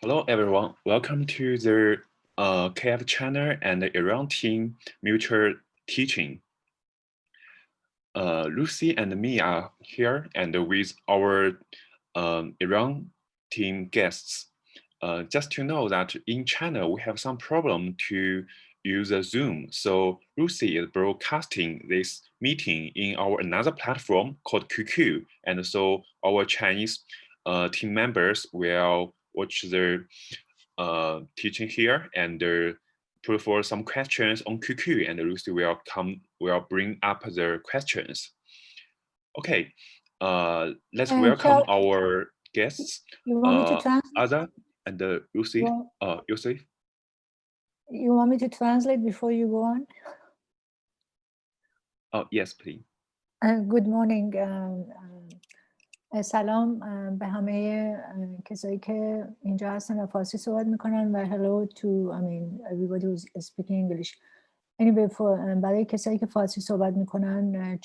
Hello everyone, welcome to the KF channel and the Iran team mutual teaching. Lucy and me are here and with our Iran team guests. Just to know that in China we have some problem to use a Zoom. So Lucy is broadcasting this meeting in our another platform called QQ, and so our Chinese team members will watch the teaching here and put for some questions on QQ, and Lucy will bring up the questions. Okay, let's welcome our guests. You want me to translate? Ada and Lucy. Yusuf. You want me to translate before you go on? Yes, please. Good morning. سلام به همه کسایی که اینجا هستن و فارسی صحبت میکنن و hello to everybody who's speaking English. Anyway, برای کسایی که فارسی صحبت میکنن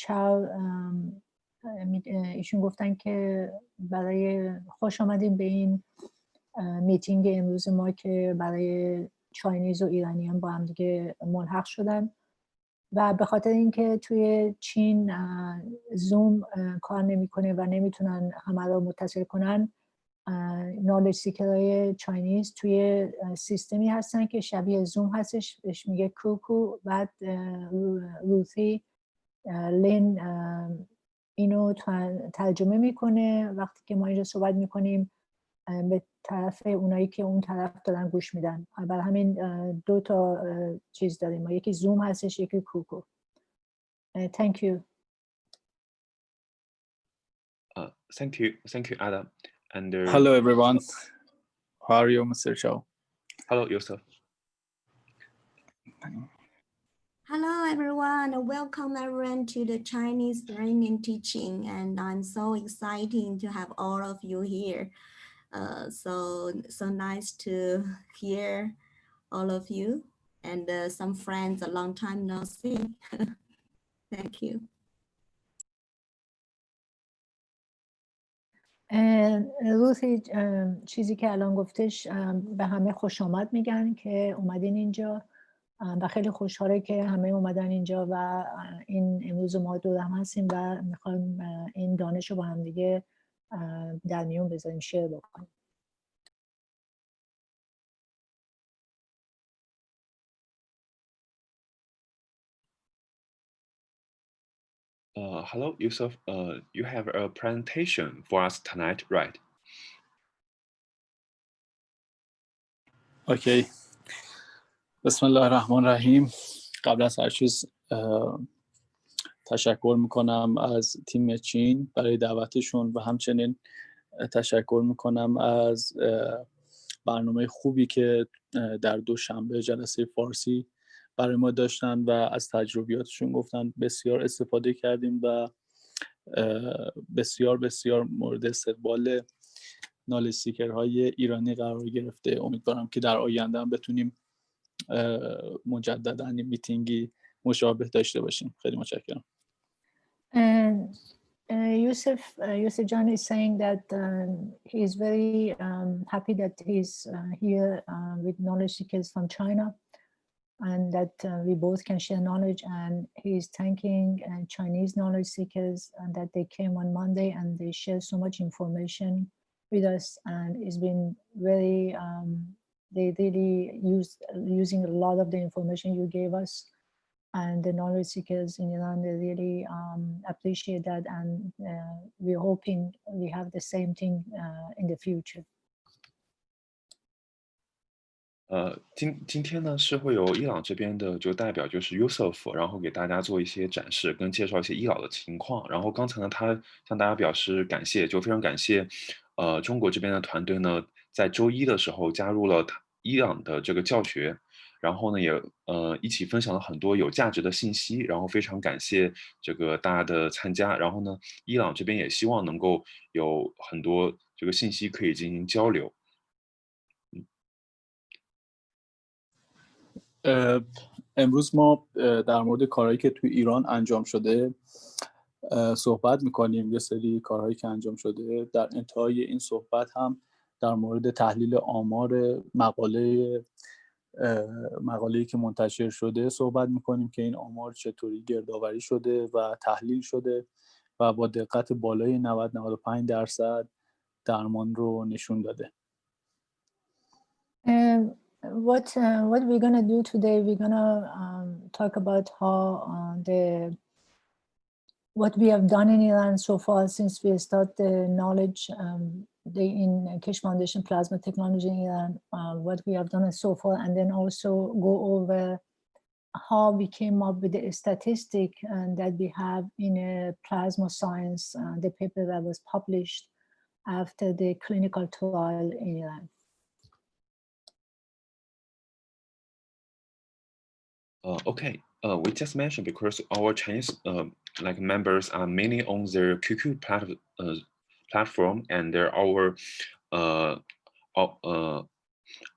ایشون گفتن که برای خوش آمدیم به این میتینگ امروز ما که برای چاینیز و ایرانیان با هم دیگه ملحق شدن و به خاطر اینکه توی چین زوم کار نمیکنه و نمیتونن همه رو متصل کنن، نالج سیکرهای چاینیز توی سیستمی هستن که شبیه زوم هستش، بهش میگه کوکو. بعد روثی لین اینو ترجمه میکنه وقتی که ما اینجا صحبت میکنیم به طرف اونایی که اون طرف دارن گوش میدن. برای همین دو تا چیز داریم، ما یکی زوم هستش یکی کوکو. Thank you. Thank you, Adam. And hello everyone. How are you, Mr. Chow? Hello, Yusuf. Hello everyone. Welcome everyone to the Chinese learning and teaching, and I'm so excited to have all of you here. So nice to hear all of you and some friends a long time no see. Thank you. روثی چیزی که الان گفتش به همه خوش آمد میگن که اومدین اینجا و خیلی خوشحاله که همه اومدن اینجا و این امروز ما دور هم هستیم و میخوایم این دانش رو با هم دیگه در میون بذاریم، شیر بکنیم. Hello, Yusuf. You have a presentation for us tonight, right? Okay. بسم الله الرحمن الرحیم. قبل از هر چیز تشکر میکنم از تیم چین برای دعوتشون و همچنین تشکر میکنم از برنامه خوبی که در دوشنبه جلسه فارسی برای ما داشتن و از تجربیاتشون گفتن. بسیار استفاده کردیم و بسیار مورد استقبال نالج سیکرهای ایرانی قرار گرفته. امیدوارم که در آینده هم بتونیم مجددا این میتینگی مشابه داشته باشیم. خیلی متشکرم. Yusuf John is saying that he is very happy that he's here with knowledge seekers from China, and that we both can share knowledge, and he's thanking Chinese knowledge seekers and that they came on Monday and they shared so much information with us, and it's been very they really using a lot of the information you gave us, and the knowledge seekers in Iran, they really appreciate that, and we're hoping we have the same thing in the future. 今天呢是会有伊朗这边的就代表就是 Yusuf， 然后给大家做一些展示跟介绍一些伊朗的情况。然后刚才呢他向大家表示感谢，就非常感谢中国这边的团队呢在周一的时候加入了伊朗的这个教学，然后呢也一起分享了很多有价值的信息，然后非常感谢这个大家的参加。然后呢伊朗这边也希望能够有很多这个信息可以进行交流。امروز ما در مورد کارهایی که توی ایران انجام شده صحبت میکنیم. یه سری کارهایی که انجام شده، در انتهای این صحبت هم در مورد تحلیل آمار مقاله‌ای که منتشر شده صحبت می‌کنیم که این آمار چطوری گردآوری شده و تحلیل شده و با دقت بالای 90-95% درمان رو نشون داده. What we're gonna do today, we're gonna talk about how what we have done in Iran so far since we started the knowledge in Keshe Foundation Plasma Technology in Iran, what we have done so far, and then also go over how we came up with the statistic that we have in plasma science, the paper that was published after the clinical trial in Iran. Okay, we just mentioned because our Chinese like members are mainly on their QQ platform, and they're our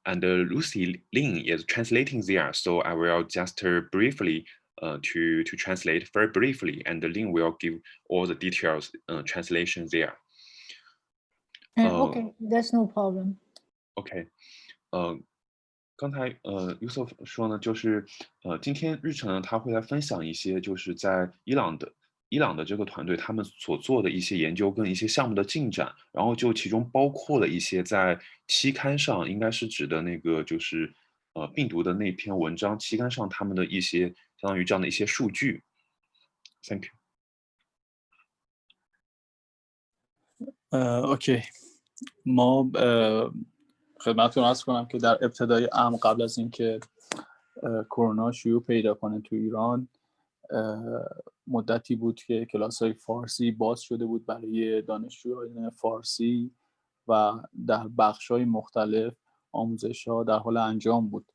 and Lucy Lin is translating there. So I will just briefly to translate very briefly, and Lin will give all the details translation there. Okay, that's no problem. Okay, 刚才Yusuf 说呢，就是今天日程呢，他会来分享一些就是在伊朗的这个团队他们所做的一些研究跟一些项目的进展，然后就其中包括了一些在期刊上，应该是指的那个就是病毒的那篇文章期刊上他们的一些相当于这样的一些数据。Thank you. اوکی ما خدمتتون عرض کنم که در ابتدای امر قبل از اینکه کرونا شیوع پیدا کنه تو ایران مدتی بود که کلاس‌های فارسی باز شده بود برای دانشجویان فارسی و در بخش‌های مختلف آموزش‌ها در حال انجام بود.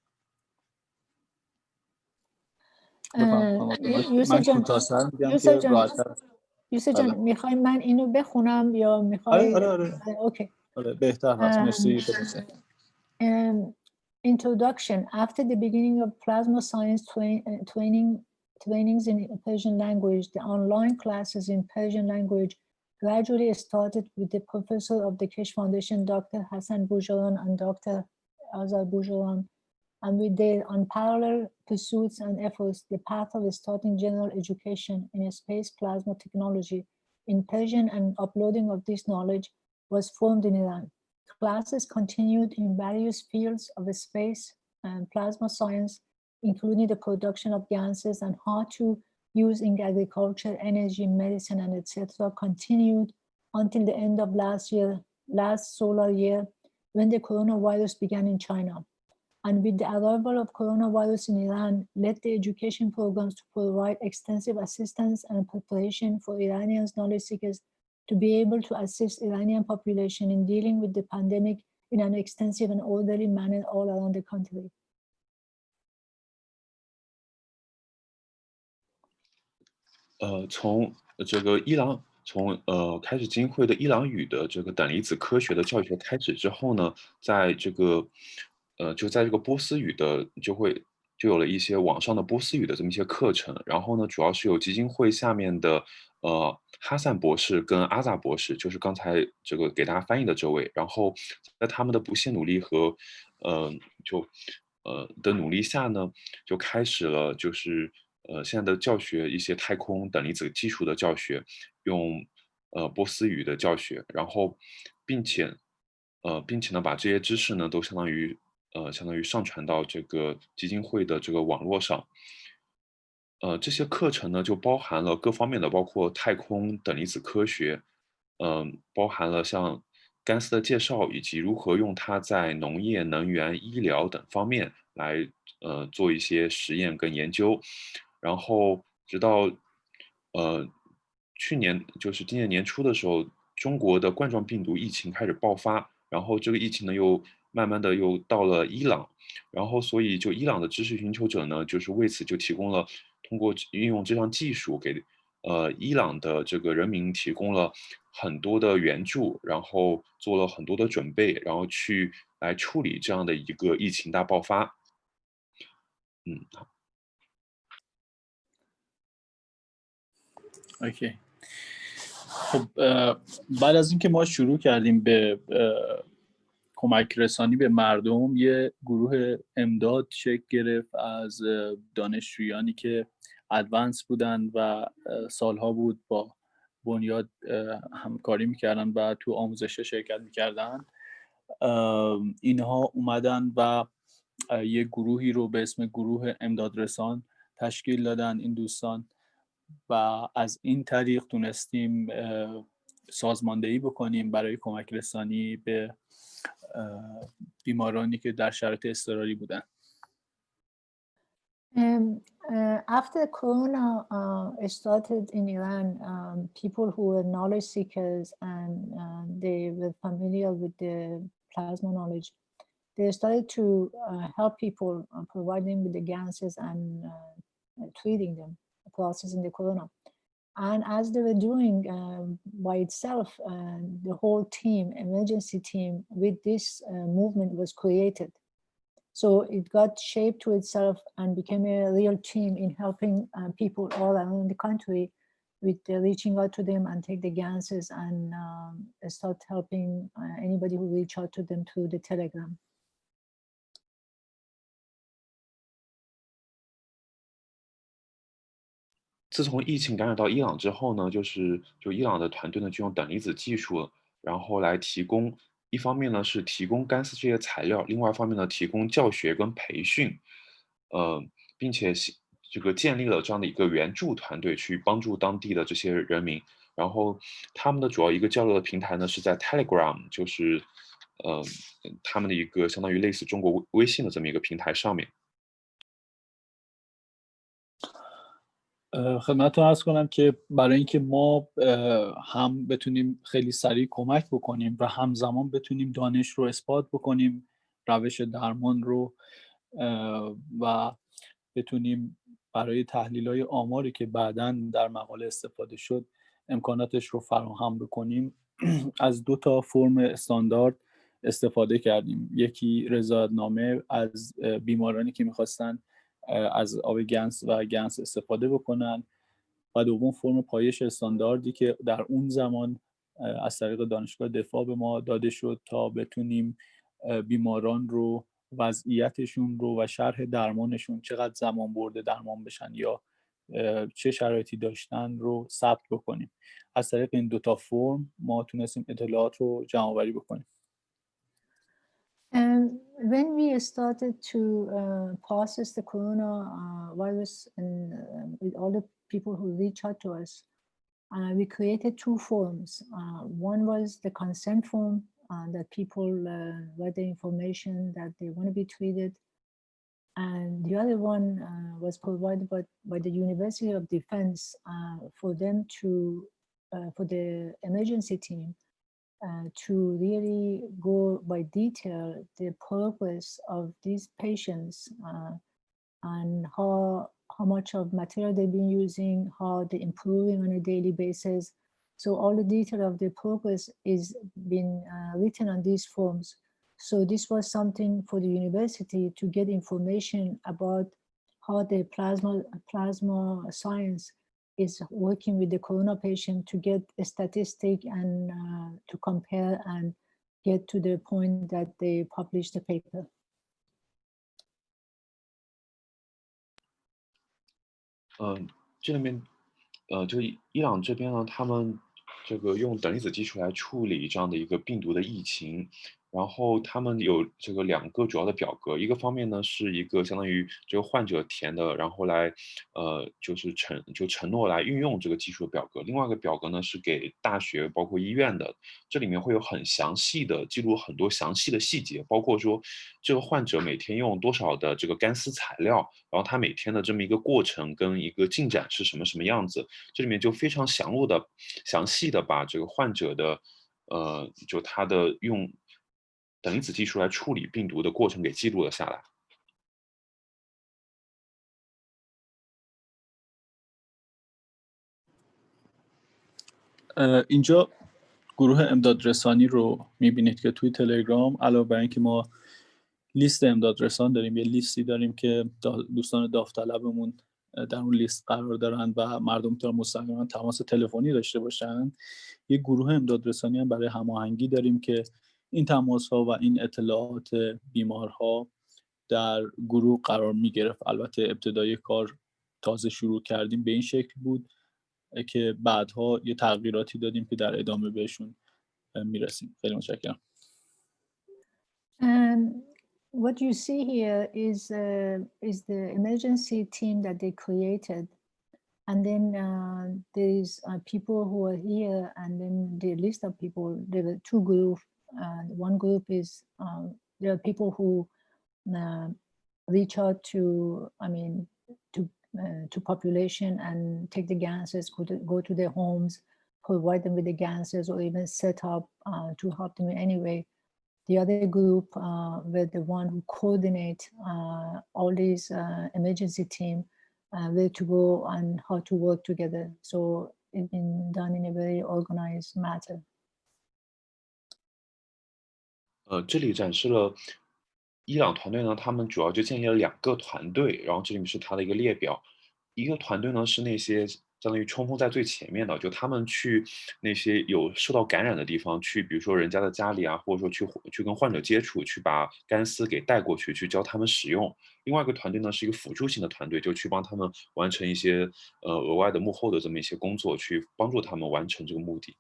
من کوتاه‌تر میگم که راحت‌تر. یوسف جان میخوای من اینو بخونم یا میخوای؟ آره. اوکی. بهتر هست. مرسی. Introduction. After the beginning of plasma science trainings in Persian language, the online classes in Persian language gradually started with the professor of the Keshe Foundation, Dr. Hassan Boujaran and Dr. Azar Boujaran, and with their unparalleled pursuits and efforts, the path of starting general education in space plasma technology in Persian and uploading of this knowledge was formed in Iran. Classes continued in various fields of space and plasma science, including the production of gases and how to use in agriculture, energy, medicine, and etc. continued until the end of last solar year, when the coronavirus began in China. And with the arrival of coronavirus in Iran, led the education programs to provide extensive assistance and preparation for Iranians knowledge seekers to be able to assist Iranian population in dealing with the pandemic in an extensive and orderly manner all around the country. 从这个伊朗开始基金会的伊朗语的这个等离子科学的教学开始之后呢，在这个波斯语的就有了一些网上的波斯语的这么一些课程，然后呢，主要是有基金会下面的哈萨博士跟阿扎博士，就是刚才这个给大家翻译的这位，然后在他们的不懈努力和的努力下呢，就开始了就是现在的教学一些太空等离子基础的教学，用波斯语的教学，然后并且呢把这些知识呢都相当于上传到这个基金会的这个网络上。这些课程呢就包含了各方面的，包括太空等离子科学，包含了像干丝的介绍，以及如何用它在农业、能源、医疗等方面来做一些实验跟研究。然后直到去年就是今年年初的时候，中国的冠状病毒疫情开始爆发，然后这个疫情呢又慢慢的又到了伊朗，然后所以就伊朗的知识寻求者呢，就是为此就提供了通过运用这项技术给伊朗的这个人民提供了很多的援助，然后做了很多的准备，然后去来处理这样的一个疫情大爆发。اوکی. خب بعد از اینکه ما شروع کردیم به کمک رسانی به مردم یه گروه امداد شکل گرفت از دانشجویانی که ادوانس بودن و سالها بود با بنیاد همکاری میکردن و تو آموزش شرکت میکردن. اینها اومدن و یه گروهی رو به اسم گروه امدادرسان تشکیل دادن این دوستان و از این طریق تونستیم سازماندهی بکنیم برای کمک رسانی به بیمارانی که در شرایط اضطراری بودن. After Corona started in Iran, people who were knowledge seekers and they were familiar with the plasma knowledge, they started to help people, providing with the gases and treating them, processing the corona. And as they were doing by itself, the whole team, emergency team with this movement was created. So it got shaped to itself and became a real team in helping people all around the country with reaching out to them and take the gases and start helping anybody who reach out to them through the Telegram. 自从疫情感染到伊朗之后呢，就伊朗的团队呢就用等离子技术，然后来提供，一方面呢是提供干丝这些材料，另外一方面呢提供教学跟培训，并且这个建立了这样的一个援助团队去帮助当地的这些人民。然后他们的主要一个交流的平台呢是在 Telegram， 就是他们的一个相当于类似中国微信的这么一个平台上面。خدمتتون عرض کنم که برای اینکه ما هم بتونیم خیلی سریع کمک بکنیم و همزمان بتونیم دانش رو اثبات بکنیم، روش درمان رو، و بتونیم برای تحلیل‌های آماری که بعداً در مقاله استفاده شد امکاناتش رو فراهم بکنیم، از 2 تا فرم استاندارد استفاده کردیم. یکی رضایت‌نامه از بیمارانی که می‌خواستن از آب گنس و گنس استفاده بکنن و دوم فرم پایش استانداردی که در اون زمان از طریق دانشگاه دفاع به ما داده شد تا بتونیم بیماران رو، وضعیتشون رو و شرح درمانشون، چقدر زمان برده درمان بشن یا چه شرایطی داشتن رو ثبت بکنیم. از طریق این 2 تا فرم ما تونستیم اطلاعات رو جمع‌آوری بکنیم. When we started to process the coronavirus and with all the people who reach out to us, we created 2 forms. One was the consent form that people write the information that they want to be treated, and the other one was provided by the University of Defense for them to, for the emergency team, to really go by detail the progress of these patients and how much of material they've been using, how they're improving on a daily basis. So all the detail of the progress is been written on these forms. So this was something for the university to get information about how the plasma science is working with the corona patient to get a statistic and to compare and get to the point that they publish the paper. 这里面就伊朗这边呢，他们这个用等离子技术来处理这样的一个病毒的疫情，然后他们有这个2个主要的表格，一个方面呢是一个相当于这个患者填的，然后来就是承诺来运用这个技术的表格，另外一个表格呢是给大学包括医院的，这里面会有很详细的记录很多详细的细节，包括说这个患者每天用多少的这个干丝材料，然后他每天的这么一个过程跟一个进展是什么样子，这里面就非常详细的把这个患者的就他的用等离子技术来处理病毒的过程给记录了下来。اینجا گروه امدادرسانی رو میبینید که توی تلگرام علاوه بر اینکه ما لیست امدادرسان داریم، یه لیستی داریم که دوستان داوطلبمون در اون لیست قرار دارن و مردم میتونن مستقیما تماس تلفنی داشته باشن. یه گروه امدادرسانی هم برای هماهنگی داریم که این تماس‌ها و این اطلاعات بیمارها در گروه قرار می‌گرفت. البته ابتدای کار تازه شروع کردیم به این شکل بود که بعدها یه تغییراتی دادیم که در ادامه بهشون میرسیم. خیلی متشکرم. What you see here is the emergency team that they created, and then there is people who are here, and then the list of people. There were two groups. One group is there are people who reach out to population and take the gases, go to their homes, provide them with the gases, or even set up to help them in any way. The other group were the one who coordinate all these emergency team, where to go and how to work together. So it's been done in a very organized manner. 这里展示了伊朗团队呢，他们主要就建立了2个团队，然后这里面是它的一个列表。一个团队呢是那些相当于冲锋在最前面的，就他们去那些有受到感染的地方，去比如说人家的家里啊，或者说去跟患者接触，去把干丝给带过去，去教他们使用。另外一个团队呢是一个辅助性的团队，就去帮他们完成一些额外的幕后的这么一些工作，去帮助他们完成这个目的。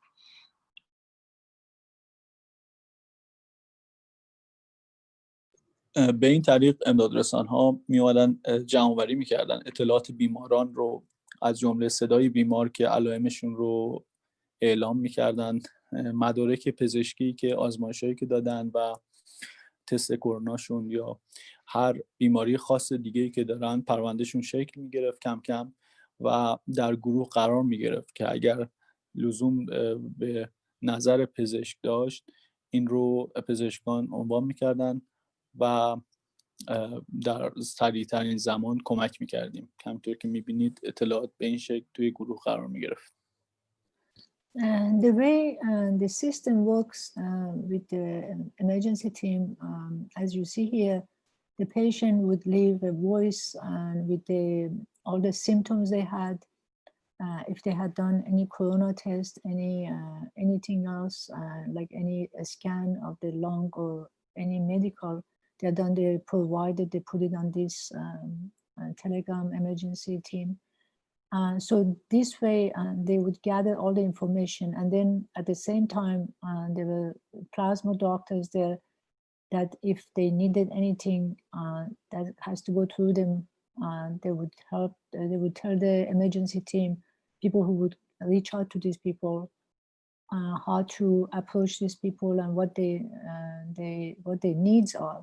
به این طریق امدادرسان‌ها می‌اومدن جمع‌آوری می‌کردن اطلاعات بیماران رو، از جمله صدای بیمار که علائمشون رو اعلام می‌کردن، مدارک پزشکی که آزمایشایی که دادن و تست کروناشون یا هر بیماری خاص دیگه‌ای که دارن پروندهشون شکل می‌گرفت کم کم و در گروه قرار می‌گرفت که اگر لزوم به نظر پزشک داشت این رو پزشکان عنوان می‌کردن و در سریع‌ترین زمان کمک می‌کردیم. همونطور که می‌بینید اطلاعات به این شکل توی گروه قرار می‌گرفت. The way the system works with the emergency team, as you see here, the patient would leave a voice with all the symptoms they had. If they had done any corona test, anything else, like any scan of the lung or any medical, they had done, they provided, they put it on this Telegram emergency team. So this way, they would gather all the information, and then at the same time, there were plasma doctors there that if they needed anything that has to go through them, they would help. They would tell the emergency team, people who would reach out to these people, how to approach these people and what their needs are,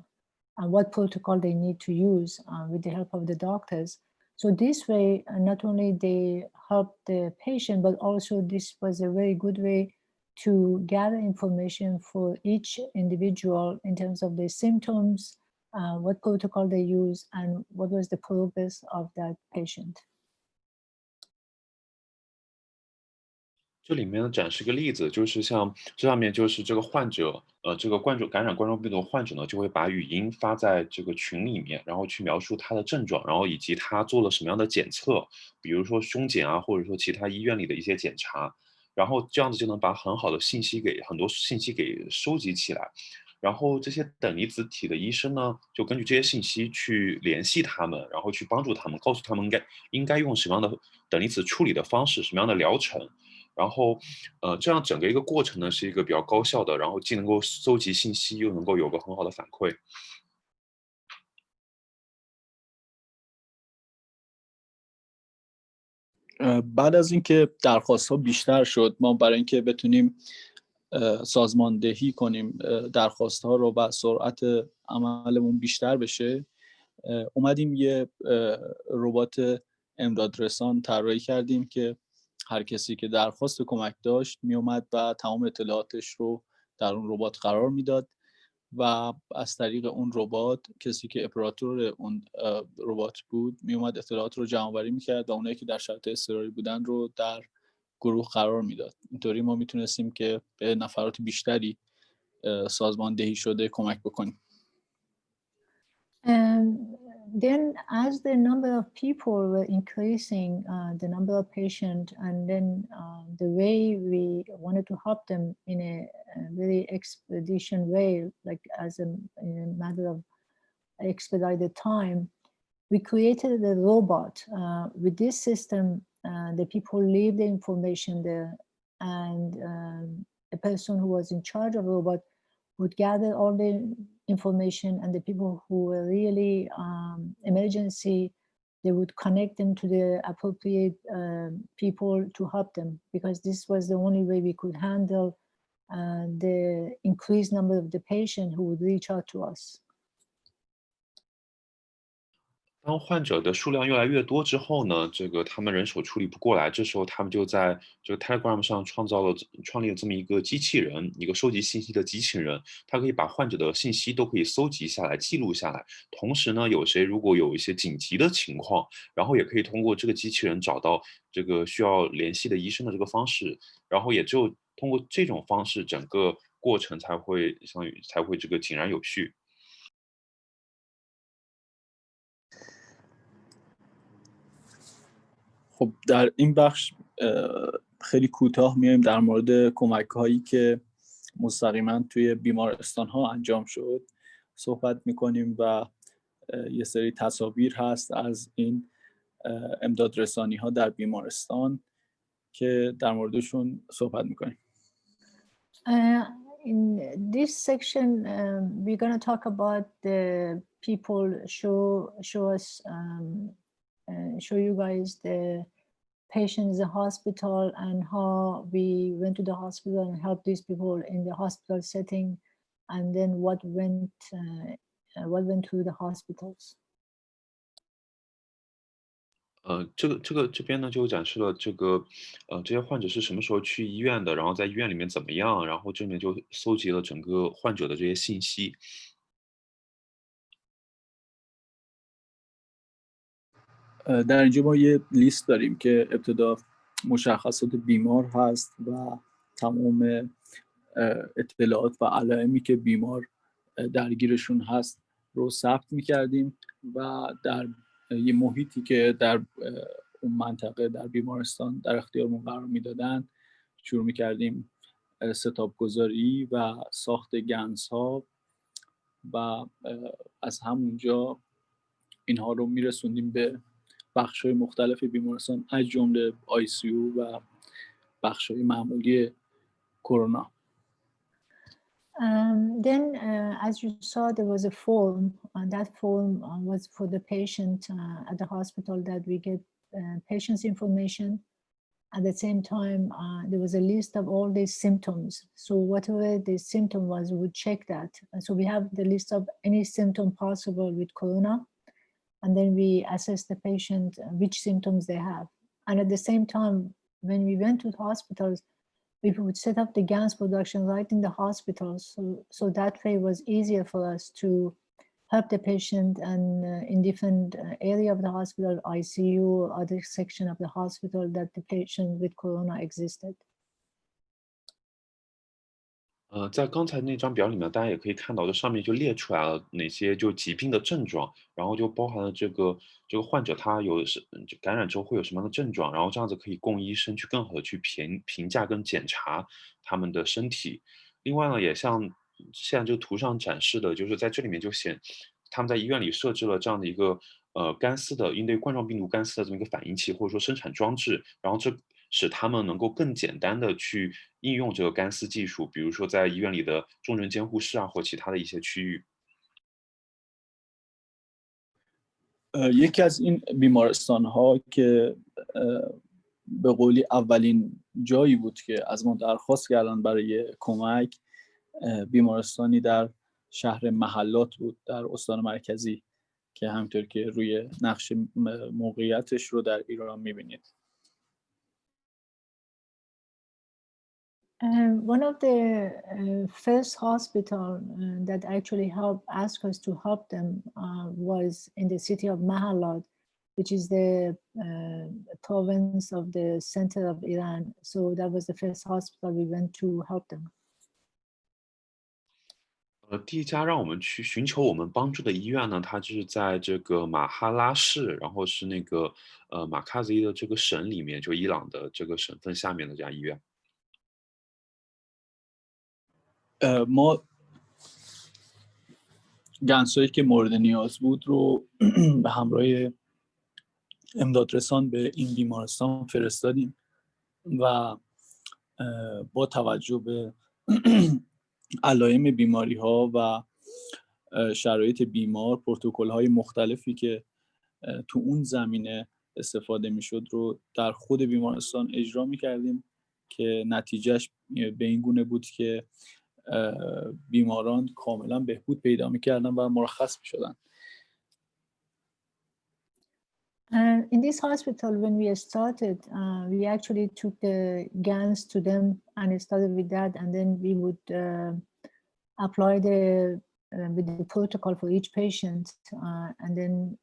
and what protocol they need to use with the help of the doctors. So this way, not only they help the patient, but also this was a very good way to gather information for each individual in terms of their symptoms, what protocol they use, and what was the progress of that patient. 这里面展示个例子，就是像这上面就是这个患者，这个感染冠状病毒患者呢，就会把语音发在这个群里面，然后去描述他的症状，然后以及他做了什么样的检测，比如说胸检啊，或者说其他医院里的一些检查，然后这样子就能把很多信息给收集起来。然后这些等离子体的医生呢，就根据这些信息去联系他们，然后去帮助他们，告诉他们应该用什么样的等离子处理的方式，什么样的疗程。然后，这样整个一个过程呢，是一个比较高效的，然后既能够搜集信息，又能够有个很好的反馈。بعد از اینکه درخواست‌ها بیشتر شد، ما برای اینکه بتونیم سازماندهی کنیم درخواست‌ها رو و سرعت عملمون بیشتر بشه، اومدیم یه ربات امدادرسان طراحی کردیم که هر کسی که درخواست کمک داشت میومد و تمام اطلاعاتش رو در اون ربات قرار میداد و از طریق اون ربات کسی که اپراتور اون ربات بود میومد اطلاعات رو جمع‌آوری میکرد و اونایی که در شرایط اضطراری بودن رو در گروه قرار میداد. اینطوری ما میتونستیم که به نفرات بیشتری سازماندهی شده کمک بکنیم. then as the number of people were increasing, the number of patients, and then the way we wanted to help them in a very expedition way, like as in a matter of expedited time, we created a robot. With this system, the people leave the information there, and a person who was in charge of the robot would gather all the information, and the people who were really emergency, they would connect them to the appropriate people to help them, because this was the only way we could handle the increased number of the patient who would reach out to us. 当患者的数量越来越多之后呢，他们人手处理不过来，这时候他们就在Telegram 上创立了这么一个机器人，一个收集信息的机器人，它可以把患者的信息都可以搜集下来、记录下来。同时呢，有谁如果有一些紧急的情况，然后也可以通过这个机器人找到这个需要联系的医生的这个方式，然后也只有通过这种方式，整个过程才会这个井然有序。خب در این بخش خیلی کوتاه میایم در مورد کمک هایی که مستقیما توی بیمارستان ها انجام شد صحبت میکنیم و یه سری تصاویر هست از این امداد رسانی ها در بیمارستان که در موردشون صحبت میکنیم. In this section, we're going to talk about the people show you guys the patients in the hospital and how we went to the hospital and helped these people in the hospital setting, and then what went through the hospitals. 这边呢就展示了这些患者是什么时候去医院的，然后在医院里面怎么样，然后这边就搜集了整个患者的这些信息。در اینجا ما یه لیست داریم که ابتدا مشخصات بیمار هست و تمام اطلاعات و علائمی که بیمار درگیرشون هست رو ثبت می‌کردیم و در یه محیطی که در اون منطقه در بیمارستان در اختیارمون قرار میدادن شروع می‌کردیم ستاپ‌گذاری و ساخت گنزها و از همونجا اینها رو میرسوندیم به بخش‌های مختلف بیمارستان از جمله ICU و بخش‌های معمولی کرونا. Then, as you saw, there was a form, and that form was for the patient at the hospital that we get patient's information. At the same time, there was a list of all the symptoms. So whatever the symptom was, we would check that. So we have the list of any symptom possible with corona, and then we assess the patient which symptoms they have. And at the same time, when we went to the hospitals, we would set up the GANS production right in the hospitals. So that way it was easier for us to help the patient and in different area of the hospital, ICU, or other section of the hospital that the patient with corona existed. 在刚才那张表里面，大家也可以看到，这上面就列出来了哪些就疾病的症状，然后就包含了这个患者他感染之后会有什么样的症状，然后这样子可以供医生去更好的去评价跟检查他们的身体。另外呢，也像现在这个图上展示的，就是在这里面就他们在医院里设置了这样的一个干丝的应对冠状病毒干丝的这么一个反应器，或者说生产装置，然后这使他们能够更简单的去应用这个干丝技术，比如说在医院里的重症监护室啊，或其他的一些区域。یکی از این بیمارستان‌ها که به قولی اولین جایی بود که از ما درخواست کردن برای کمک بیمارستانی در شهر محلات بود در استان مرکزی که همینطور که روی نقش موقعیتش رو در ایران می‌بینید. One of the first hospital that actually asked us to help them was in the city of Mahalat, which is the province of the center of Iran. So that was the first hospital we went to help them. 第一家让我们去寻求我们帮助的医院呢，它就是在这个马哈拉市，然后是那个马卡兹伊的这个省里面，就伊朗的这个省份下面的这家医院。ما گنسایی که مورد نیاز بود رو به همراه امدادرسان به این بیمارستان فرستادیم و با توجه به علائم بیماری ها و شرایط بیمار، پروتکل های مختلفی که تو اون زمینه استفاده میشد رو در خود بیمارستان اجرا میکردیم که نتیجهش به این گونه بود که بیماران کاملا بهبود پیدا میکردن و مرخص میشدن. In this hospital, when we started, we actually took the GANs to them and started with that, and then we would apply with the protocol for each patient, and then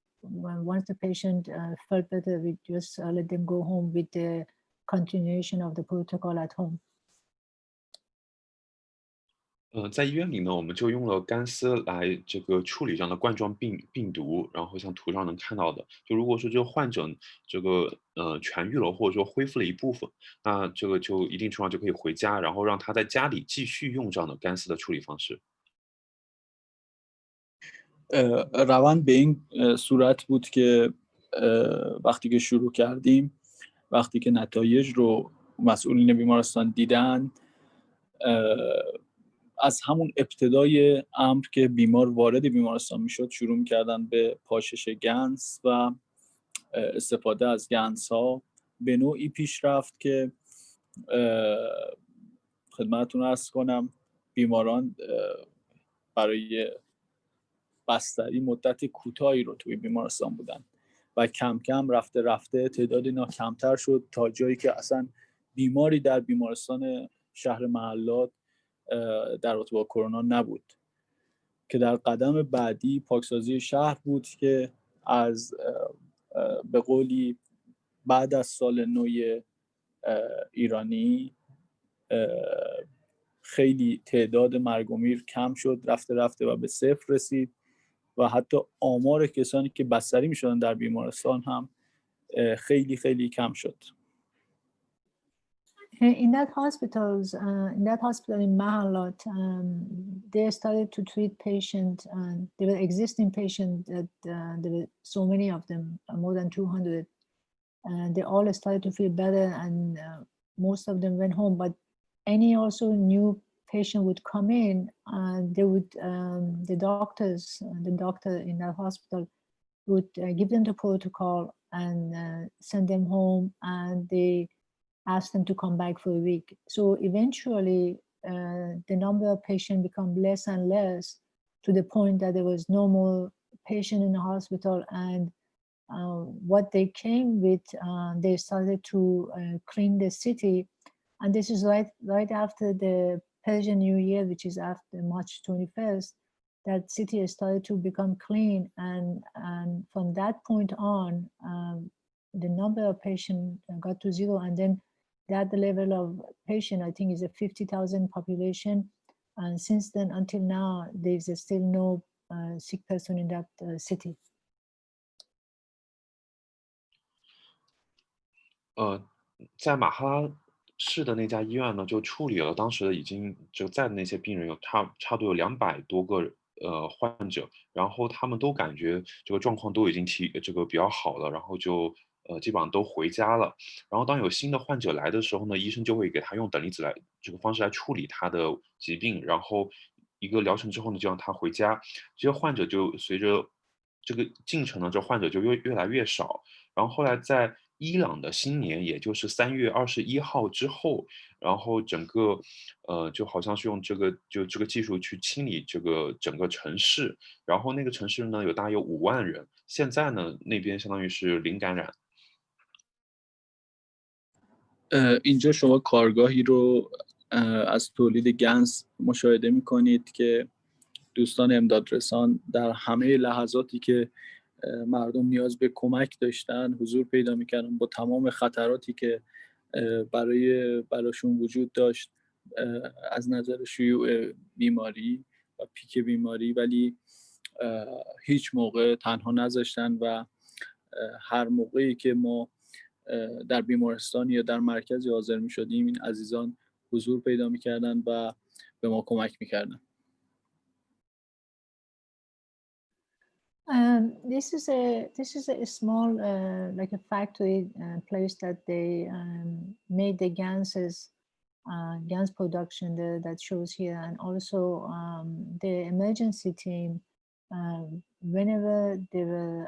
once the patient felt better, we just let them go home with the continuation of the protocol at home. 在医院里呢，我们就用了干丝来这个处理这样的冠状病毒，然后像图上能看到的，就如果说这个患者这个痊愈了，或者说恢复了一部分，那这个就一定程度上就可以回家，然后让他在家里继续用这样的干丝的处理方式。روند به این صورت بود که وقتی که شروع کردیم، وقتی که نتایج رو مسئولین بیمارستان دیدن، از همون ابتدای امر که بیمار وارد بیمارستان میشد شروع میکردن به پاشش گنس و استفاده از گنس ها به نوعی پیش رفت که خدمتتون عرض کنم بیماران برای بستری مدت کوتاهی رو توی بیمارستان بودن و کم کم رفته تعداد اینا کمتر شد تا جایی که اصلا بیماری در بیمارستان شهر محلات در رابطه با کرونا نبود که در قدم بعدی پاکسازی شهر بود که از به قولی بعد از سال نو ایرانی خیلی تعداد مرگ و میر کم شد رفته و به صفر رسید و حتی آمار کسانی که بستری میشدن در بیمارستان هم خیلی خیلی کم شد. In that hospital in Mahalat, they started to treat patients. There were existing patients that there were so many of them, more than 200. They all started to feel better, and most of them went home. But any also new patient would come in, and they would the doctor in that hospital would give them the protocol and send them home, and they ask them to come back for a week. So eventually, the number of patients become less and less to the point that there was no more patient in the hospital. And what they came with, they started to clean the city. And this is right after the Persian New Year, which is after March 21st, that city started to become clean. And from that point on, the number of patients got to zero. And then that level of patient, I think, is a 50,000 population. And since then until now, there's still no sick person in that city. 在马哈拉市的那家医院呢，就处理了当时已经就在的那些病人，有差不多有200多个患者，然后他们都感觉这个状况都已经这个比较好了，然后就基本上都回家了。然后当有新的患者来的时候呢，医生就会给他用等离子这个方式来处理他的疾病，然后一个疗程之后呢，就让他回家。这些患者就随着这个进程呢，这患者就越来越少。然后后来在伊朗的新年，也就是3月21号之后，然后整个就好像是用这个技术去清理这个整个城市，然后那个城市呢大约有5万人，现在呢那边相当于是零感染。اینجا شما کارگاهی رو از تولید گنس مشاهده می‌کنید که دوستان امدادرسان در همه لحظاتی که مردم نیاز به کمک داشتن حضور پیدا می‌کردن با تمام خطراتی که براشون وجود داشت از نظر شیوع بیماری پیک بیماری، ولی هیچ موقع تنها نذاشتن و هر موقعی که ما در بیمارستان یا در مرکزی حاضر می شدیم این عزیزان حضور پیدا می کردن و به ما کمک می کردن. This is a small like a factory place that they made the GANS production that shows here, and also the emergency team, whenever they will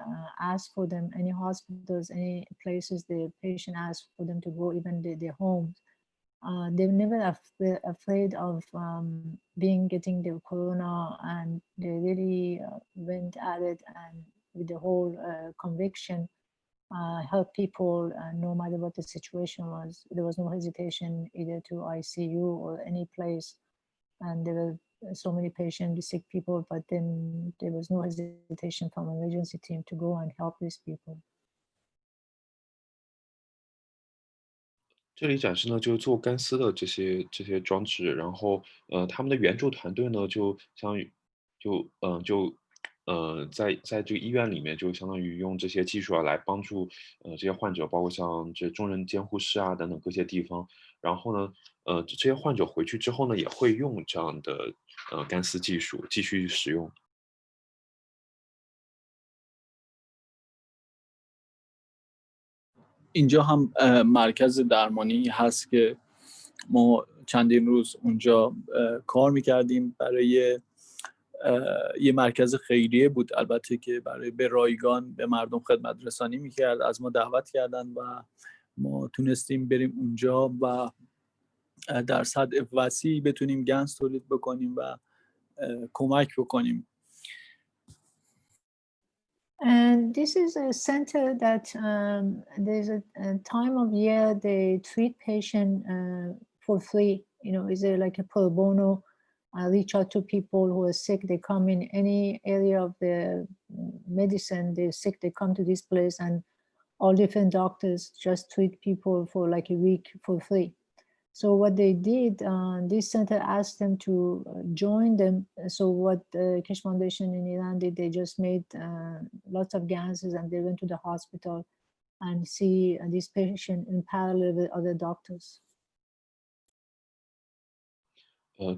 ask for them, any hospitals, any places the patient asks for them to go, even their homes, they were never afraid of getting the corona, and they really went at it, and with the whole conviction help people no matter what the situation was. There was no hesitation either to ICU or any place, and there were so many patients, sick people, but then there was no hesitation from emergency team to go and help these people. 这里展示呢，就是做干丝的这些装置，然后他们的援助团队呢，就相当于在这个医院里面，就相当于用这些技术来帮助这些患者，包括像这中人监护室啊等等各些地方。然后呢，这些患者回去之后呢，也会用这样的干丝技术继续使用。اینجا هم مرکز درمانی هست که ما چندین روز اونجا کار میکردیم. برای یه مرکز خیریه بود البته که برای به رایگان به مردم خدمت رسانی میکرد. از ما دعوت کردن و ما تونستیم بریم اونجا و در سطح وسیع بتونیم گنز تولید بکنیم و کمک بکنیم. And this is a center that there's a time of year they treat patient for free. You know, is it like a pro bono? Reach out to people who are sick. They come in any area of the medicine. They're sick. They come to this place, and all different doctors just treat people for like a week for free. So what they did, this center asked them to join them. So what Keshe Foundation in Iran did, they just made lots of ganses, and they went to the hospital and see this patient in parallel with other doctors.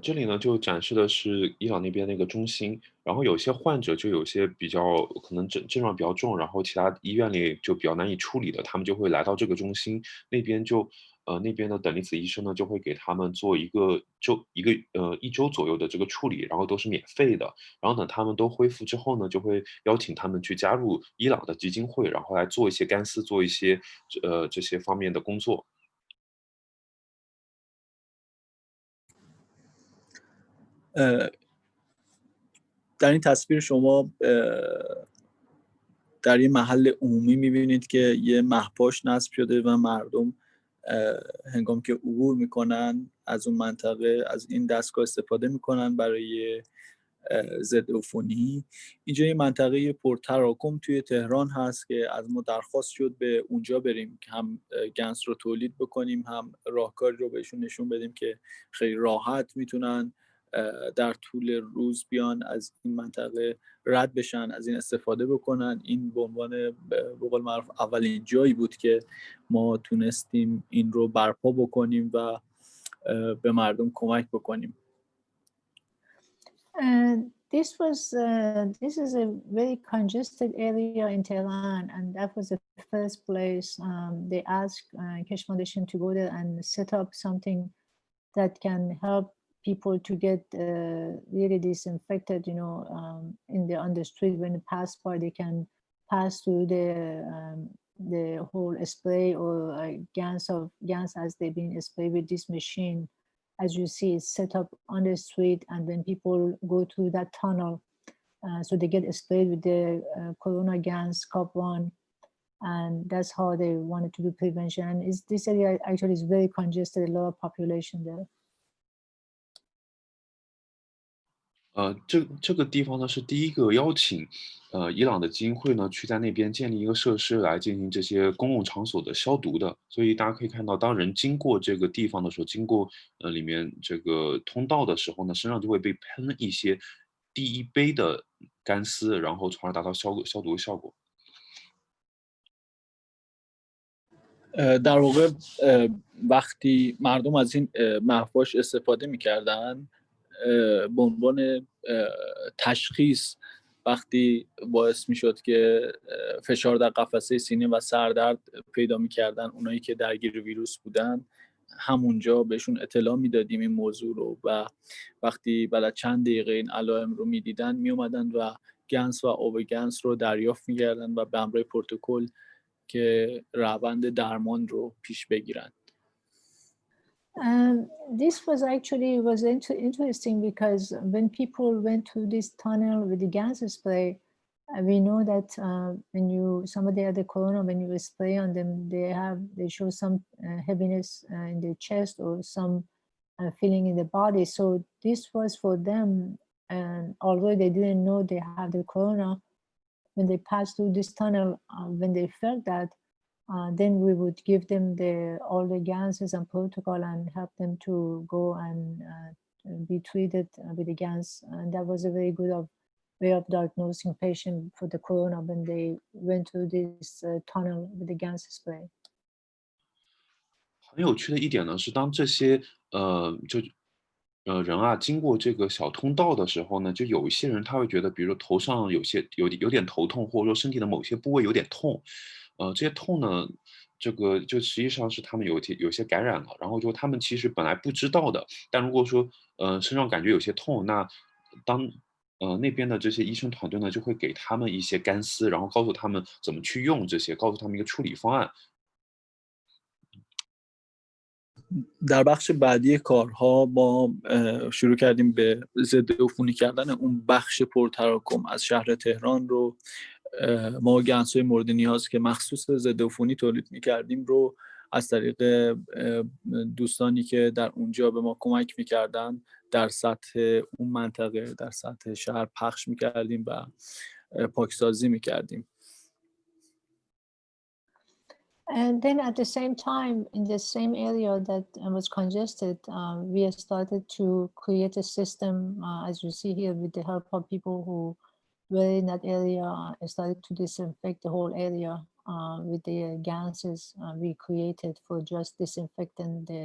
这里呢就展示的是伊朗那边那个中心，然后有些患者就有些比较可能症状比较重，然后其他医院里就比较难以处理的，他们就会来到这个中心那边那边的等离子医生呢就会给他们做一周左右的这个处理，然后都是免费的。然后等他们都恢复之后呢，就会邀请他们去加入伊朗的基金会，然后来做一些干丝，做一些这些方面的工作。در این تصویر شما در این محل عمومی میبینید که یه مهپاش نصب شده و مردم هنگام که عبور میکنن از اون منطقه از این دستگاه استفاده میکنن برای ضد عفونی. اینجا یه منطقه پرتراکم توی تهران هست که از ما درخواست شد به اونجا بریم که هم گنس رو تولید بکنیم، هم راهکاری رو بهشون نشون بدیم که خیلی راحت میتونن در طول روز بیان از این منطقه رد بشن، از این استفاده بکنن. این به عنوان به قول معروف اولین جایی بود که ما تونستیم این رو برپا بکنیم و به مردم کمک بکنیم. This is a very congested area in Tehran, and that was the first place they asked Keshe Foundation to go there and set up something that can help people to get really disinfected, you know, on the street. When they pass by, they can pass through the whole spray or gas as they've been sprayed with this machine. As you see, it's set up on the street, and then people go through that tunnel. So they get sprayed with the corona gas, COP1, and that's how they wanted to do prevention. And this area actually is very congested, a lot of population there. 这个地方呢是第一个邀请伊朗的基金会呢去在那边建立一个设施来进行这些公共场所的消毒的。所以大家可以看到，当人经过这个地方的时候，经过里面这个通道的时候呢，身上就会被喷一些第一杯的干丝，然后从而达到消毒的效果。در واقع وقتی مردم از این محواش استفاده می‌کردن به عنوان تشخیص، وقتی باعث میشد که فشار در قفسه سینه و سردرد پیدا می‌کردن اونایی که درگیر ویروس بودن، همونجا بهشون اطلاع میدادیم این موضوع رو و وقتی بعد چند دقیقه این علائم رو میدیدن میومدن و گنس و آب گنس رو دریافت می‌کردن و به همراه پروتکل که روند درمان رو پیش بگیرن. This was actually interesting because when people went to this tunnel with the gas spray, we know that when somebody had the corona, when you spray on them, they show some heaviness in the chest or some feeling in the body. So this was for them, and although they didn't know they have the corona, when they passed through this tunnel, when they felt that, then we would give them all the ganses and protocol and help them to go and be treated with the GANS. And that was a very good way of diagnosing patient for the corona when they went through this tunnel with the GANS spray. 很有趣的一点呢是，当这些人啊经过这个小通道的时候呢，就有一些人他会觉得，比如说头上有点头痛，或者说身体的某些部位有点痛，这些痛呢，这个就实际上是他们有些感染了，然后就他们其实本来不知道的，但如果说身上感觉有些痛，那当那边的这些医生团队呢，就会给他们一些干丝，然后告诉他们怎么去用这些，告诉他们一个处理方案。در بخش بعدی کارها ما شروع کردیم به ضد عفونی کردن اون بخش پرتراکم از شهر تهران رو. ما گنس‌های مورد نیاز که مخصوص ضد عفونی تولید می‌کردیم رو از طریق دوستانی که در اونجا به ما کمک می‌کردن در سطح اون منطقه، در سطح شهر پخش می‌کردیم و پاکسازی می‌کردیم. And then at the same time, in the same area that was congested, we started to create a system, as you see here, with the help of people who were in that area, started to disinfect the whole area with the gases we created for just disinfecting the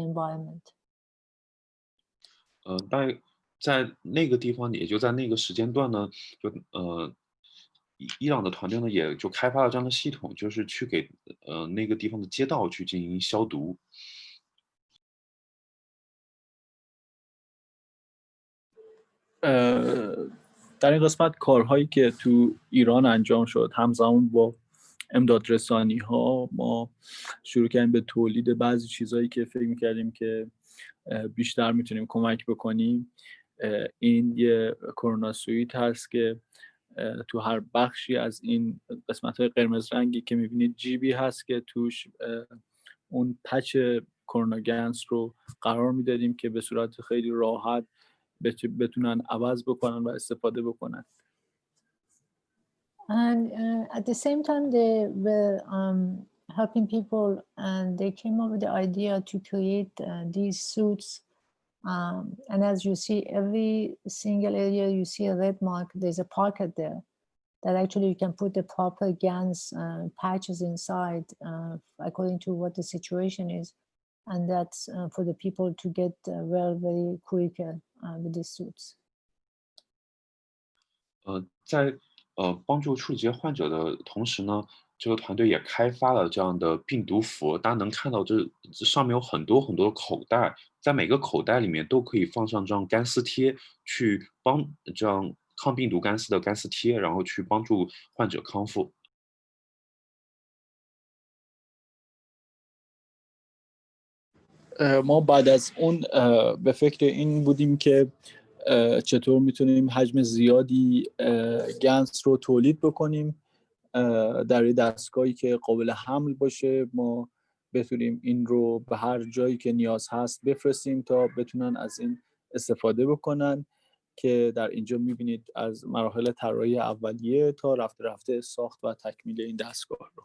environment. 在那个地方，也就在那个时间段呢，伊朗的团队呢也就开发了这样的系统，就是去给那个地方的街道去进行消毒。در این قسمت کارهایی که تو ایران انجام شد همزمان با امداد رسانی ها، ما شروع کردیم به تولید بعضی چیزهایی که فکر می‌کردیم که بیشتر میتونیم کمک بکنیم. این یه کرونا سویت هست که تو هر بخشی از این قسمت‌های قرمز رنگی که می‌بینید جیبی هست که توش اون پچ کرونا گنس رو قرار میدادیم که به صورت خیلی راحت بتونن عوض بکنن و استفاده بکنن. And at the same time, they were helping people, and they came up with the idea to create these suits. And as you see, every single area you see a red mark, there's a pocket there that actually you can put the proper GANS patches inside according to what the situation is. And that's for the people to get well very quicker with these suits. 在帮助处理这些患者的同时呢，这个团队也开发了这样的病毒服。大家能看到这上面有很多很多口袋，在每个口袋里面都可以放上这样干丝贴，去帮这样抗病毒干丝的干丝贴，然后去帮助患者康复。ما بعد از اون به فکر این بودیم که چطور میتونیم حجم زیادی گنس رو تولید بکنیم در یه دستگاهی که قابل حمل باشه. ما بتونیم این رو به هر جایی که نیاز هست بفرستیم تا بتونن از این استفاده بکنن، که در اینجا میبینید از مراحل طراحی اولیه تا رفته ساخت و تکمیل این دستگاه رو.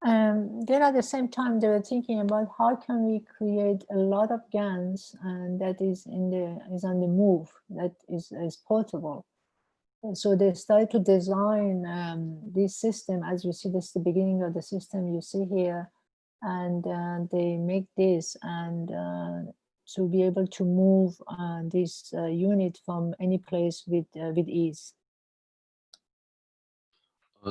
Then at the same time, they were thinking about how can we create a lot of GANs and that is on the move, that is portable. And so they started to design this system. As you see, this is the beginning of the system you see here, and they make this and to be able to move this unit from any place with ease.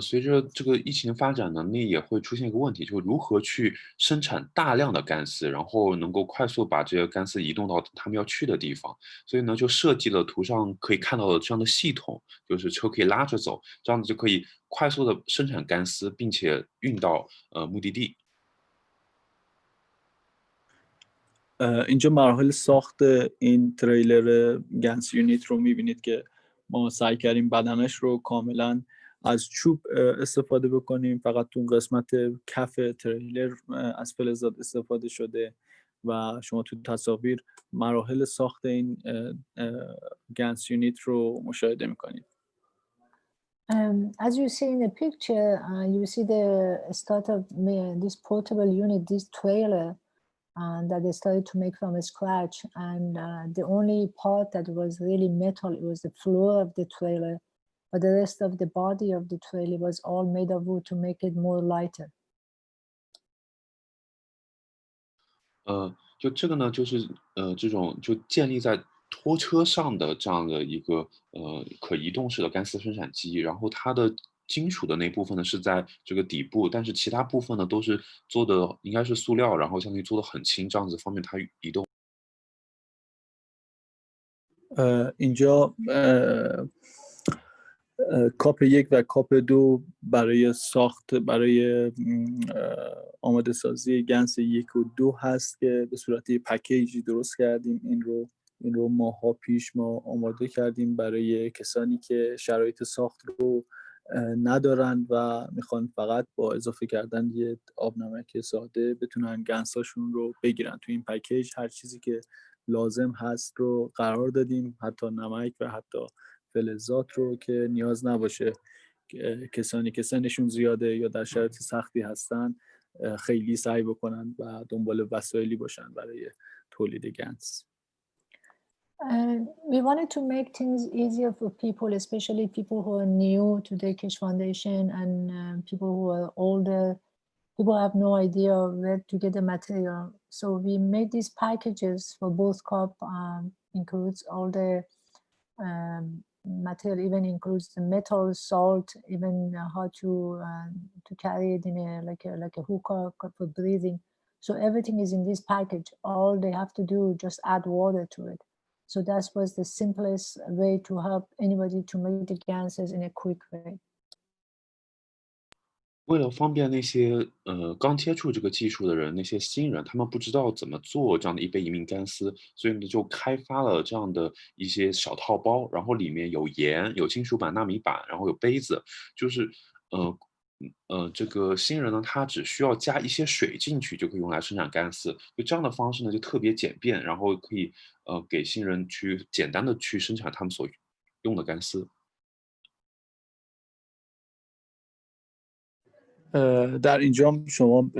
随着这个疫情发展呢，那也会出现一个问题，就是如何去生产大量的干丝，然后能够快速把这些干丝移动到他们要去的地方。所以呢，就设计了图上可以看到的这样的系统，就是车可以拉着走，这样子就可以快速的生产干丝，并且运到目的地。اینجا مراحل ساخت این تریلر گنس یونیت رو میبینید که ما سعی کردیم بدنش رو کاملا از چوب استفاده بکنیم. فقط تو قسمت کف تریلر از فلزات استفاده شده و شما تو تصاویر مراحل ساخت این گنس یونیت رو مشاهده میکنید. As you see in the picture, you see the start of this portable unit, this trailer that they started to make from scratch. And the only part that was really metal, it was the floor of the trailer. But the rest of the body of the trailer was all made of wood to make it more lighter. 就这个呢，就是这种就建立在拖车上的这样的一个可移动式的干丝生产机，然后它的金属的那部分呢是在这个底部，但是其他部分呢都是做的应该是塑料，然后相当于做的很轻，这样子方便它移动。اینجا کاپ 1 و کاپ 2 برای ساخت برای آماده سازی گنس 1 و 2 هست که به صورت پکیجی درست کردیم. این رو ماها پیش ما آماده کردیم برای کسانی که شرایط ساخت رو ندارن و میخوان فقط با اضافه کردن یه آب نمک ساده بتونن گنساشون رو بگیرن. تو این پکیج هر چیزی که لازم هست رو قرار دادیم، حتی نمک و حتی فلزات رو که نیاز نباشه کسانی که سنشون زیاده یا در شرایط سختی هستن خیلی سعی بکنن و دنبال وسایلی باشن برای تولید گنس. We wanted to make things easier for people, especially people who are new to the Keshe Foundation and people who are older. People have no idea where to get the material. So we made these packages for both cup, includes all the material, even includes the metal, salt, even how to carry it in like a hookah for breathing. So everything is in this package. All they have to do just add water to it. So that was the simplest way to help anybody to make the ganses in a quick way. 为了方便那些刚接触这个技术的人，那些新人，他们不知道怎么做这样的一杯移民干丝，所以呢就开发了这样的一些小套包，然后里面有盐、有金属板、纳米板，然后有杯子，就是这个新人呢，他只需要加一些水进去就可以用来生产干丝，就这样的方式呢就特别简便，然后可以给新人去简单的去生产他们所用的干丝。در اینجا شما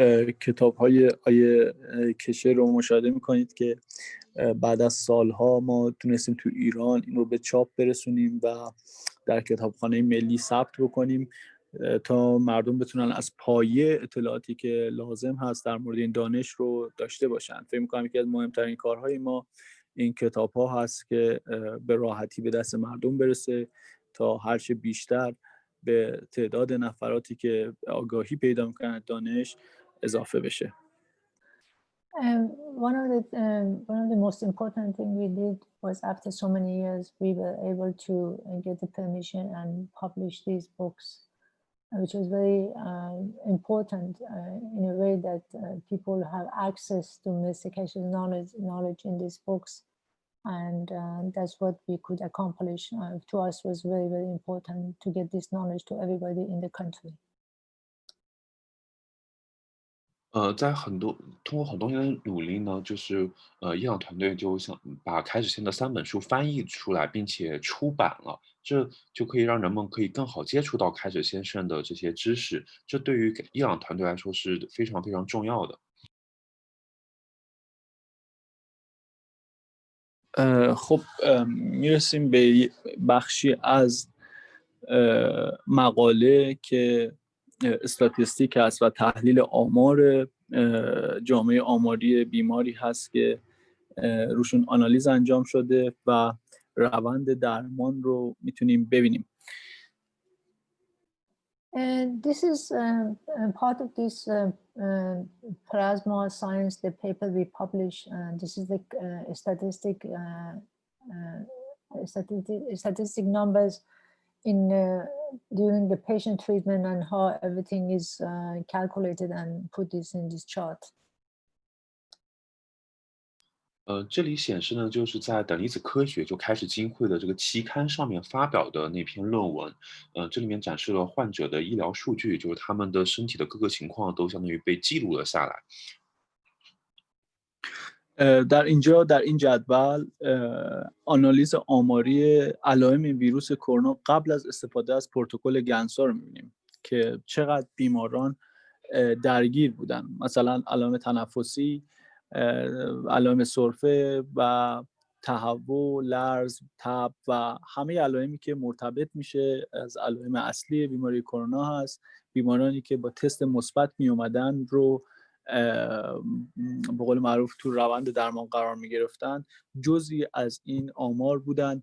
کتاب‌های آیه کشه رو مشاهده می‌کنید که بعد از سالها ما تونستیم تو ایران این رو به چاپ برسونیم و در کتابخانه ملی ثبت بکنیم تا مردم بتونن از پایه اطلاعاتی که لازم هست در مورد این دانش رو داشته باشن. فکر می‌کنم یکی از مهمترین کارهای ما این کتاب‌ها هست که به راحتی به دست مردم برسه تا هرچه بیشتر به تعداد نفراتی که آگاهی پیدا میکنن دانش اضافه بشه. One of the most important thing we did was after so many years we were able to get the permission and publish these books, which was very important in a way that people have access to Mr. Keshe's knowledge in these books. And that's what we could accomplish. To us was very, very important to get this knowledge to everybody in the country. 通过很多年的努力呢，就是伊朗团队就想把开始先的3本书翻译出来，并且出版了，这就可以让人们可以更好接触到开始先生的这些知识，这对于伊朗团队来说是非常非常重要的。خب میرسیم به بخشی از مقاله که استاتیستیک است و تحلیل آمار جامعه آماری بیماری هست که روشون آنالیز انجام شده و روند درمان رو میتونیم ببینیم. And this is part of this plasma science, the paper we published. This is the statistic numbers in during the patient treatment and how everything is calculated and put this in this chart. 这里显示呢，就是在等离子科学就开始金会的这个期刊上面发表的那篇论文。这里面展示了患者的医疗数据，就是他们的身体的各个情况都相当于被记录了下来。در این جدول آنالیز آماری علائم ویروس کرونا قبل از استفاده از پروتکل گنسا رو می‌بینیم که چقدر بیماران درگیر بودن، مثلا علائم تنفسی، علائم سرفه و تهوع، لرز، تب و همه علائمی که مرتبط میشه از علائم اصلی بیماری کرونا هست. بیمارانی که با تست مثبت می اومدن رو به قول معروف تو روند درمان قرار می گرفتن جزئی از این آمار بودن.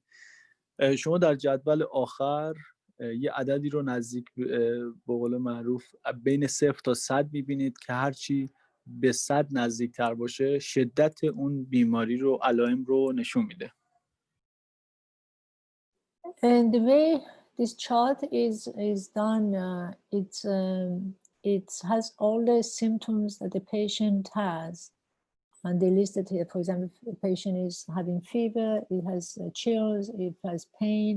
شما در جدول آخر یه عددی رو نزدیک به قول معروف بین 0 تا 100 میبینید که هرچی به 100 نزدیکتر باشه شدت اون بیماری رو علائم رو نشون میده. And the way this chart is done, it has all the symptoms that the patient has, and they listed here. For example, if the patient is having fever, it has chills, it has pain,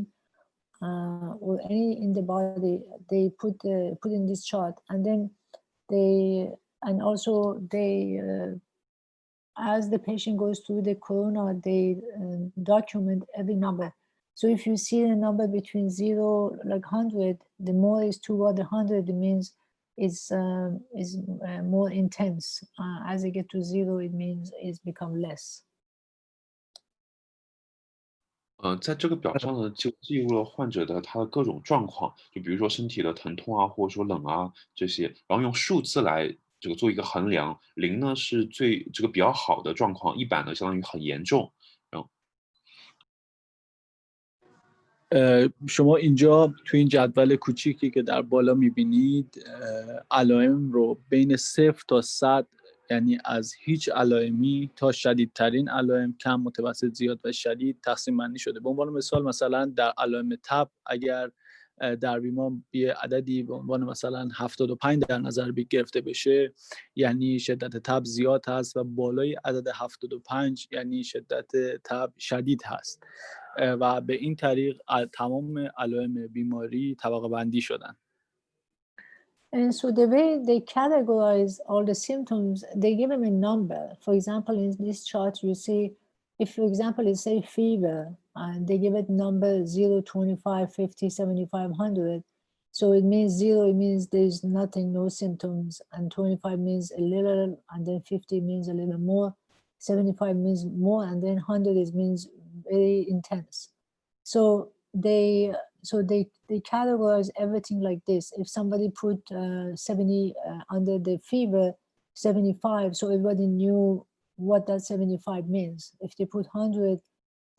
or any in the body, they put in this chart, and then as the patient goes through the corona, they document every number. So if you see a number between 0 like 100, the more is toward the 100, it means it's more intense. As they get to 0, it means it's become less. 在这个表上呢，就记录了患者的他的各种状况，就比如说身体的疼痛啊，或者说冷啊这些，然后用数字来这个做一个衡量。0呢是这个比较好的状况，100呢相当于很严重。شما اینجا تو این جدول کوچیکی که در بالا میبینید علائم رو بین 0 تا 100 یعنی از هیچ علائمی تا شدیدترین علائم کم، متوسط، زیاد و شدید تقسیم بندی شده. به عنوان مثال مثلا در علائم تب اگر در بیمار یه عددی به عنوان مثلا 75 در نظر گرفته بشه یعنی شدت تب زیاد هست و بالای عدد 75 یعنی شدت تب شدید هست و به این طریق تمام علائم بیماری طبقه بندی شدن. And so the way they categorize all the symptoms, they give them a number. For example, in this chart, you see, if, for example, it's say fever, and they give it number 0, 25, 50, 75, 100. So it means 0, it means there's nothing, no symptoms, and 25 means a little, and then 50 means a little more, 75 means more, and then 100 means very intense. So they categorize everything like this. If somebody put 70 under the fever, 75, so everybody knew what that 75 means. If they put 100,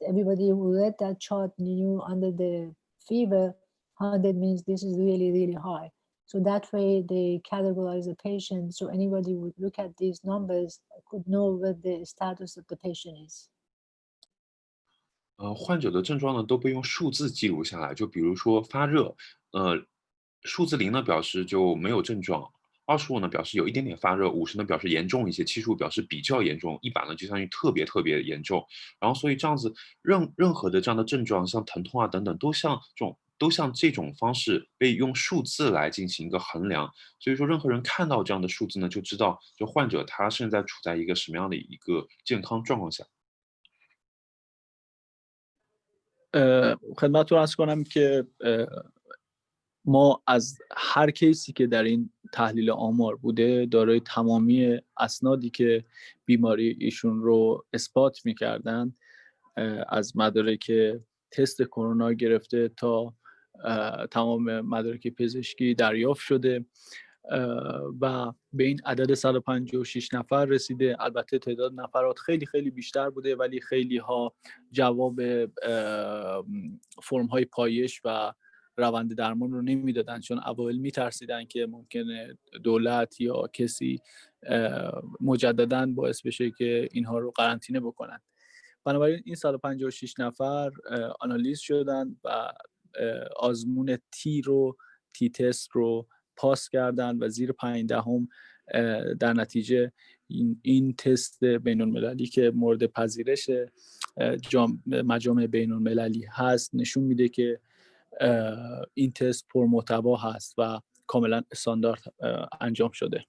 everybody who read that chart knew under the fever, 100 means this is really, really high. So that way they categorize the patient, so anybody would look at these numbers could know what the status of the patient is. 患者的症状呢都被用数字记录下来，就比如说发热，数字0呢表示就没有症状，25呢表示有一点点发热，50呢表示严重一些，75表示比较严重，100呢就相当于特别特别严重。然后所以这样子任何的这样的症状，像疼痛啊等等，都像这种都像这种方式被用数字来进行一个衡量。所以说，任何人看到这样的数字呢，就知道就患者他现在处在一个什么样的一个健康状况下。خدمتتون عرض کنم که ما از هر کیسی که در این تحلیل آمار بوده دارای تمامی اسنادی که بیماری ایشون رو اثبات می‌کردن، از مدارک تست کرونا گرفته تا تمام مدارک پزشکی دریافت شده و به این عدد 156 نفر رسیده. البته تعداد نفرات خیلی خیلی بیشتر بوده، ولی خیلی ها جواب فرم های پایش و روند درمان رو نمیدادن، چون اوایل میترسیدن که ممکنه دولت یا کسی مجددا باعث بشه که اینها رو قرنطینه بکنن. بنابراین این 156 نفر آنالیز شدن و آزمون تی تست رو پاس کردن و زیر 5/10 در نتیجه این تست بین المللی که مورد پذیرش مجامع بین المللی هست نشون میده که این تست پرمحتوا هست و کاملا استاندارد انجام شده.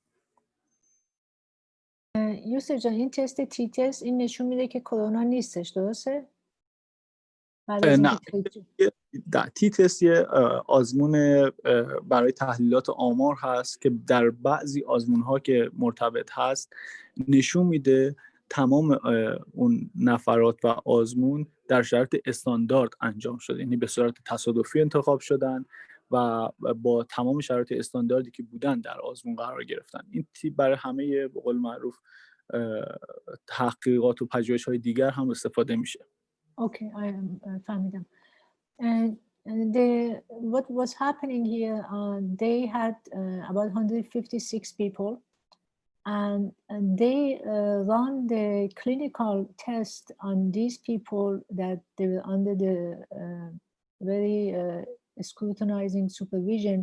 یوسف جان، این تست تی تست این نشون میده که کرونا نیستش، درسته؟ نه، تی تست یه آزمون برای تحلیلات آمار هست که در بعضی آزمون‌ها که مرتبط هست نشون میده تمام اون نفرات و آزمون در شرایط استاندارد انجام شده، یعنی به صورت تصادفی انتخاب شدن و با تمام شرایط استانداردی که بودن در آزمون قرار گرفتن. این تیپ برای همه به قول معروف تحقیقات و پژوهش‌های دیگر هم استفاده میشه. Okay, فهمیدم. What was happening here, they had about 156 people, and they run the clinical test on these people that they were under the very scrutinizing supervision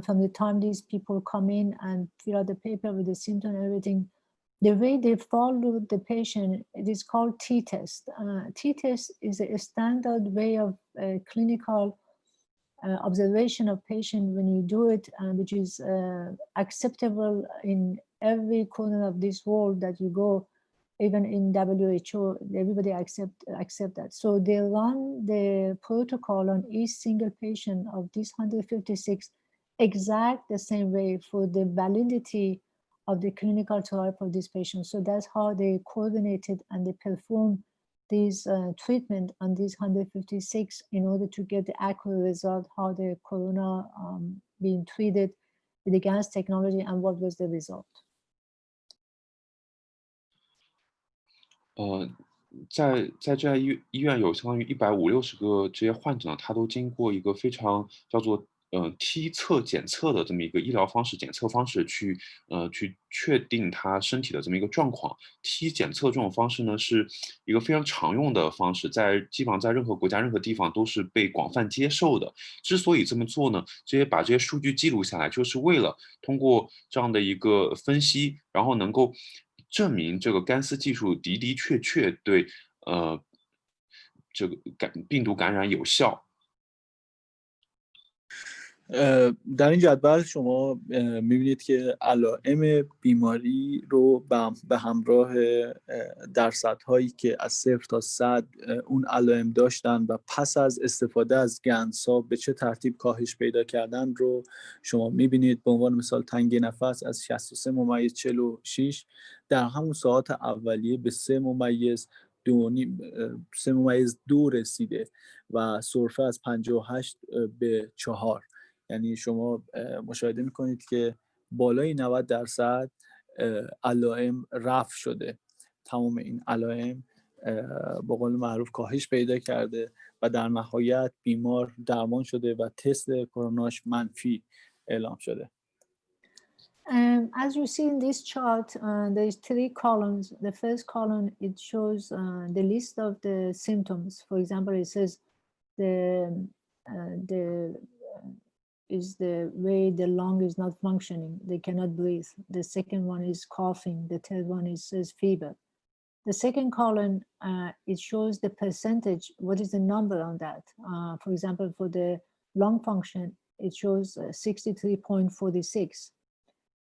from the time these people come in and fill out the paper with the symptom and everything. The way they follow the patient, it is called T-test. T-test is a standard way of clinical observation of patient when you do it, which is acceptable in every corner of this world that you go, even in WHO, everybody accept that. So they run the protocol on each single patient of these 156 exact the same way for the validity of the clinical trial for these patients. So that's how they coordinated and they perform these treatment on these 156 in order to get the accurate result, how the corona being treated with the gas technology and what was the result. 在这家医院有相当于150-160个这些患者呢，他都经过一个非常叫做T 测检测的这么一个医疗方式、检测方式去确定他身体的这么一个状况。T 检测这种方式呢，是一个非常常用的方式，基本上在任何国家、任何地方都是被广泛接受的。之所以这么做呢，把这些数据记录下来，就是为了通过这样的一个分析，然后能够证明这个干丝技术的的确确对这个病毒感染有效。در این جدول شما می‌بینید که علائم بیماری رو به همراه درصدهایی که از 0 تا 100 اون علائم داشتن و پس از استفاده از گندسا به چه ترتیب کاهش پیدا کردن رو شما می‌بینید. به عنوان مثال تنگی نفس از 63.46 در همون ساعات اولیه به 3.2 رسیده و سرفه از 58 به 4. یعنی شما مشاهده میکنید که بالای 90% علائم رفع شده. تمام این علائم به قول معروف کاهش پیدا کرده و در نهایت بیمار درمان شده و تست کروناش منفی اعلام شده. As you see in this chart, there is 3 columns. The first column, it shows the list of the symptoms. For example, it says is the way the lung is not functioning, they cannot breathe. The second one is coughing. The third one is says fever. The second column, it shows the percentage, what is the number on that? For example, for the lung function, it shows 63.46.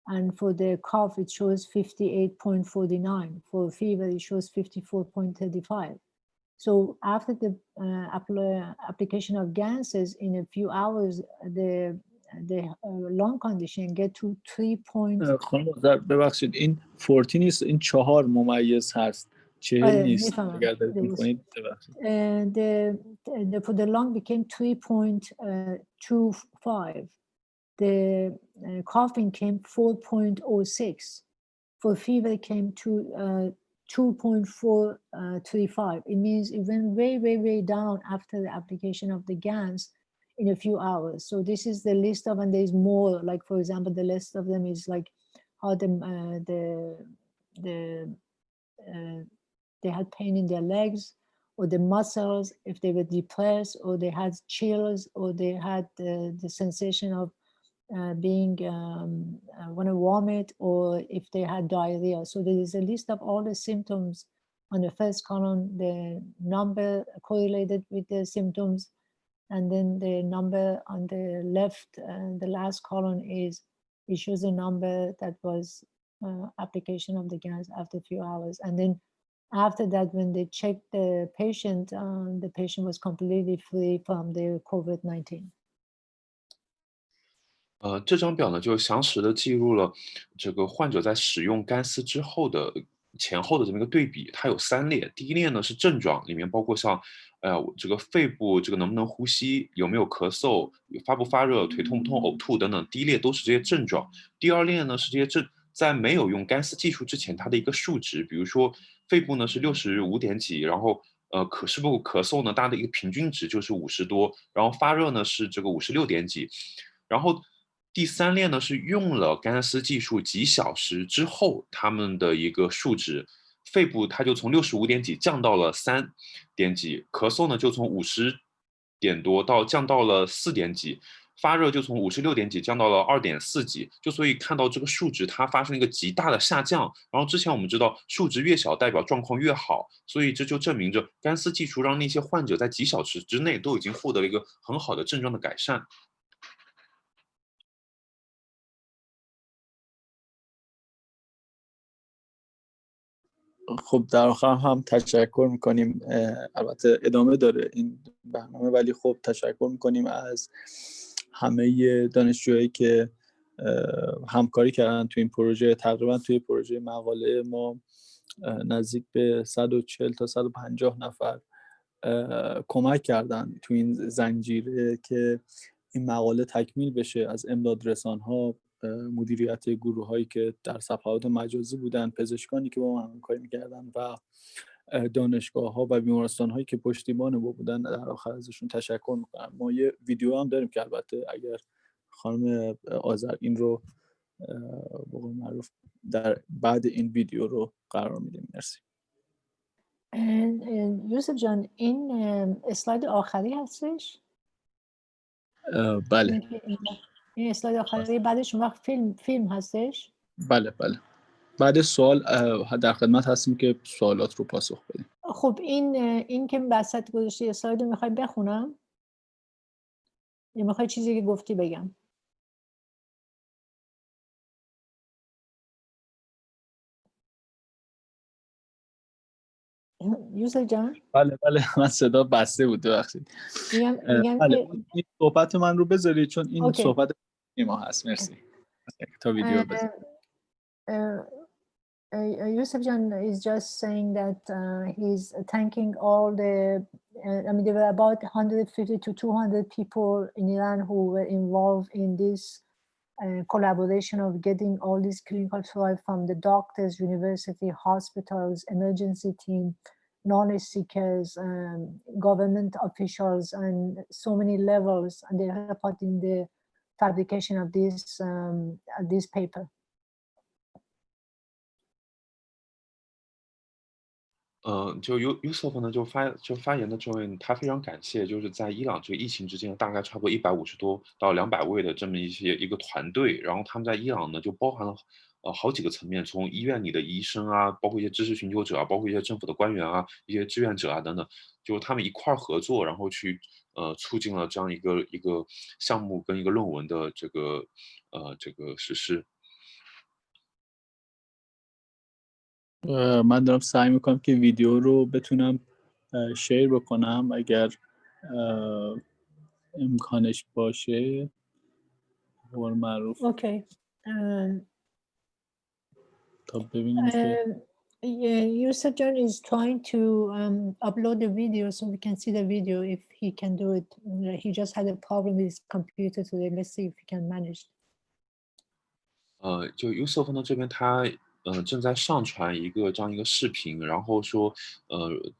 And for the cough, it shows 58.49. For fever, it shows 54.35. So after the application of gases, in a few hours, the lung condition get to 3. خانم ببخشید این 40 نیست، این 4 ممیز هست، 40 نیست اگر دارید می‌کنید ببخشید. For the lung became 3.25. The coughing came 4.06. For fever came to 2.435. It means it went way down after the application of the gas in a few hours. So this is the list of, and there's more. Like for example, the list of them is like how they had pain in their legs, or the muscles if they were depressed, or they had chills, or they had the sensation of being want to vomit, or if they had diarrhea. So there is a list of all the symptoms on the first column, the number correlated with the symptoms, and then the number on the left, the last column it shows a number that was application of the gas after a few hours. And then after that, when they checked the patient was completely free from the COVID-19. 这张表呢，就详实的记录了这个患者在使用干丝之后的前后的这么一个对比。它有3列，第一列呢是症状，里面包括像这个肺部这个能不能呼吸，有没有咳嗽，发不发热，腿痛不痛，呕吐等等，第一列都是这些症状。第二列呢是这些在没有用干丝技术之前它的一个数值，比如说肺部呢是65点几，然后是不是咳嗽呢，大家的一个平均值就是50多，然后发热呢是这个56点几，然后第3列呢是用了干丝技术几小时之后他们的一个数值，肺部它就从65点几降到了3点几，咳嗽呢就从50点多降到了4点几，发热就从56点几降到了2点4几，就所以看到这个数值它发生一个极大的下降。然后之前我们知道数值越小代表状况越好，所以这就证明着干丝技术让那些患者在几小时之内都已经获得了一个很好的症状的改善。خب در آخر هم تشکر میکنیم، البته ادامه داره این برنامه، ولی خب تشکر میکنیم از همه دانشجوهایی که همکاری کردن تو این پروژه. تقریبا توی پروژه مقاله ما نزدیک به 140 تا 150 نفر کمک کردن تو این زنجیره که این مقاله تکمیل بشه، از امداد رسان‌ها، مدیریت گروه هایی که در صفحات مجازی بودن، پزشکانی که با ما همکاری می‌کردن و دانشگاه ها و بیمارستان هایی که پشتیبان ما بودن. در آخر ازشون تشکر میکنم. ما یه ویدیو هم داریم که البته اگر خانم آذر این رو به قول معروف در بعد این ویدیو رو قرار میدیم. مرسی. یوسف جان این اسلاید آخری هستش؟ بله. این اسلاید آخری بعدش اون وقت فیلم هستش؟ بله. بعد سوال در خدمت هستیم که سوالات رو پاسخ بدیم. خب این که وسط گذاشتی اسلاید رو میخوای بخونم؟ یا میخوای چیزی که گفتی بگم؟ یوسف جان؟ بله من صدا بسته بود، ببخشید. میگم بله. که این صحبت من رو بذارید چون این صحبت ما هست. مرسی. تا ویدیو بذارید. Yusuf Jan is just saying that he's thanking all the, there were about 150 to 200 people in Iran who were involved in this collaboration of getting all these clinical trials from the doctors, university, hospitals, emergency team, knowledge seekers, government officials, and so many levels, and they helped out in the fabrication of this paper. 就 Yusuf 呢就发言的这位，他非常感谢，就是在伊朗这个疫情之间，大概差不多150多到200位的这么一个团队，然后他们在伊朗呢就包含了好几个层面，从医院里的医生啊，包括一些知识寻求者啊，包括一些政府的官员啊，一些志愿者啊等等，就他们一块儿合作，然后去促进了这样一个项目跟一个论文的这个实施。من دارم سعی میکنم که ویدیو رو بتونم شیر بکنم اگر امکانش باشه. معروف Okay. تا ببینیم که Yusuf John is trying to upload the video so we can see the video if he can do it. He just had a problem with his computer today. Let's see if he can manage. 就 Yusuf 呢这边他正在上传这样一个视频，然后说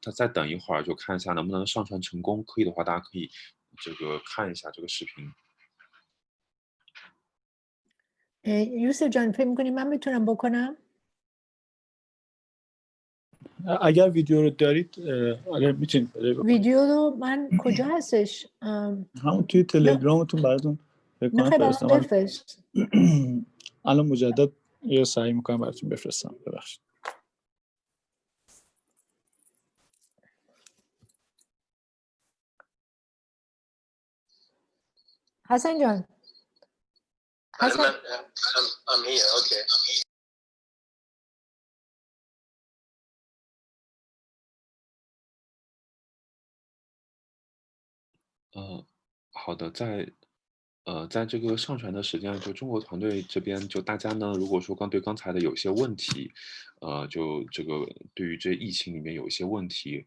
他再等一会儿就看一下能不能上传成功，可以的话大家可以这个看一下这个视频。Yusuf John فکر می‌کنی من میتونم بکنم؟ اگر ویدیو رو دارید اگر میتونید پلی بکنید. ویدیو رو من کجا هستش؟ همون توی تلگرامتون براتون فکر کنم فرستادم. بفرست. الان مجدد یه سعی میکنم براتون بفرستم. ببخشید. حسن جان. حسن. I'm here. Okay. I'm here. 好的，在这个上传的时间，就中国团队这边，就大家呢，如果说对刚才的有些问题，就这个对于这疫情里面有一些问题，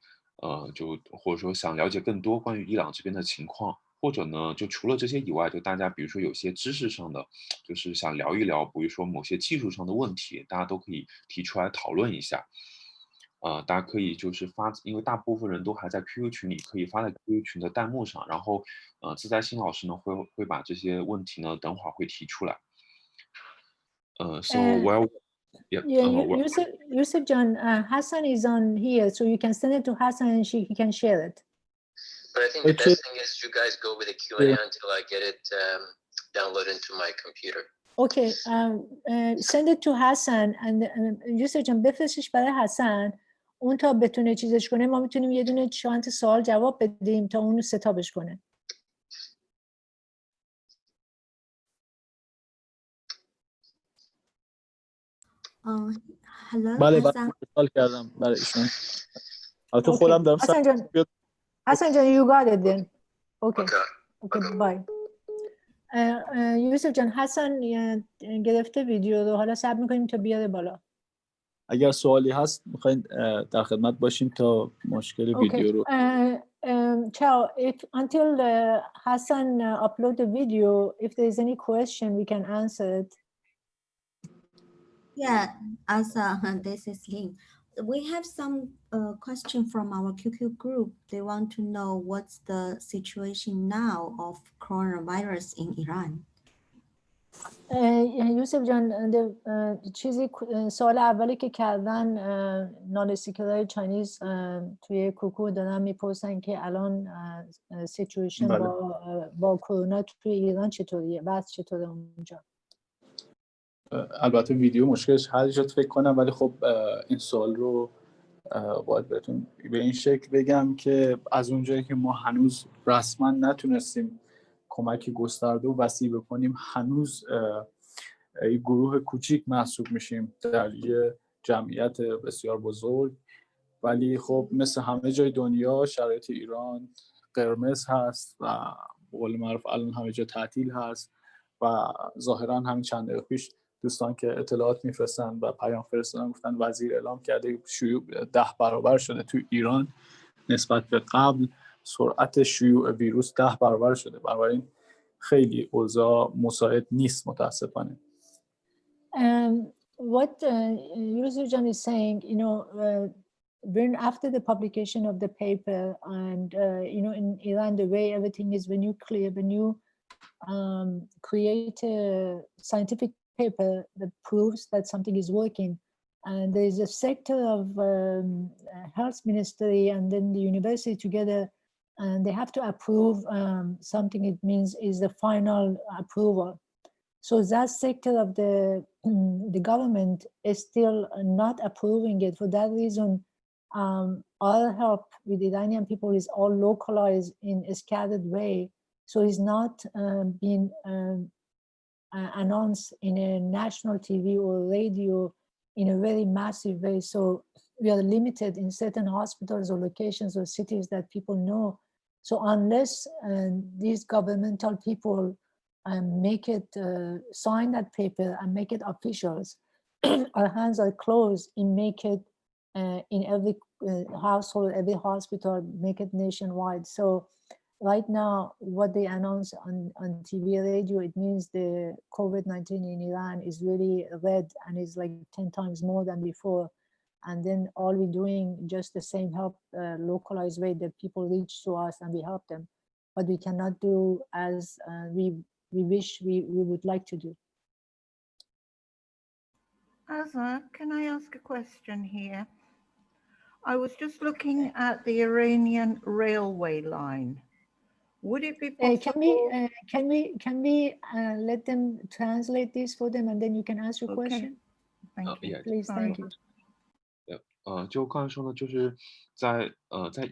就或者说想了解更多关于伊朗这边的情况，或者呢，就除了这些以外，就大家比如说有些知识上的，就是想聊一聊，比如说某些技术上的问题，大家都可以提出来讨论一下。大家可以就是因为大部分人都还在 QQ 群里，可以发在 QQ 群的弹幕上，然后自在新老师呢会把这些问题呢等会儿会提出来。So while Yusuf John, Hassan is on here, so you can send it to Hassan and he can share it. But I think the best thing is you guys go with the Q&A until I get it downloaded into my computer. Okay, send it to Hassan and Yusuf John بفرستش برای حسن. اون تا بتونه چیزش کنه ما میتونیم یه دونه چند سوال جواب بدیم تا اون ستابش کنه. Hello. بله Hassan. سوال کردم برای ایشون. البته خودم دارم Hassan John, you got it then. Okay, bye. یوسف جان حسن گرفته ویدیو رو، حالا صبر میکنیم تا بیاره بالا. اگر سوالی هست میخواین در خدمت باشیم تا مشکل ویدیو رو. Ciao. Until Hassan upload the video, if there is any question, we can answer it. Yeah, Asa, this is Lynn. We have some question from our QQ group. They want to know what's the situation now of coronavirus in Iran. یوسف جان چیزی سوال اولی که کردن نانوسیکلای چاینیز توی کوکو دارن میپرسن که الان سیچویشن با کرونا توی ایران چطوریه، وضع چطوره اونجا. البته ویدیو مشکلش حل شد فکر کنم، ولی خب این سوال رو باید بهتون به این شکل بگم که از اونجایی که ما هنوز رسما نتونستیم کمک گسترده و وسیع بکنیم، هنوز یک گروه کوچیک محسوب میشیم در یه جمعیت بسیار بزرگ. ولی خب مثل همه جای دنیا شرایط ایران قرمز هست و به قول معروف الان همه جا تعطیل هست و ظاهرا همین چند دقیقه پیش دوستان که اطلاعات میفرستن و پیام فرستادن گفتن وزیر اعلام کرده شیوع 10 برابر شده تو ایران نسبت به قبل، سرعت شیوع ویروس 10 برابر شده. بنابراین خیلی اوضاع مساعد نیست متاسفانه. What Yusuf Jan is saying, when after the publication of the paper and in Iran the way everything is, when you create a scientific paper that proves that something is working, and there is a sector of health ministry and then the university together, and they have to approve something, it means is the final approval. So that sector of the the government is still not approving it. For that reason, our help with Iranian people is all localized in a scattered way. So it's not being announced in a national TV or radio in a very massive way. So we are limited in certain hospitals or locations or cities that people know. So unless these governmental people make it, sign that paper and make it officials, our hands are closed in make it in every household, every hospital, make it nationwide. So right now, what they announce on TV, radio, it means the COVID-19 in Iran is really red and is like 10 times more than before. And then all we're doing, just the same help, localized way that people reach to us and we help them. But we cannot do as we wish we would like to do. Azza, can I ask a question here? I was just looking at the Iranian railway line. Would it be possible? Can we let them translate this for them and then you can ask your question? Thank you. Please, thank you. 就刚才说呢，就是在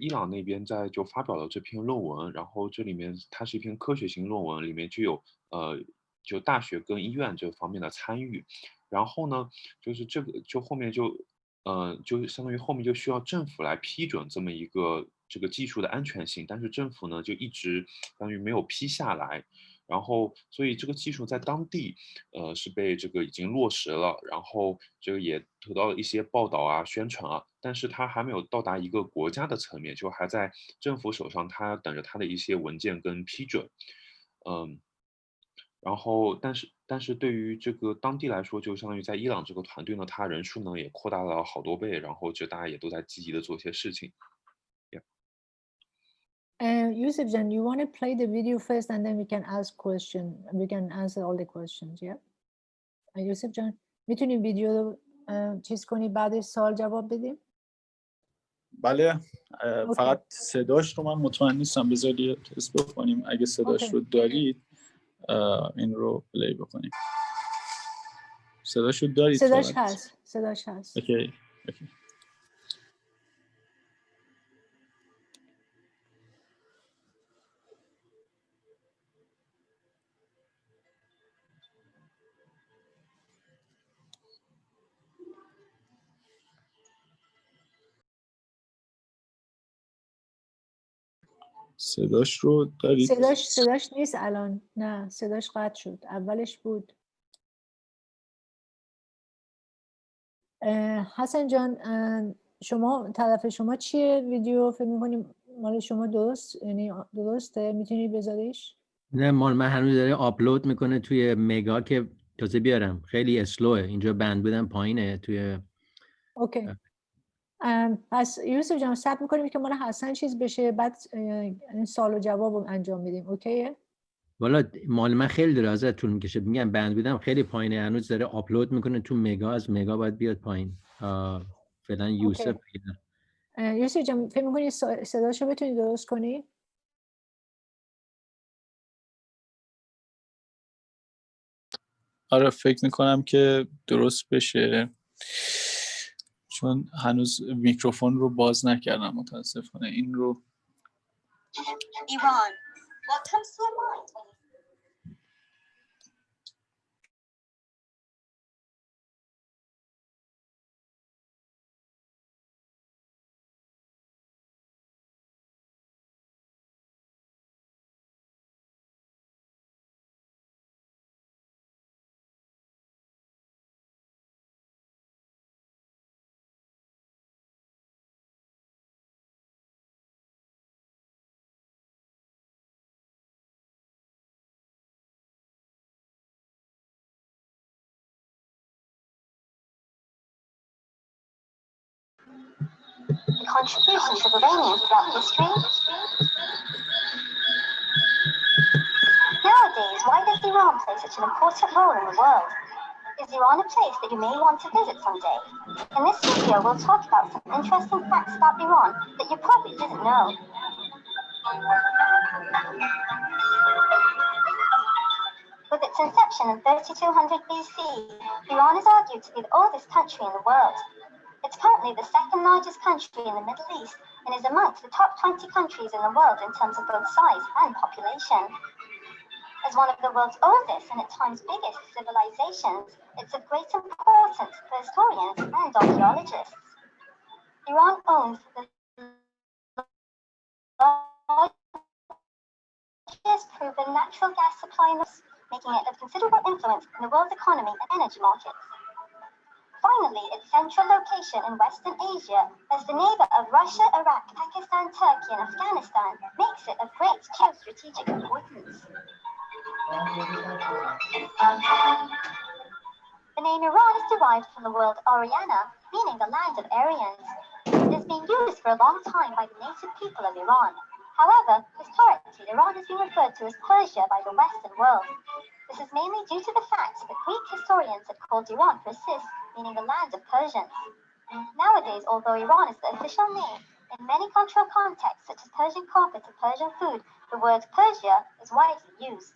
伊朗那边就发表了这篇论文，然后这里面它是一篇科学性论文，里面就有就大学跟医院这方面的参与，然后呢，就是这个就后面就相当于后面就需要政府来批准这么一个这个技术的安全性，但是政府呢就一直相当于没有批下来。然后，所以这个技术在当地，是被这个已经落实了，然后这个也得到了一些报道啊、宣传啊，但是它还没有到达一个国家的层面，就还在政府手上，它等着它的一些文件跟批准，然后，但是对于这个当地来说，就相当于在伊朗这个团队呢，它人数呢也扩大了好多倍，然后就大家也都在积极的做一些事情。Yusuf Jan, you want to play the video first and then we can ask question. We can answer all the questions, yeah? Yusuf Jan, میتونیم ویدیو رو چیز کنی بعد سوال جواب بدیم؟ بله فقط صداش رو من مطمئن نیستم، بذاری تست بکنیم. اگه صداش رو دارید این رو پلی بکنیم. صداش رو دارید؟ صداش هست. اوکی. صداش رو دارید؟ صداش نیست الان. نه صداش قطع شد. اولش بود. حسن جان شما طرف شما چیه ویدیو؟ فکر می‌کنیم مال شما درسته؟ میتونی بذاریش؟ نه مال من هنوز داره آپلود میکنه توی مگا که تازه بیارم. خیلی اسلوه. اینجا بند بودم پایینه توی. اوکی. پس یوسف جان صبر میکنیم که مال حسن چیز بشه، بعد این سوال و جواب رو انجام میدیم. اوکیه؟ والا مال من خیلی دراز طول میکشه. میگم بند بودم خیلی پایینه، هنوز داره آپلود میکنه تو مگا، از مگا باید بیاد پایین. فعلا یوسف. یوسف جان فکر میکنی صداشو بتونی درست کنی؟ آره فکر میکنم که درست بشه، چون هنوز میکروفون رو باز نکردم متاسفانه. این رو ایران. What comes to your mind? The contributions of Iranians throughout history. Nowadays, why does Iran play such an important role in the world? Is Iran a place that you may want to visit someday? In this video, we'll talk about some interesting facts about Iran that you probably didn't know. With its inception in 3200 BC, Iran is argued to be the oldest country in the world. It's currently the second largest country in the Middle East and is amongst the top 20 countries in the world in terms of both size and population. As one of the world's oldest and at times biggest civilizations, it's of great importance for historians and archaeologists. Iran owns the largest proven natural gas supply in the world, making it of considerable influence in the world's economy and energy markets. Finally, its central location in Western Asia as the neighbor of Russia, Iraq, Pakistan, Turkey, and Afghanistan makes it of great geostrategic importance. The name Iran is derived from the word Aryana, meaning the land of Aryans. It has been used for a long time by the native people of Iran. However, historically, Iran has been referred to as Persia by the Western world. This is mainly due to the fact that Greek historians had called Iran Persis, meaning the land of Persians. Nowadays, although Iran is the official name, in many cultural contexts such as Persian carpet and Persian food, the word Persia is widely used.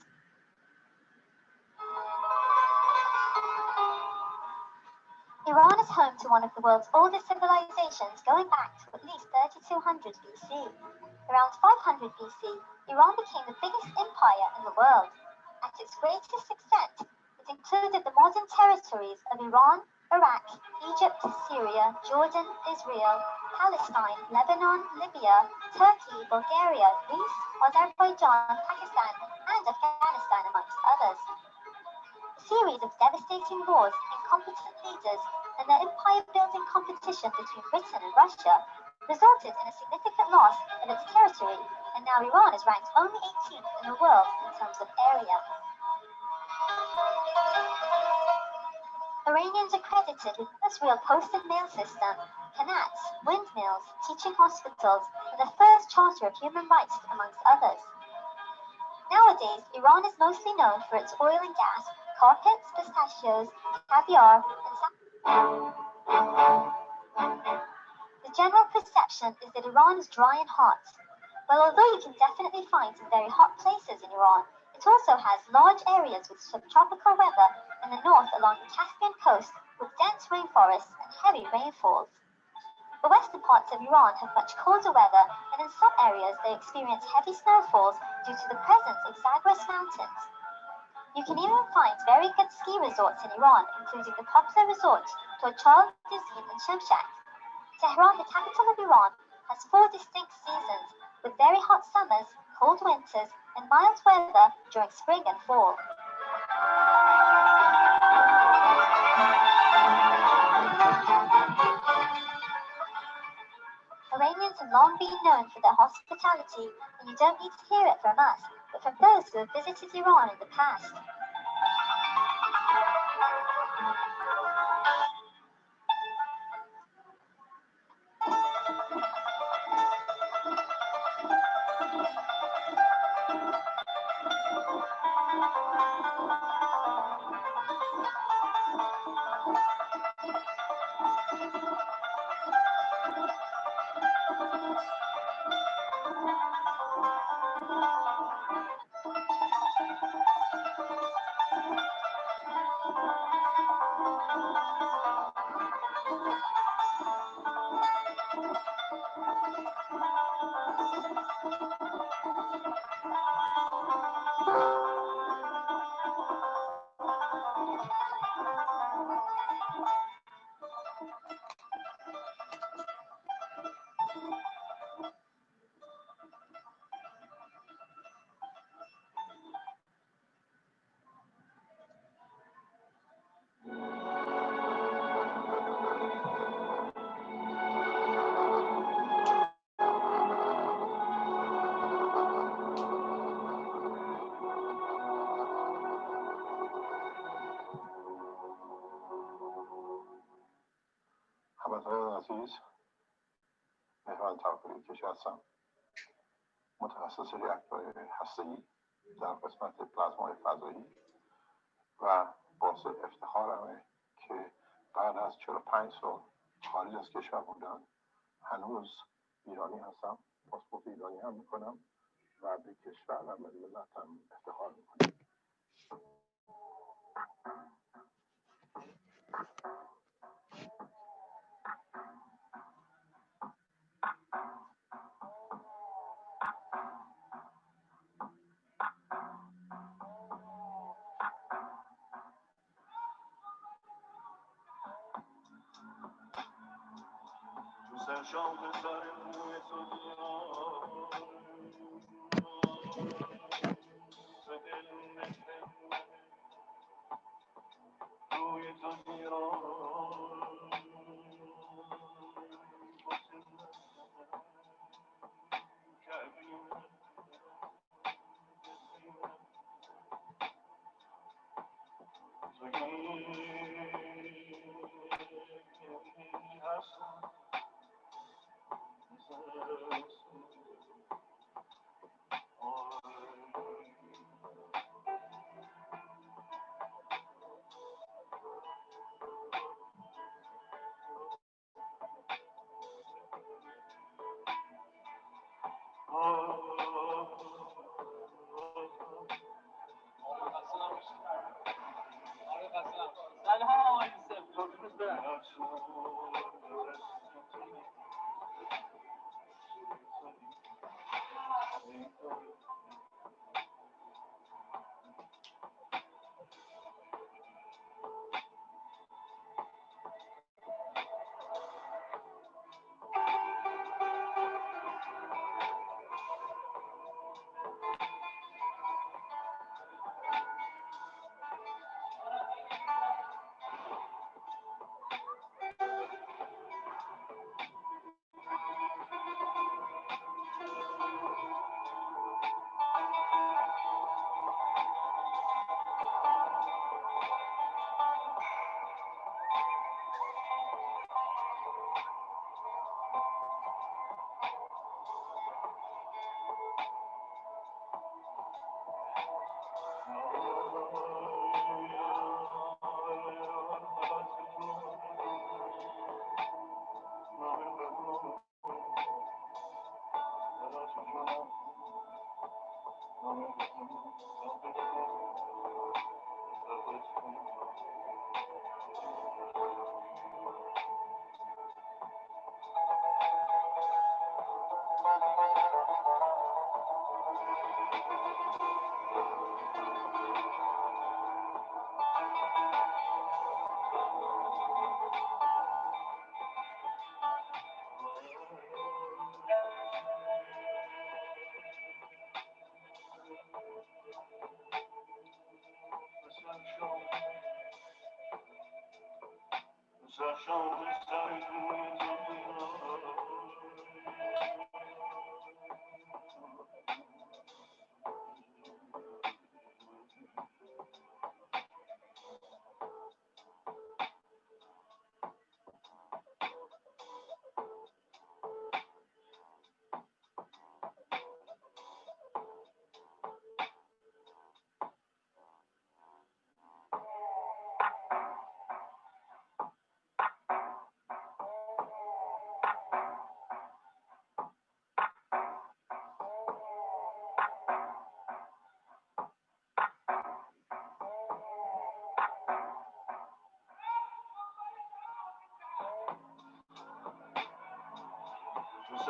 Iran is home to one of the world's oldest civilizations going back to at least 3200 BC. Around 500 BC, Iran became the biggest empire in the world. At its greatest extent, it included the modern territories of Iran, Iraq, Egypt, Syria, Jordan, Israel, Palestine, Lebanon, Libya, Turkey, Bulgaria, Greece, Azerbaijan, Pakistan, and Afghanistan, amongst others. A series of devastating wars, incompetent leaders, and the empire-building competition between Britain and Russia resulted in a significant loss of its territory, and now Iran is ranked only 18th in the world in terms of area. Iranians are credited with Israel posted mail system, kanats, windmills, teaching hospitals, and the first charter of human rights, amongst others. Nowadays, Iran is mostly known for its oil and gas, carpets, pistachios, caviar, and the general perception is that Iran is dry and hot. Well, although you can definitely find some very hot places in Iran, it also has large areas with subtropical weather in the north along the Caspian coast with dense rainforests and heavy rainfalls. The western parts of Iran have much colder weather, and in some areas they experience heavy snowfalls due to the presence of Zagros mountains. You can even find very good ski resorts in Iran, including the popular resort Tochal, Dizin, and Shamshak. Tehran, the capital of Iran, has 4 distinct seasons, with very hot summers, cold winters, and mild weather during spring and fall. Iranians have long been known for their hospitality, and you don't need to hear it from us, but from those who have visited Iran in the past. هموطنان عزیز، مهران توکلی کشه هستم، متخصص ریاکتورهای هسته‌ای در قسمت پلازمای فضایی و باعث افتخارمه که بعد از 45 سال خارج از کشور بودن هنوز ایرانی هستم، پاسپورت ایرانی هم میکنم و به کشور و ملتم افتخار میکنم.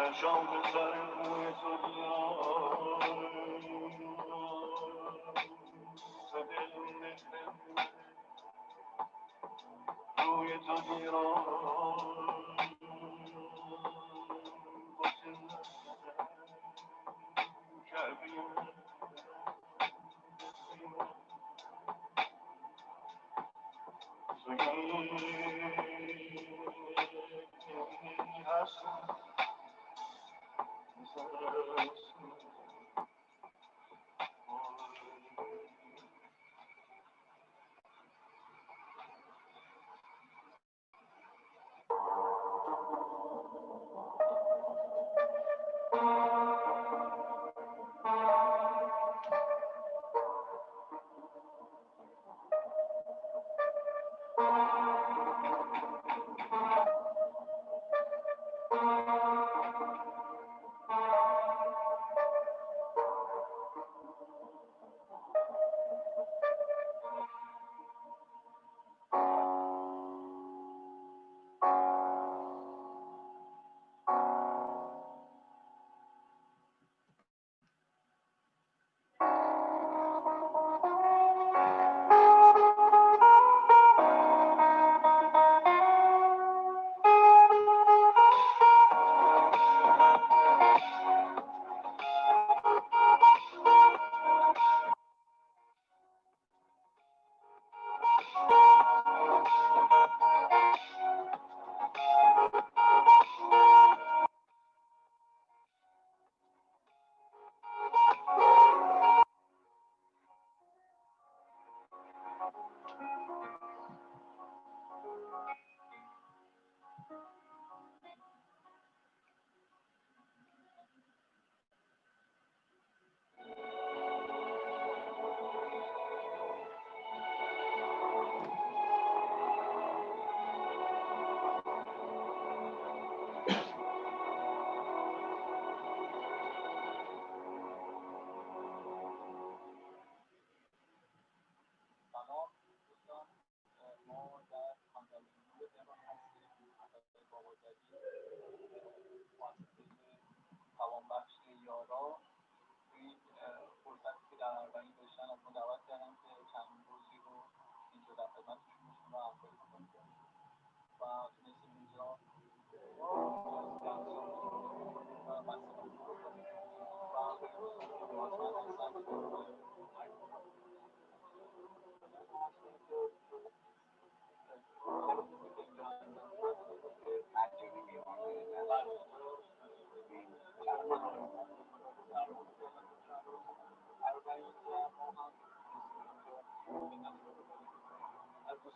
سرشان به سر موی تو روی تو دیران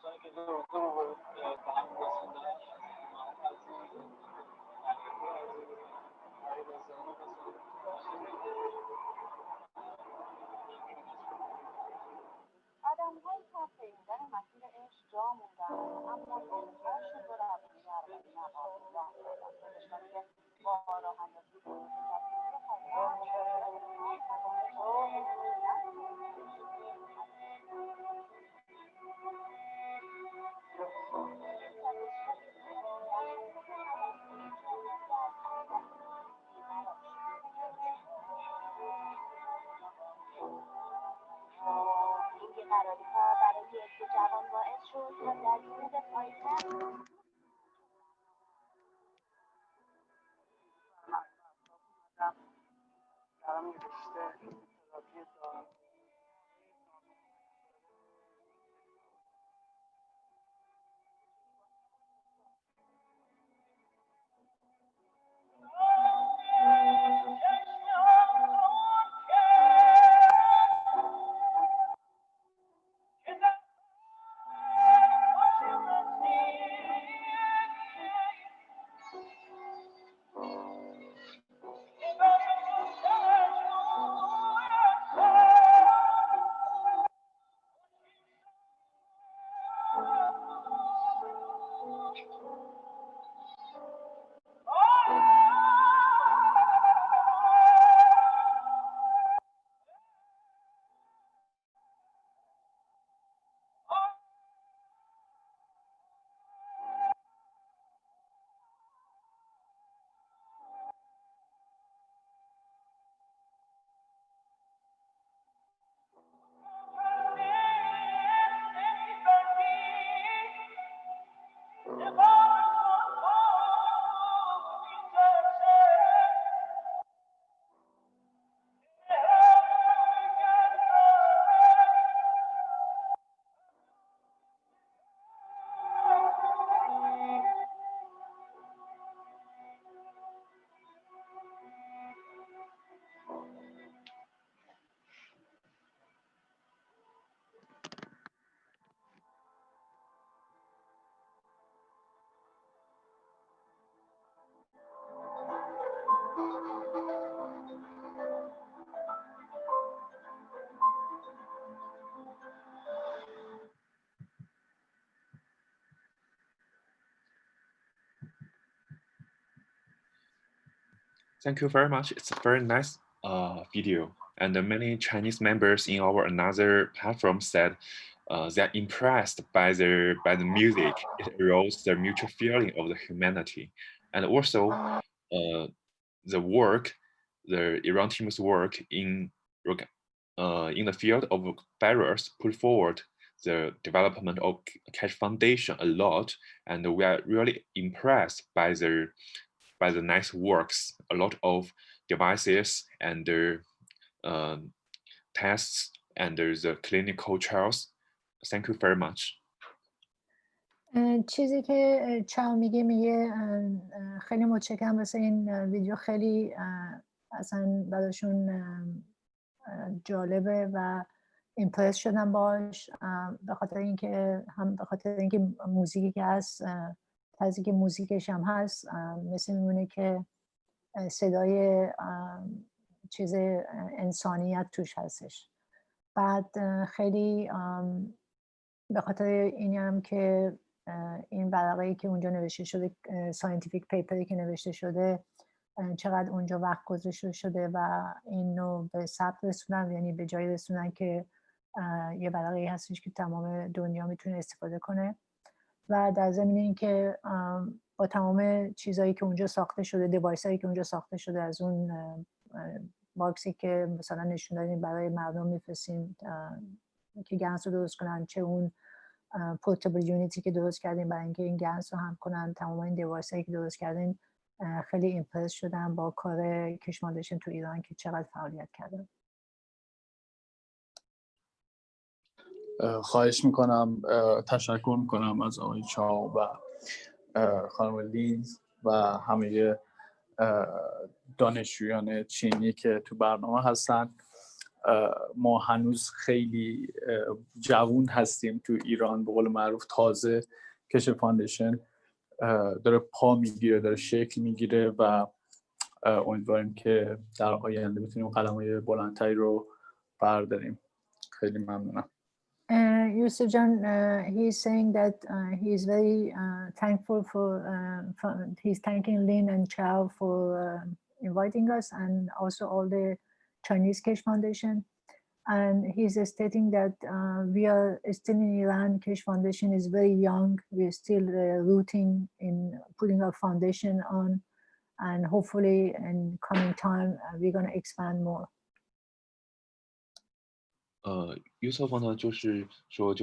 دوستانی که دور به هم رسوندن آدم‌هایی که از پیمودن مسیر عشق جا موندن اما دلهاشون رو روانی درباره نقابی نکردن. نشانی با راه اندازی این قراری‌ها برای یک جوان باعث شد تا در جنوب پایتخت برام نوشته تراپی دارم. Thank you very much. It's a very nice video. And many Chinese members in our another platform said they're impressed by the music. It aroused the mutual feeling of the humanity. And also the work, the Iran team's work in the field of barriers put forward the development of Keshe Foundation a lot. And we are really impressed by the nice works, a lot of devices and tests and the clinical trials. Thank you very much. چیزی که چاو میگه خیلی متشکرم واسه این ویدیو، خیلی اصلا براشون جالبه و ایمپرس شدم باش، به خاطر اینکه موزیکی که هست، طرزی که موزیکش هم هست مثل میمونه که صدای چیز انسانیت توش هستش. بعد خیلی به خاطر اینی هم که این ورقه‌ای که اونجا نوشته شده، ساینتیفیک پیپری که نوشته شده، چقدر اونجا وقت گذاشته شده و اینو به ثبت رسونن، یعنی به جای رسونن که یه ورقه‌ای هستش که تمام دنیا میتونه استفاده کنه. و در ضمن این که با تمام چیزایی که اونجا ساخته شده، دیوایسایی که اونجا ساخته شده، از اون باکسی که مثلا نشون دادیم برای مردم میفرستیم که گنس رو درست کنن، چه اون پورتبل یونیتی که درست کردیم برای اینکه این گنس رو هم کنن، تمام این دیوایسایی که درست کردیم، خیلی ایمپرس شدم با کار کش فاندیشن تو ایران که چقدر فعالیت کردن. خواهش میکنم، تشکر میکنم از آقای چاو و خانم لینز و همه دانشجویان چینی که تو برنامه هستن. ما هنوز خیلی جوون هستیم تو ایران، به قول معروف تازه کشه فاندیشن داره پا میگیره، داره شکل میگیره و امیدواریم که در آینده بتونیم قدم‌های بلندتری رو برداریم. خیلی ممنونم. Yusuf John, he's saying that he's very thankful for, he's thanking Lin and Chao for inviting us, and also all the Chinese Keshe Foundation. And he's stating that we are still in Iran. Keshe Foundation is very young. We're still rooting in putting our foundation on, and hopefully in coming time we're going to expand more. Yusuf 呢，就是说，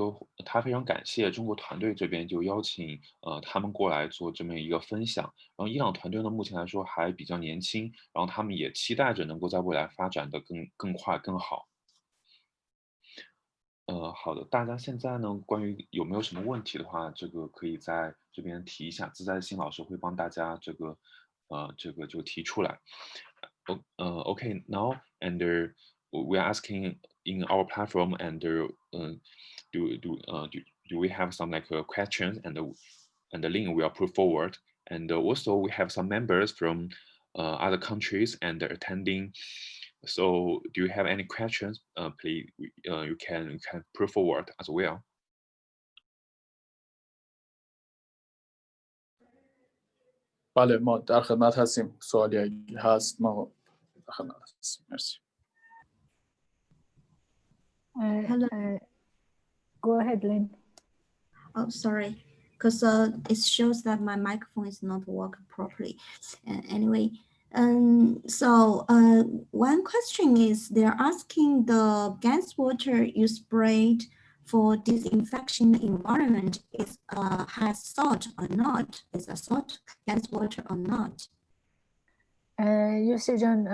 他非常感谢中国团队这边就邀请他们过来做这么一个分享。然后伊朗团队呢，目前来说还比较年轻，然后他们也期待着能够在未来发展的更快更好。好的，大家现在呢，关于有没有什么问题的话，这个可以在这边提一下，自在新老师会帮大家这个就提出来。Okay, now and we are asking in our platform, and do we have some like questions, and the link we are put forward, and also we have some members from other countries and attending. So do you have any questions? Please, you can put forward as well. بله، ما در خدمت هستیم. سوالی اگه هست ما در خدمت هستیم. مرسی. Hello. Go ahead, Lynn. Oh, sorry, because it shows that my microphone is not working properly. Anyway, so one question is, they're asking the gas water you sprayed for disinfection environment is has salt or not? Is a salt gas water or not? یوسف جان،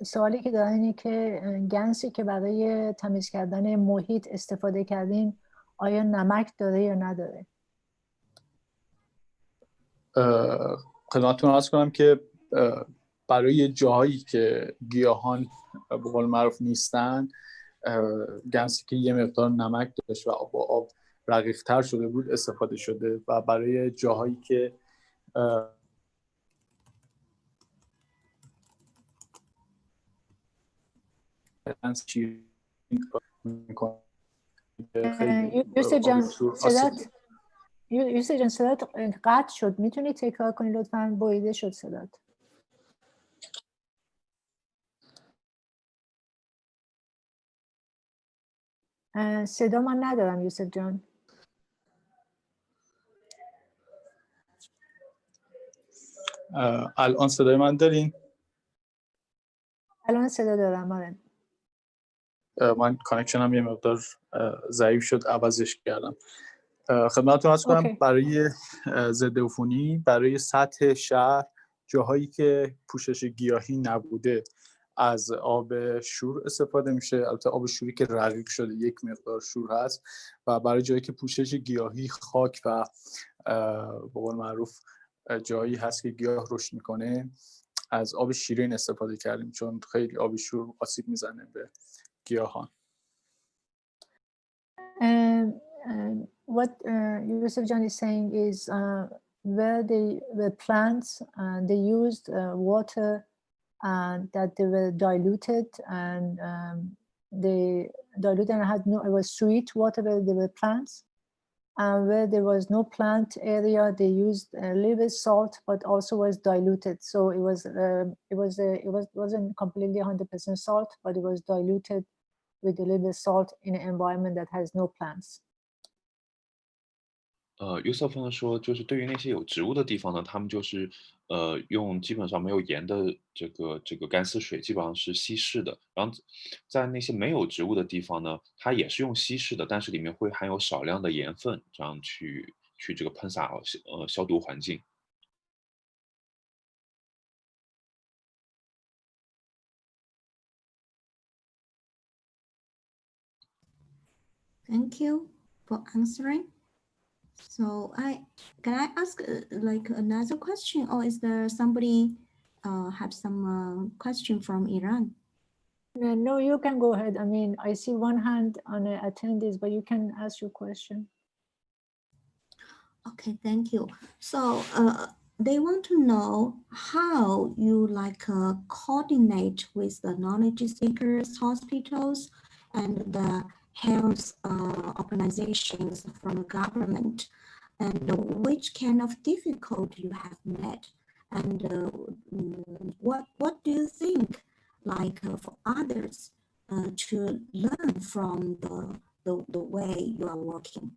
سوالی که دارن اینه که گنسی که برای تمیز کردن محیط استفاده کردین آیا نمک داره یا نداره؟ خدمتتون عرض کنم که برای جاهایی که گیاهان به قول معروف نیستن، گنسی که یه مقدار نمک داشت و با آب رقیق‌تر شده بود استفاده شده، و برای جاهایی که یوسف جان صدات قطع شد، میتونی تکرار کنی لطفاً؟ بریده شد صدات. صدا من ندارم یوسف جان. الان صدای من دارین؟ الان صدا دارم. من کانکشنم یه مقدار ضعیف شد، عوضش کردم. خدمتتون عرض کنم برای ضد عفونی برای سطح شهر، جاهایی که پوشش گیاهی نبوده از آب شور استفاده میشه. البته آب شوری که رقیق شده یک مقدار شور هست، و برای جایی که پوشش گیاهی خاک و به قول معروف جایی هست که گیاه رشد میکنه از آب شیرین استفاده کردیم، چون خیلی آب شور آسیب میزنه به گیاهان. What Yusuf John is saying is where the plants they used water that they were diluted, and they diluted and had no, it was sweet water where there were plants, and where there was no plant area they used a little bit salt, but also was diluted. So it wasn't completely 100% salt, but it was diluted with a little bit salt in an environment that has no plants. Yusuf 呢说，就是对于那些有植物的地方呢，他们就是用基本上没有盐的这个干丝水，基本上是稀释的。然后在那些没有植物的地方呢，它也是用稀释的，但是里面会含有少量的盐分，这样去这个喷洒消毒环境。Thank you for answering. So can I ask like another question, or is there somebody have some question from Iran? No, you can go ahead. I mean, I see one hand on attendees, but you can ask your question. Okay, thank you. So they want to know how you coordinate with the knowledge seekers, hospitals, and the health organizations from the government, and which kind of difficulty you have met, and what do you think for others to learn from the way you are working?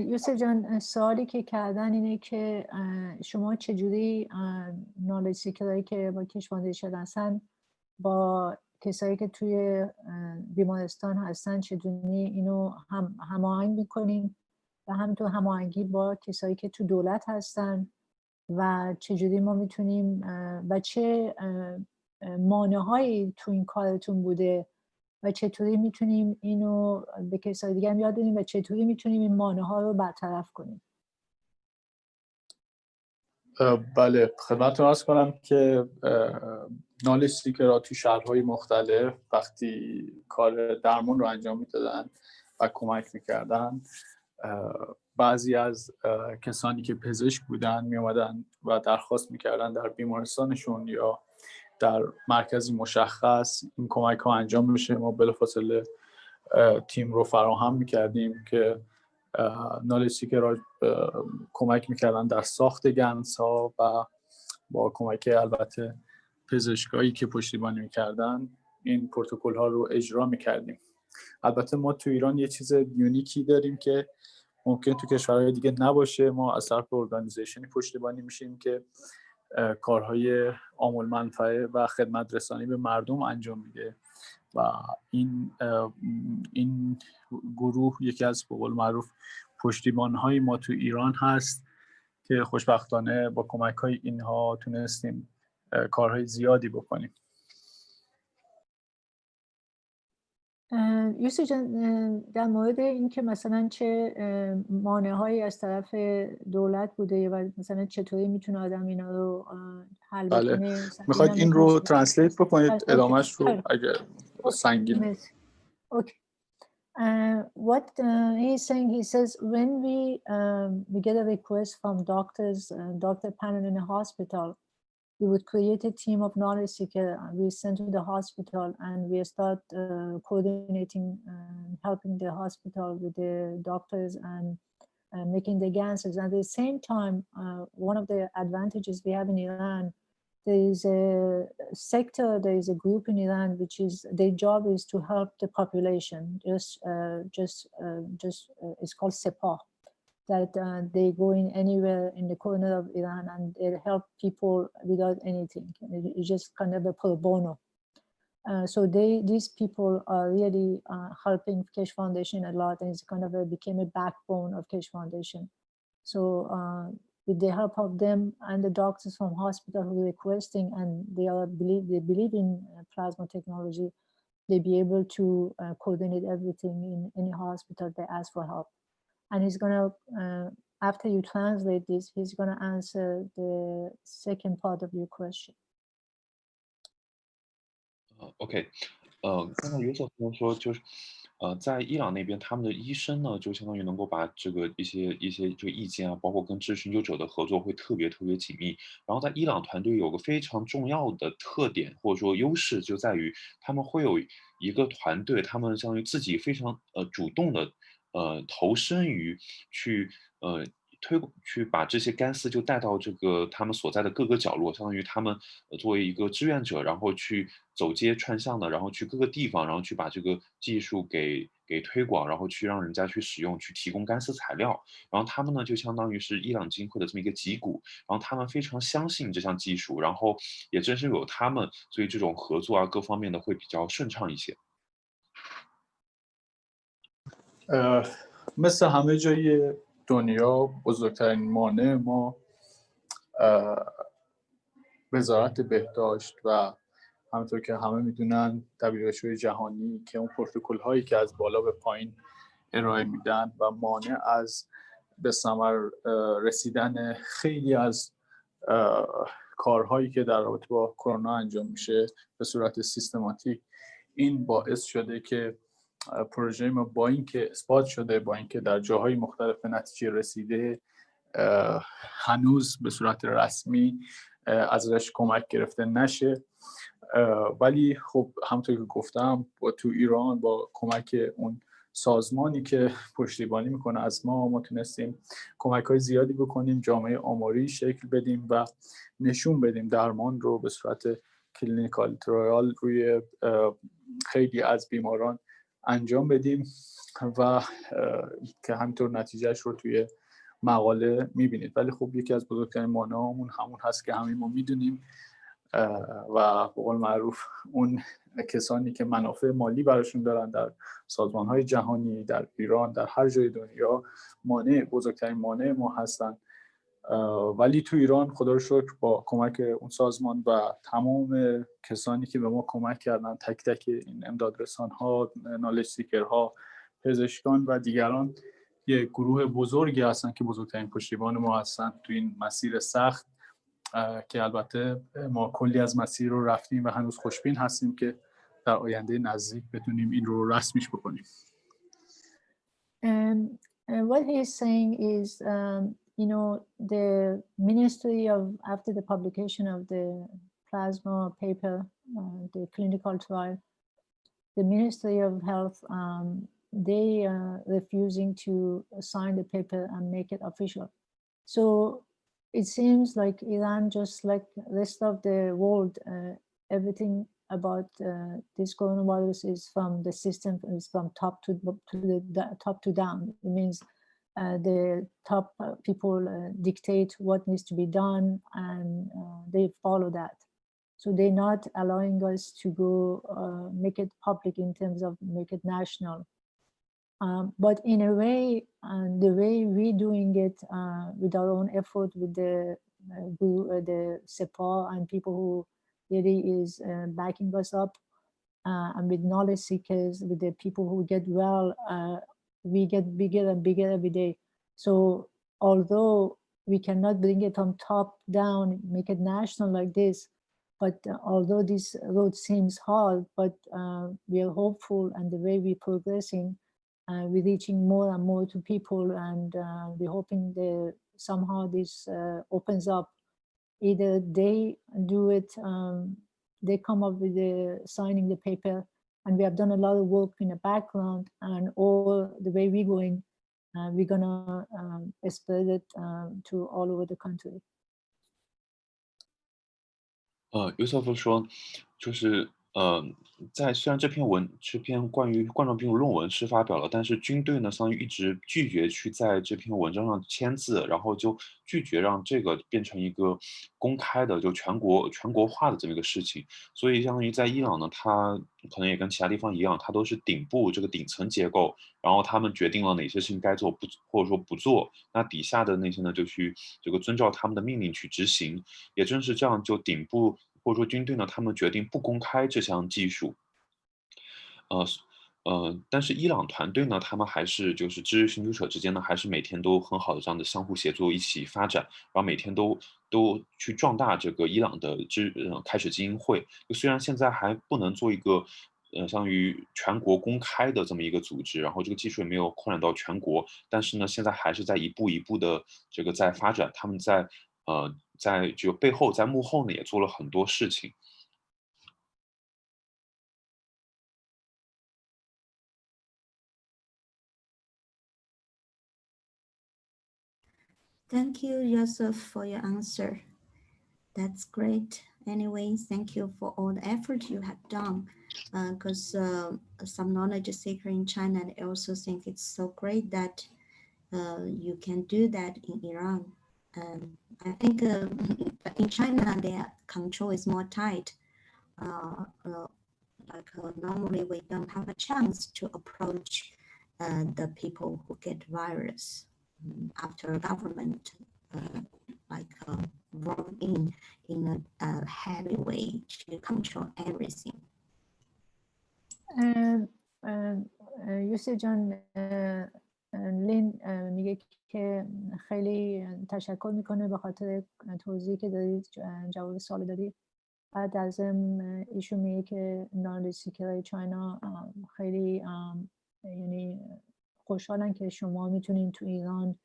یوسف جان، سوالی که کردن اینه که شما چجوری نالج سیکرهایی که با کش فاندیشن هستن با کسایی که توی بیمارستان هستن چجوری اینو هماهنگ میکنین و همینطور هماهنگی با کسایی که تو دولت هستن و چجوری ما میتونیم و چه مانعهایی تو این کارتون بوده و چطوری میتونیم اینو به کسای دیگه هم یاد بدیم و چطوری میتونیم این مانع‌ها رو برطرف کنیم. بله، خدمتتون عرض کنم که نالج سیکرها تو شهرهای مختلف وقتی کار درمان رو انجام میدادن و کمک میکردن، بعضی از کسانی که پزشک بودن میومدن و درخواست میکردن در بیمارستانشون یا در مرکزی مشخص این کمک ها انجام بشه. ما بلافاصله تیم رو فراهم میکردیم که نالج سیکرها کمک میکردن در ساخت گنس ها و با کمک البته پزشکایی که پشتیبانی میکردن این پروتکل ها رو اجرا میکردیم. البته ما تو ایران یه چیز یونیکی داریم که ممکن تو کشورهای دیگه نباشه. ما از طرف ارگانیزیشنی پشتیبانی میشیم که کارهای عامل منفعه و خدمت رسانی به مردم انجام میده و این گروه یکی از به قول معروف پشتیبان‌های ما تو ایران هست که خوشبختانه با کمک‌های اینها تونستیم کارهای زیادی بکنیم. یوسف جان، در مورد این که مثلا چه مانع‌هایی از طرف دولت بوده و مثلا چطوری میتونه آدم اینا رو حل بکنه. میخواید این رو ترنسلیت بکنید ادامهش رو اگر سنگین. Okay. What he's saying, he says, when we get a request from doctor panel in a hospital, we would create a team of knowledge seekers. We send to the hospital and we start coordinating, helping the hospital with the doctors and making the ganses. And at the same time, one of the advantages we have in Iran, there is a sector, there is a group in Iran which is their job is to help the population. It's called Sepah. That they go in anywhere in the corner of Iran and they help people without anything. It's just kind of a pro bono. So these people are really helping Keshe Foundation a lot, and it's kind of became a backbone of Keshe Foundation. So with the help of them and the doctors from hospital who are requesting, and they believe in plasma technology, they be able to coordinate everything in any hospital they ask for help. And he's gonna, after you translate this, he's gonna answer the second part of your question. OK， 刚才有所朋友说，就是在伊朗那边，他们的医生呢，就相当于能够把这个一些这个意见啊，包括跟知识寻求者的合作会特别紧密。然后在伊朗团队有个非常重要的特点或者说优势，就在于他们会有一个团队，他们相当于自己非常主动的投身于去去把这些干丝就带到这个他们所在的各个角落，相当于他们作为一个志愿者，然后去走街串巷的，然后去各个地方，然后去把这个技术给推广，然后去让人家去使用，去提供干丝材料。然后他们呢就相当于是伊朗基金会的这么一个脊骨，然后他们非常相信这项技术，然后也正是有他们，所以这种合作啊各方面的会比较顺畅一些。مثل همه جای دنیا بزرگترین مانع ما وزارت بهداشت و همونطور که همه میدونن WHO جهانی که اون پروتکل هایی که از بالا به پایین ارائه میدن و مانع از به ثمر رسیدن خیلی از کارهایی که در رابطه با کرونا انجام میشه به صورت سیستماتیک، این باعث شده که پروژه ما با اینکه اثبات شده، با اینکه در جاهای مختلف به نتیجه رسیده، هنوز به صورت رسمی ازش کمک گرفته نشه. ولی خب همونطور که گفتم تو ایران با کمک اون سازمانی که پشتیبانی میکنه از ما تونستیم کمک‌های زیادی بکنیم، جامعه آماری شکل بدیم و نشون بدیم درمان رو به صورت کلینیکال ترایال روی خیلی از بیماران انجام بدیم و که همینطور نتیجهش رو توی مقاله میبینید. ولی خب یکی از بزرگترین مانعامون همون هست که همین ما میدونیم و به قول معروف اون کسانی که منافع مالی براشون دارن در سازمان‌های جهانی، در ایران، در هر جای دنیا بزرگترین مانع ما هستن. ولی تو ایران خدا رو شکر با کمک اون سازمان و تمام کسانی که به ما کمک کردن، تک تک این امدادرسان‌ها، نالج سیکرها، پزشکان و دیگران، یه گروه بزرگی هستن که بزرگترین پشتیبان ما هستن تو این مسیر سخت که البته ما کلی از مسیر رو رفتیم و هنوز خوشبین هستیم که در آینده نزدیک بتونیم این رو رسمیش بکنیم. What he's saying is, the Ministry of, after the publication of the plasma paper, the clinical trial, the Ministry of Health, they refusing to sign the paper and make it official. So it seems like Iran, just like the rest of the world, everything about this coronavirus is from the system, is from top to down. It means the top people dictate what needs to be done, and they follow that. So they're not allowing us to go make it public in terms of make it national. But in a way, the way we're doing it with our own effort, with the SEPA and people who really is backing us up, and with knowledge seekers, with the people who get well, we get bigger and bigger every day. So although we cannot bring it from top down, make it national like this, but although this road seems hard, but we are hopeful, and the way we're progressing, we're reaching more and more to people, and we're hoping that somehow this opens up. Either they do it, they come up with signing the paper, and we have done a lot of work in the background, and or the way we're going, we're gonna spread it to all over the country. Yusuf 说，就是虽然这篇关于冠状病毒论文是发表了，但是军队呢，相当于一直拒绝去在这篇文章上签字，然后就拒绝让这个变成一个公开的，就全国化的这么一个事情。所以相当于在伊朗呢，它可能也跟其他地方一样，它都是顶部这个顶层结构，然后他们决定了哪些事情该做，或者说不做，那底下的那些呢，就去这个遵照他们的命令去执行。也正是这样，就顶部或者说军队呢，他们决定不公开这项技术。但是伊朗团队呢，他们还是就是知识寻求者之间呢，还是每天都很好的这样的相互协作，一起发展，然后每天都去壮大这个伊朗的开始基因会。就虽然现在还不能做一个相当于全国公开的这么一个组织，然后这个技术也没有扩展到全国，但是呢，现在还是在一步一步的这个在发展，他们在这个背后在幕后呢也做了很多事情。Thank you, Yusuf, for your answer. That's great. Anyway, thank you for all the effort you have done. Because some knowledge seeker in China, they also think it's so great that you can do that in Iran. I think in China, their control is more tight. Normally, we don't have a chance to approach the people who get virus after government rolled in a heavy way to control everything. Yusuf John, لین میگه که خیلی تشکر میکنه به خاطر توضیحی که دادید، جواب سوال دادید. بعد در ضمن ایشون میگه که نانوتکنولوژی چاینا خیلی یعنی خوشحالن که شما میتونین تو ایران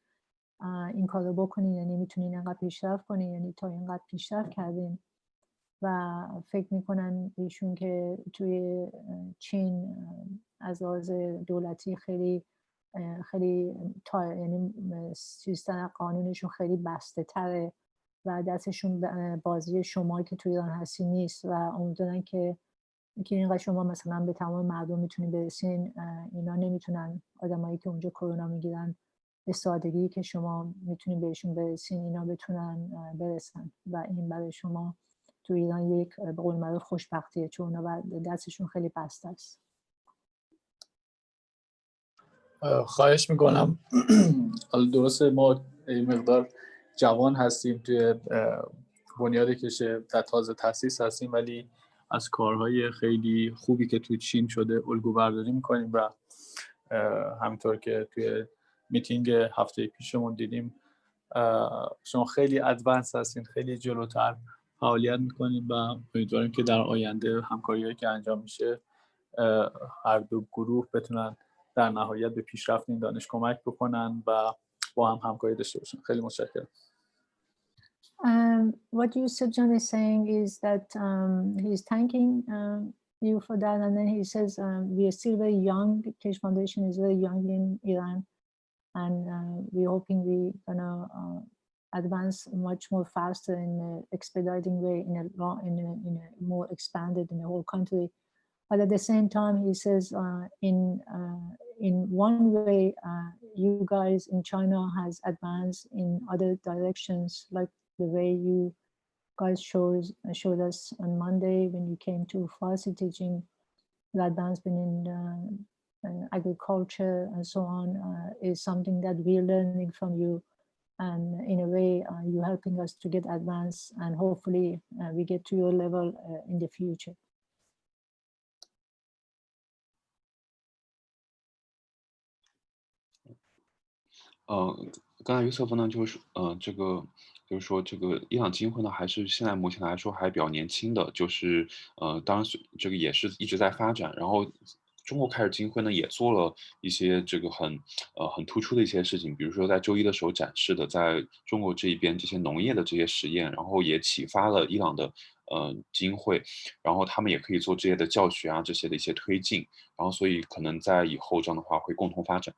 این کارو بکنین، یعنی میتونین اینقدر پیشرفت کنین، یعنی تا اینقدر پیشرفت کردین و فکر میکنن ایشون که توی چین از لحاظ دولتی خیلی یعنی سیستم قانونشون خیلی بسته تره و دستشون بازی شما که توی ایران هستی نیست و امیدوارن که اینقدر شما مثلا به تمام مردم میتونین برسین، اینا نمیتونن، آدمایی که اونجا کرونا میگیرن به سادگی که شما میتونین بهشون برسین اینا بتونن برسن و این برای شما تو ایران یک به قول معروف خوشبختیه، چون اونا دستشون خیلی بسته است. خواهش میکنم. حالا درسته ما این مقدار جوان هستیم، توی بنیاد کشه در تازه تاسیس هستیم، ولی از کارهای خیلی خوبی که توی چین شده الگو برداری میکنیم و همینطور که توی میتینگ هفته پیشمون دیدیم شما خیلی ادوانس هستین، خیلی جلوتر فعالیت میکنیم و امیدواریم که در آینده همکاریایی که انجام میشه هر دو گروه بتونن در نهایت به پیشرفت این دانش کمک بکنن و با هم همکاری داشته باشن. خیلی متشکرم. What Yusuf John is saying is that he's thanking you for that, and then he says we are still very young. Keshe Foundation is very young in Iran, and we're hoping we're gonna advance much more faster in an expediting way, in a more expanded in the whole country. But at the same time, he says in one way, you guys in China has advanced in other directions, like the way you guys showed us on Monday when you came to Farsi teaching, the advancement in agriculture and so on is something that we're learning from you. And in a way, you're helping us to get advanced, and hopefully we get to your level in the future.刚才Yusuf呢就是这个就是说这个伊朗基金会呢还是现在目前来说还比较年轻的，就是当然这个也是一直在发展，然后中国开始基金会呢也做了一些这个很突出的一些事情，比如说在周一的时候展示的在中国这一边这些农业的这些实验，然后也启发了伊朗的基金会，然后他们也可以做这些的教学啊这些的一些推进，然后所以可能在以后这样的话会共同发展。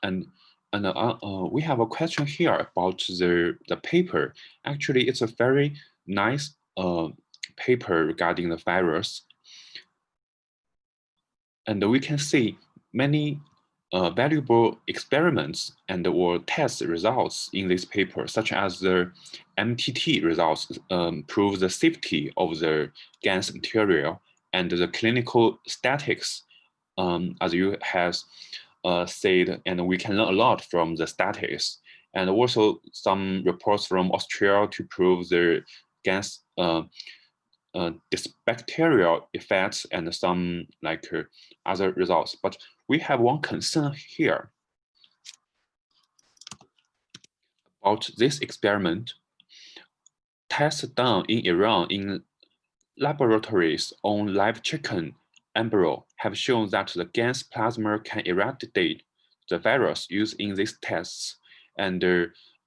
And we have a question here about the paper. Actually, it's a very nice paper regarding the virus. And we can see many valuable experiments and or test results in this paper, such as the MTT results prove the safety of the gas material, and the clinical statics, as you has said, and we can learn a lot from the statics, and also some reports from Australia to prove the gas bacterial effects and some like other results. But we have one concern here about this experiment. Tests done in Iran in laboratories on live chicken embryo have shown that the gas plasma can eradicate the virus used in these tests. And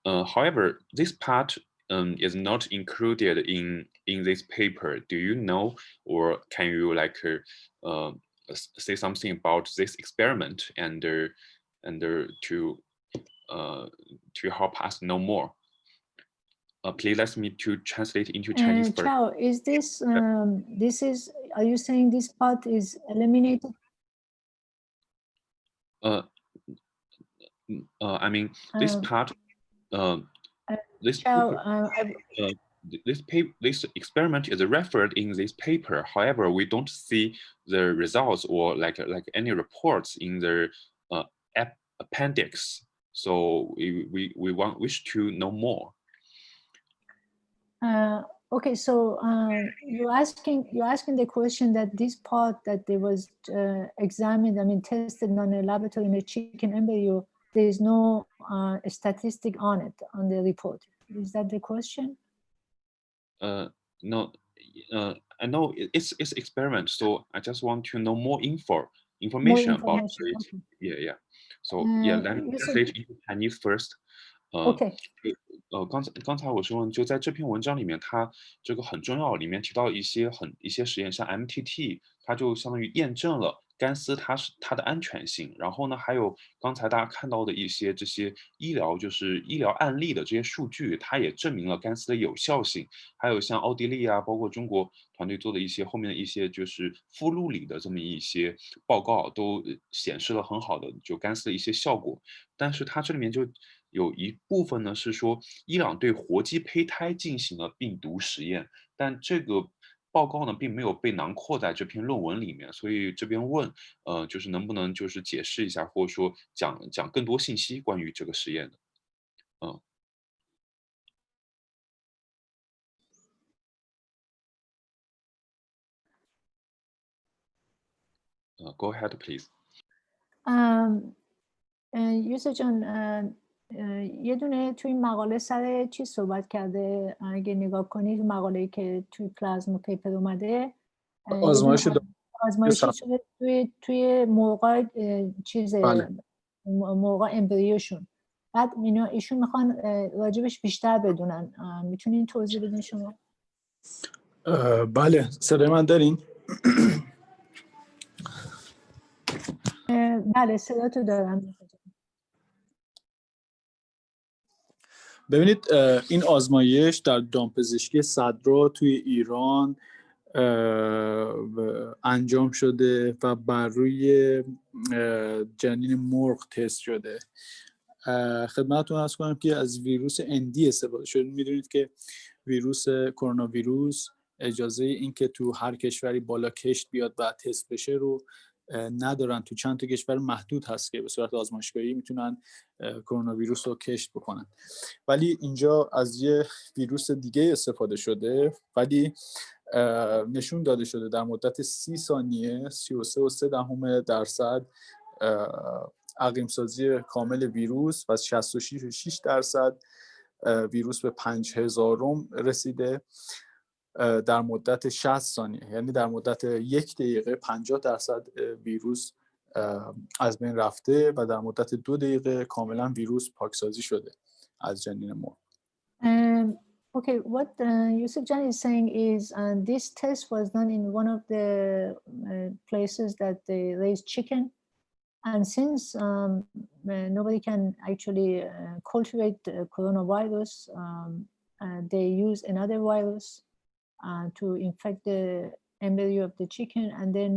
however, this part is not included in this paper. Do you know, or can you like say something about this experiment and to help us know more? Please let me to translate into Chinese first. Chao, is this are you saying this part is eliminated? I mean this part. This Chao, paper, this experiment is referred in this paper. However, we don't see the results or like any reports in the appendix. So we wish to know more. Okay, so you're asking the question that this part that they was examined, I mean, tested on a laboratory in a chicken embryo, there is no statistic on it on the report. Is that the question? No, I know it's experiment, so I just want to know more information about it. Okay. Yeah. So let me translate into Chinese first. Okay. 刚才我说，就在这篇文章里面，它这个很重要，里面提到一些实验，像 MTT，它就相当于验证了干丝它的安全性。然后呢，还有刚才大家看到的一些这些医疗案例的这些数据，它也证明了干丝的有效性。还有像奥地利啊，包括中国团队做的一些后面的一些就是附录里的这么一些报告，都显示了很好的就干丝的一些效果。但是它这里面就有一部分呢是说，伊朗对活鸡胚胎进行了病毒实验，但这个报告呢并没有被囊括在这篇论文里面，所以这边问，就是能不能就是解释一下，或者说讲更多信息关于这个实验的，Go ahead, please. یوسف جان یه دونه توی مقاله سر چی صحبت کرده اگه نگاه کنید مقاله‌ای که توی پلازما پیپر اومده آزمایشی شده توی موقع چیز موقع امبریوشون. بعد ایشون میخوان راجبش بیشتر بدونن. میتونین توضیح بدین شما؟ بله صدای من دارین؟ بله صدا تو دارم. ببینید این آزمایش در دامپزشکی صدرا توی ایران انجام شده و بر روی جنین مرغ تست شده. خدمتتون عرض کنم که از ویروس اندی استفاده شده. میدونید که ویروس کرونا ویروس اجازه این که تو هر کشوری بالا کشت بیاد و تست بشه رو ندارن. تو چند تا کشور محدود هست که به صورت آزمایشگاهی میتونن کرونا ویروس رو کشت بکنن، ولی اینجا از یه ویروس دیگه استفاده شده، ولی نشون داده شده در مدت 30 ثانیه 33.3% عقیم سازی کامل ویروس و 66.6% ویروس به 5000 رسیده در مدت 60 ثانیه، یعنی در مدت 1 دقیقه 50% ویروس از بین رفته و در مدت 2 دقیقه کاملا ویروس پاکسازی شده از جنین مرغ. Okay, what Yusuf Jan is saying is this test was done in one of the places that they raise chicken, and since nobody can actually cultivate the coronavirus, they use another virus to infect the embryo of the chicken, and then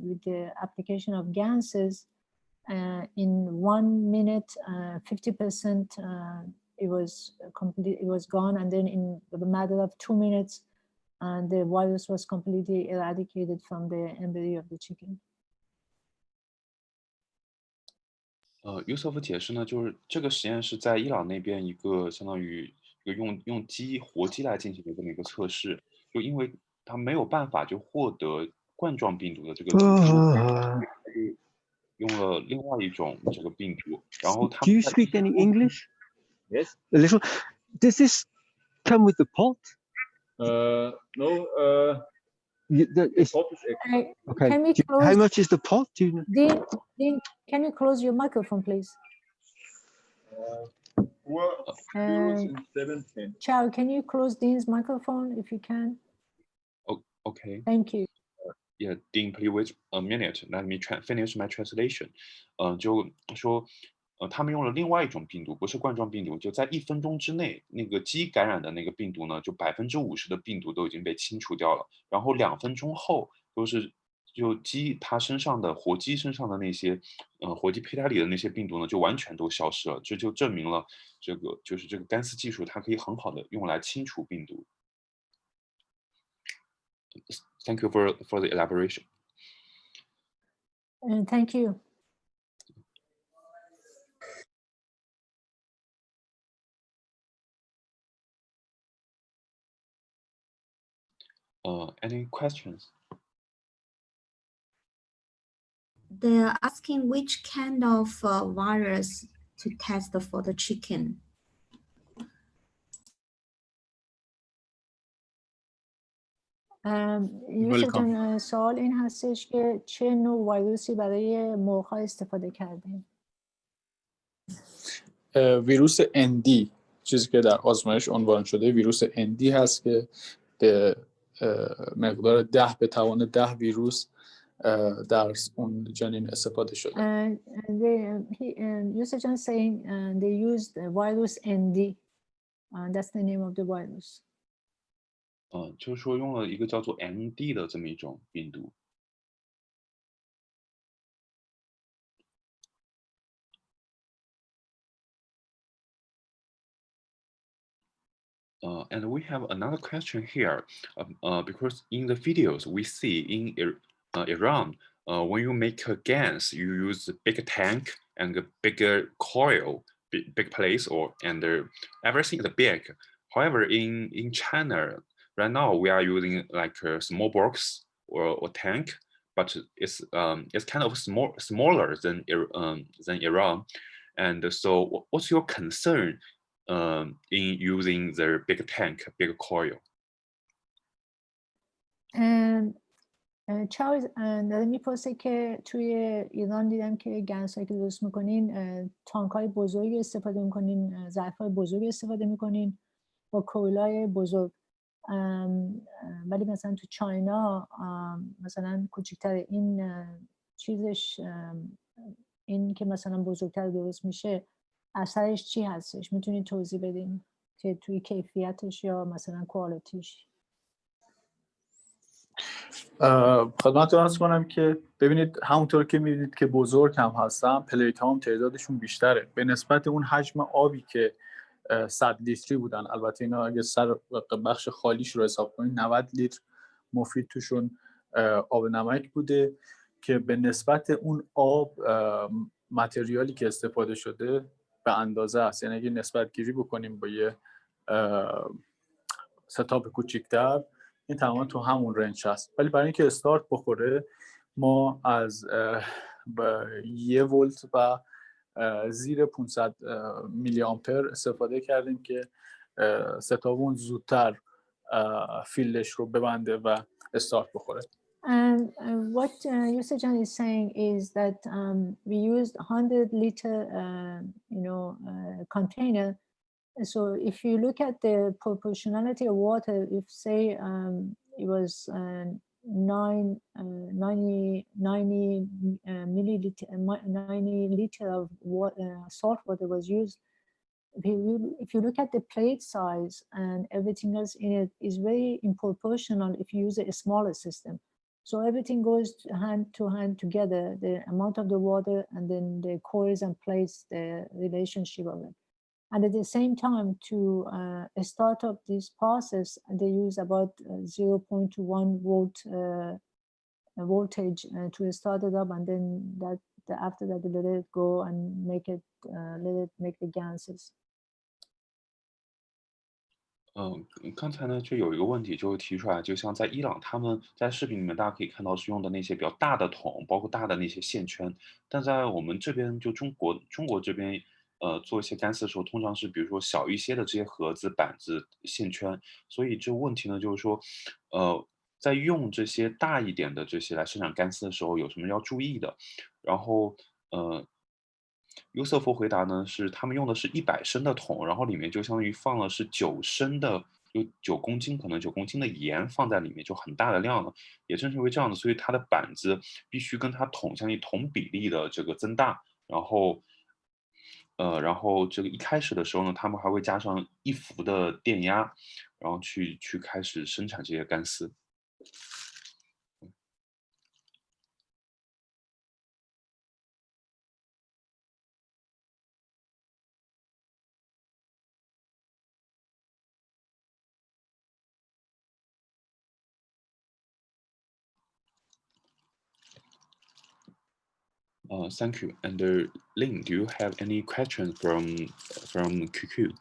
with the application of ganses, in 1 minute 50% it was gone, and then in a matter of 2 minutes the virus was completely eradicated from the embryo of the chicken. Yusuf 解释呢，就是这个实验是在伊朗那边一个相当于一个用活鸡来进行的这么一个测试，就因为他没有办法就获得冠状病毒的这个毒株，用了另外一种这个病毒，然后他 Do you speak any English? Yes. A little. Does this come with the pot? No. The pot is okay. Can we close, how much is the pot? Do you know? Dean, can you close your microphone, please? 4.17. Chao, can you close Dean's microphone if you can? Okay. Thank you. Yeah, Dean, please wait a minute. Let me finish my translation. 就说他们用了另外一种病毒，不是冠状病毒，就在1分钟之内，那个鸡感染的那个病毒呢，就50%的病毒都已经被清除掉了。然后2分钟后，就鸡它身上的活鸡身上的那些活鸡胚胎里的那些病毒呢，就完全都消失了。这就证明了这个就是这个干丝技术，它可以很好的用来清除病毒。Thank you for the elaboration. Thank you. Any questions? They're asking which kind of virus to test for the chicken. یوسف جان سوال این هستش که چه نوع ویروسی برای مرغ‌ها استفاده کردیم؟ ویروس ND چیزی که در آزمایش عنوان شده ویروس ND هست که به مقدار 10 به توان 10 ویروس در اون جنین استفاده شده. Yusuf Jan saying they used virus ND. That's the name of the virus. 就是说用了一个叫做 ND 的这么一种病毒。And we have another question here, because in the videos we see in Iran, when you make a gas, you use a big tank and a bigger coil, big place, and everything is big. However, in China, right now we are using like a small box or tank, but it's kind of smaller than Iran. And so, what's your concern in using the big tank, big coil? چارلز داره میپرسه که توی ایران دیدم که گنسایی که درست میکنین تانک های بزرگی استفاده میکنین، ظرف های بزرگی استفاده میکنین با کویلای بزرگ، ولی مثلا تو چاینا مثلا کوچکتر این چیزش، این که مثلا بزرگتر درست میشه اثرش چی هستش؟ میتونید توضیح بدین که توی کیفیتش یا مثلا کوالیتیش؟ خدمتتون عرض کنم که ببینید همونطور که می‌بینید که بزرگ هم هستن، پلیت ها هم تعدادشون بیشتره به نسبت اون حجم آبی که 100 لیتری بودن. البته اینا اگه سر بخش خالیش رو حساب کنید 90 لیتر مفید توشون آب نمک بوده که به نسبت اون آب متریالی که استفاده شده به اندازه است. یعنی اگه نسبت گیری بکنیم با یه ستاپ کوچیک‌تر این تماما تو همون رنج هست، ولی برای اینکه استارت بخوره ما از 1 ولت و زیر 500 میلی آمپر استفاده کردیم که ستاپمون زودتر فیلدش رو ببنده و استارت بخوره. And what Yusuf Jan is saying is that we used 100 liter container. So if you look at the proportionality of water, if say it was 90 liter of salt water was used, if you look at the plate size and everything else in it is very proportional if you use a smaller system. So everything goes hand to hand together, the amount of the water and then the coils and plates, the relationship of it. And at the same time, to start up this process, they use about 0.1 volt voltage to start it up, and then after that, they let it go and make it let it make the gases. 刚才呢就有一个问题就提出来，就像在伊朗，他们在视频里面大家可以看到是用的那些比较大的桶，包括大的那些线圈，但在我们这边就中国这边，做一些干丝的时候，通常是比如说小一些的这些盒子、板子、线圈，所以这个问题呢就是说，在用这些大一点的这些来生产干丝的时候，有什么要注意的？然后Yusuf回答呢是他们用的是100升的桶，然后里面就相当于放了是9升的，有9公斤，可能9公斤的盐放在里面，就很大的量了。也正是因为这样的，所以它的板子必须跟它桶相当于同比例的这个增大。然后这个一开始的时候呢，他们还会加上1伏的电压，然后去开始生产这些干丝。Thank you. And Lin, do you have any questions from QQ?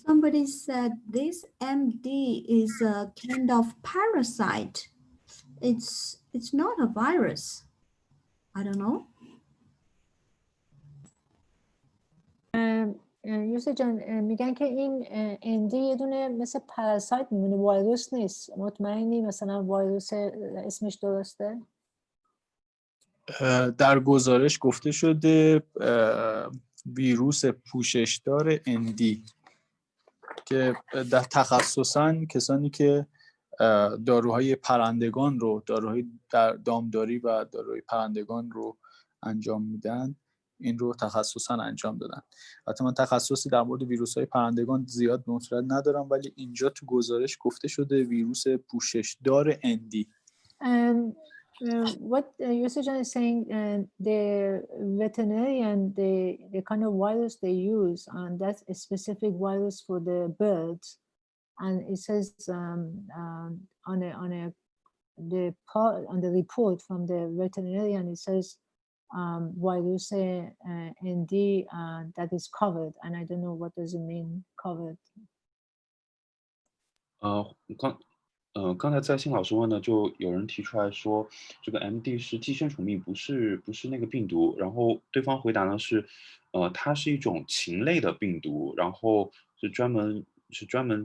Somebody said this MD is a kind of parasite. It's not a virus. I don't know. یوسف جان میگن که این ND یه دونه مثل پاراسایت میمونه، ویروس نیست. مطمئنی مثلا ویروس اسمش درسته؟ در گزارش گفته شده ویروس پوششدار ND که در تخصصاً کسانی که داروهای پرندگان رو، داروهای دامداری و داروهای پرندگان رو انجام میدن، این رو تخصصاً انجام دادن. البته من تخصصی در مورد ویروس‌های پرندگان زیاد مطلع ندارم، ولی اینجا تو گزارش گفته شده ویروس پوششدار ND. What Yusuf is saying, the veterinarian, the kind of virus they use, and that's a specific virus for the birds, and it says on the report from the veterinarian, it says virus ND that is covered, and I don't know what does it mean covered. 刚才在信老师问呢，就有人提出来说，这个 MD 是寄生虫病，不是那个病毒。然后对方回答呢是，它是一种禽类的病毒，然后是专门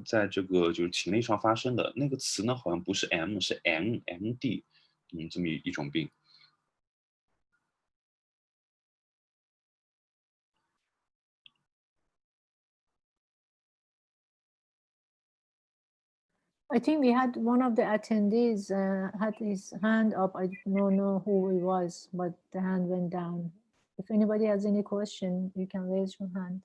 在这个就是禽类上发生的。那个词呢好像不是 M， 是 MD， 这么一种病。I think we had one of the attendees had his hand up. I don't know who he was, but the hand went down. If anybody has any question, you can raise your hand.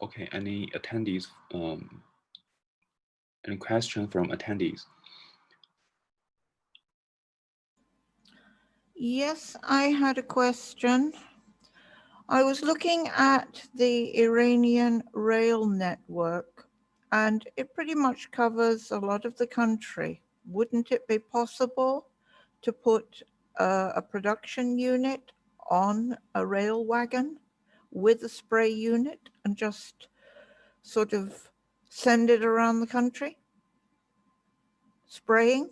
Okay, any attendees? Any question from attendees? Yes, I had a question. I was looking at the Iranian rail network, and it pretty much covers a lot of the country. Wouldn't it be possible to put a production unit on a rail wagon with a spray unit and just sort of send it around the country, spraying,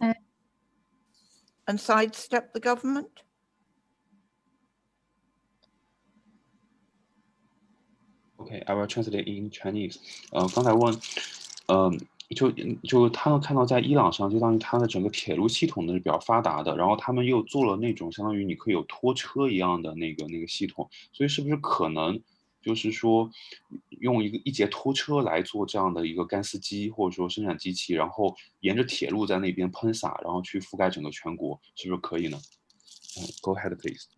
and sidestep the government? Okay, I will translate in Chinese. 刚才问，就他们看到在伊朗上，就当于它的整个铁路系统呢是比较发达的，然后他们又做了那种相当于你可以有拖车一样的那个系统，所以是不是可能就是说用一节拖车来做这样的一个干丝机或者说生产机器，然后沿着铁路在那边喷洒，然后去覆盖整个全国，是不是可以呢？Go ahead, please.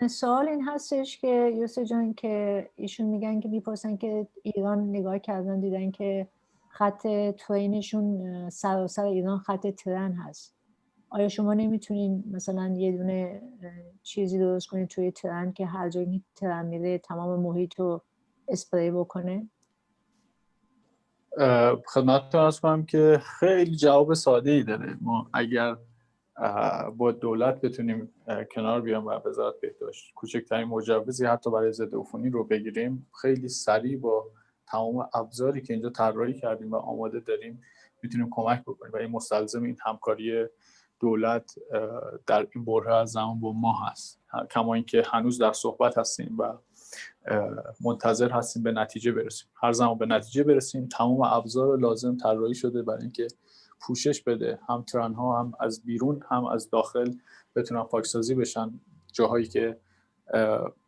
سوال این هستش که یوسف جان که ایشون میگن که میپرسن که ایران نگاه کردن دیدن که خط ترینشون سراسر ایران خط ترن هست. آیا شما نمیتونین مثلا یه دونه چیزی درست کنید توی ترن که هر جایی ترن میره تمام محیط رو اسپری بکنه؟ خدمتتون عرض کنم که خیلی جواب ساده ای داره. ما اگر با دولت بتونیم کنار بیام و وزارت بهداشت کوچکترین مجوزی حتی برای ضد عفونی رو بگیریم، خیلی سریع با تمام ابزاری که اینجا طراحی کردیم و آماده داریم میتونیم کمک بکنیم و این مستلزم این همکاری دولت در این بره از زمان با ما هست. کما اینکه هنوز در صحبت هستیم و منتظر هستیم به نتیجه برسیم. هر زمان به نتیجه برسیم تمام ابزار لازم طراحی شده برای اینکه پوشش بده، هم ترن ها هم از بیرون هم از داخل بتونن پاکسازی بشن، جاهایی که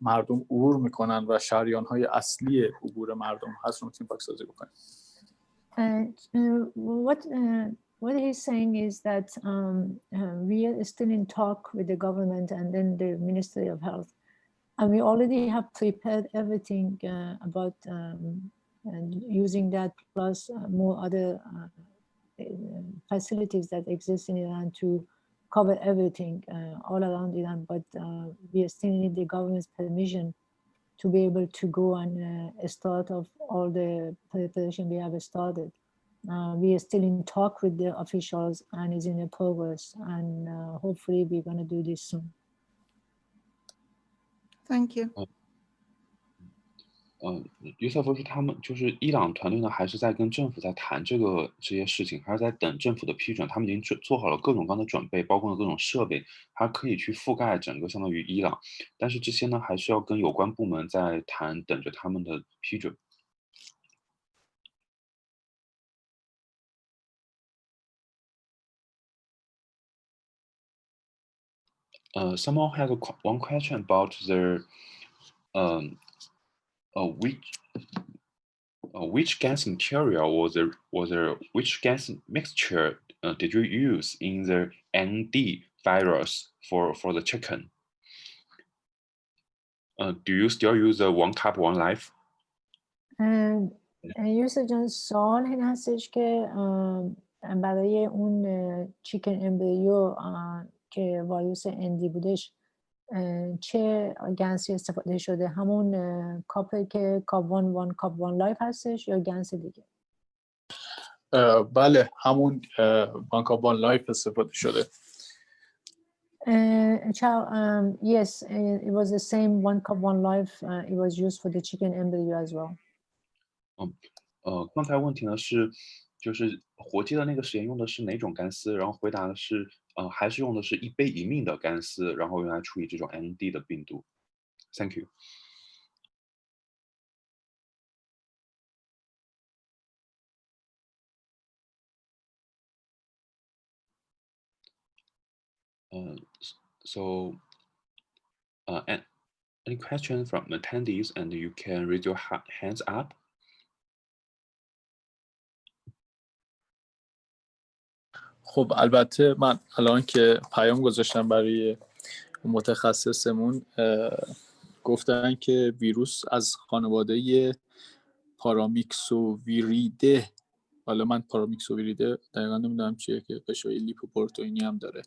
مردم عبور میکنن و شریان های اصلی عبور مردم هست رو میتونیم پاکسازی بکنیم. What what he's saying is that we are still in talk with the government and then the Ministry of Health. And we already have prepared everything about and using that plus more other facilities that exist in Iran to cover everything all around Iran. But we still need the government's permission to be able to go and start of all the preparation we have started. We are still in talk with the officials and is in a progress. And hopefully we're going to do this soon. Thank you. 约瑟夫是他们就是伊朗团队呢，还是在跟政府在谈这些事情，还是在等政府的批准？他们已经做好了各种各样的准备，包括了各种设备，还可以去覆盖整个相当于伊朗。但是这些呢，还是要跟有关部门在谈，等着他们的批准。Someone has one question about the which gas material which gas mixture did you use in the ND virus for the chicken? Do you still use the 1 cup 1 life? یوسف جان سوال این هستش که برای اون چیکن امبریو که وایروس اندی بودش چه گنسی استفاده شده؟ همون کاپی که کاپ 1 کاپ 1 لایف هستش یا گنس دیگه؟ بله همون 1 کاپ 1 لایف استفاده شده. Yes, it was the same 1 cup 1 life. It was used for the chicken embryo as well. 刚才问题呢是，就是活鸡的那个实验用的是哪种干丝？然后回答的是，还是用的是1杯1命的干丝，然后用来处理这种 ND 的病毒。Thank you. So, any questions from attendees, and you can raise your hands up. خب البته من الان که پیام گذاشتم برای متخصصمون گفتن که ویروس از خانواده پارامیکسوویریده، حالا من پارامیکسوویریده دقیقا نمیدونم چیه، که قشای لیپوپروتئینی هم داره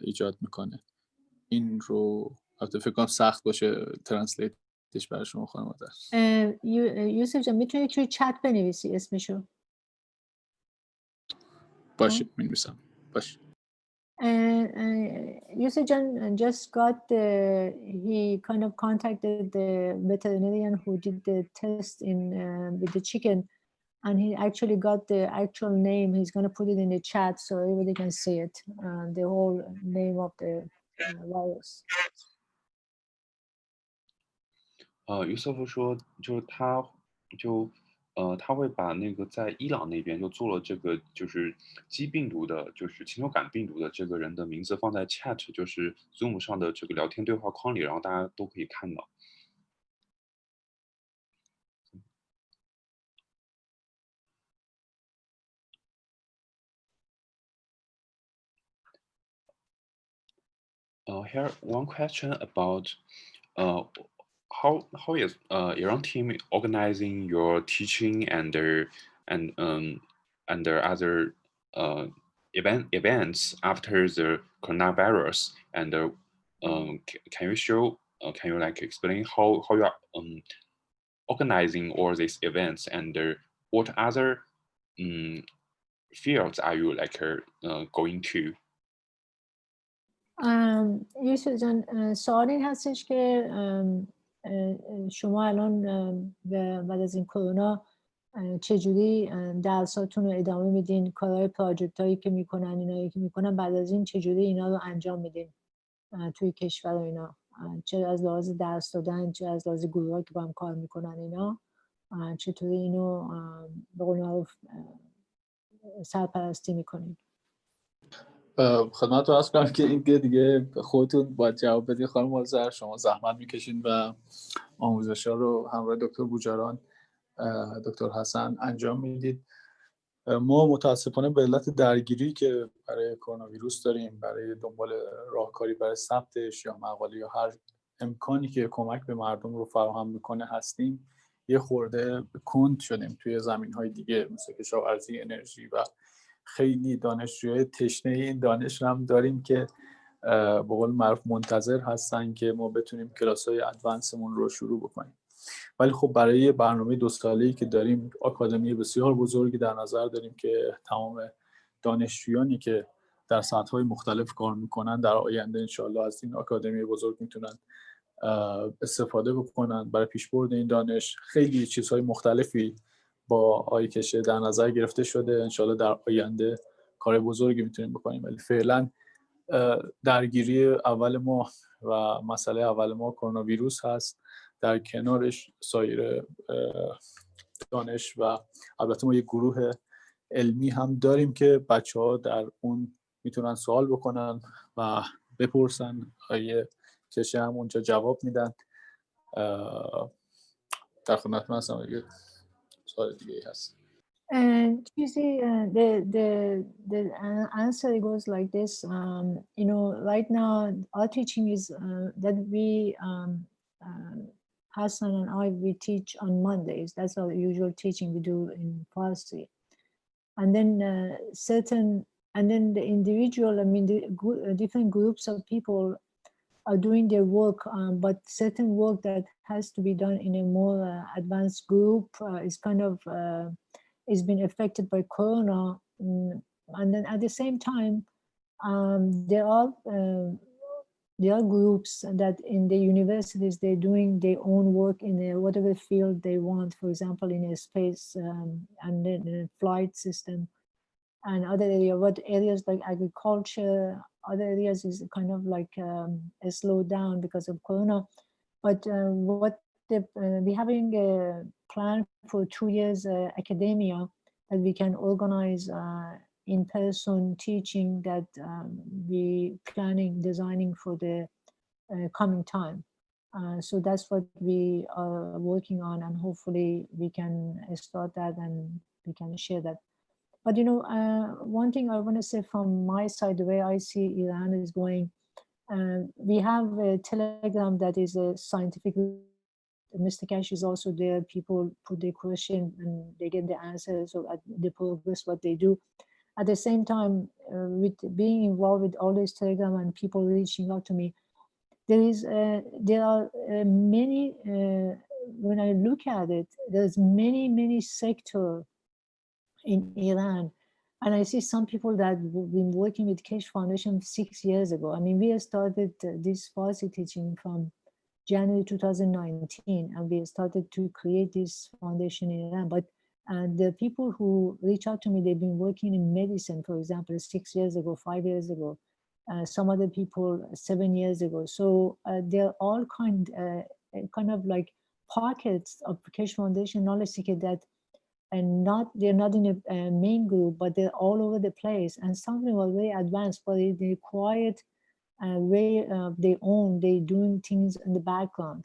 ایجاد میکنه. این رو البته فکر کنم سخت باشه ترنسلیتش برای شما خانواده. یوسف جان میتونی توی چت بنویسی اسمشو؟ باشه می‌نویسم. باشه. Yusuf Jan just got he kind of contacted the veterinarian who did the test in with the chicken, and he actually got the actual name. He's going to put it in the chat so everybody can see it, the whole name of the virus. 于瑟夫说，他会把那个在伊朗那边就做了这个就是鸡病毒的，就是禽流感病毒的这个人的名字放在 chat， 就是 Zoom 上的这个聊天对话框里，然后大家都可以看到。Here one question about how is Iran team organizing your teaching and their other events after the coronavirus, and can you like explain how you are organizing all these events, and what other fields are you like going to? یوسف جان سوال این هستش که شما الان بعد از این کرونا چجوری درساتون رو ادامه میدین؟ کارهای پراجکت هایی که میکنن، اینایی که میکنن بعد از این چجوری اینا رو انجام میدین توی کشور و اینا؟ چه از لحاظ درس دادن، چه از لحاظ گروه که با هم کار میکنن اینا، چطوری اینو به قول معروف سرپرستی میکنین؟ خدمت رو عرض کنم که این دیگه خودتون باید جواب بدین خانم آذر. شما زحمت میکشین و آموزش‌ها رو همراه دکتر بوجاران، دکتر حسن انجام میدید. ما متاسفانه به علت درگیری که برای کرونا ویروس داریم، برای دنبال راهکاری برای ثبتش یا مقاله یا هر امکانی که کمک به مردم رو فراهم میکنه هستیم، یه خورده کند شدیم توی زمینهای دیگه مثل کشاورزی، انرژی و خیلی دانشجوهای تشنه این دانش هم داریم که به قول معروف منتظر هستن که ما بتونیم کلاس‌های ادوانسمون رو شروع بکنیم. ولی خب برای برنامه 2 ساله‌ای که داریم آکادمی بسیار بزرگی در نظر داریم که تمام دانشجویانی که در سطح‌های مختلف کار میکنن در آینده انشالله از این آکادمی بزرگ میتونن استفاده بکنن برای پیشبرد این دانش. خیلی چیزهای مختلفی با آقای کشه در نظر گرفته شده، انشالله در آینده کار بزرگی میتونیم بکنیم. ولی فعلا درگیری اول ما و مسئله اول ما کرونا ویروس هست، در کنارش سایر دانش و البته ما یک گروه علمی هم داریم که بچه‌ها در اون میتونن سوال بکنن و بپرسن، آیه کشه هم اونجا جواب میدن. در خدمتتون هستم اگه سوال دیگه هست. And you see, the answer goes like this. Right now, our teaching is that we, Hassan and I, we teach on Mondays. That's our usual teaching we do in Farsi. And then the individual, the different groups of people are doing their work, but certain work that has to be done in a more advanced group is kind of is been affected by Corona. And then at the same time, there are groups that in the universities, they're doing their own work in whatever field they want, for example, in a space and then in a flight system and other areas. What areas like agriculture, other areas is kind of like a slowdown because of Corona. But we're having a plan for 2 years academia that we can organize in-person teaching that we planning, designing for the coming time. So that's what we are working on, and hopefully we can start that and we can share that. But one thing I want to say from my side, the way I see Iran is going, we have a Telegram that is a scientific. Mr. Cash is also there. People put their question and they get the answers or the progress, what they do. At the same time, with being involved with all this Telegram and people reaching out to me, there are many, when I look at it, there's many sectors in Iran. And I see some people that have been working with Keshe Foundation 6 years ago. I mean, we started this Farsi teaching from January 2019, and we started to create this foundation in Iran. But the people who reach out to me, they've been working in medicine, for example, 6 years ago, 5 years ago. Some other people 7 years ago. So they're all kind of like pockets of Keshe Foundation knowledge seeker that, and they're not in a main group, but they're all over the place. And some of them are very advanced, but they're quiet. Way they own, they doing things in the background.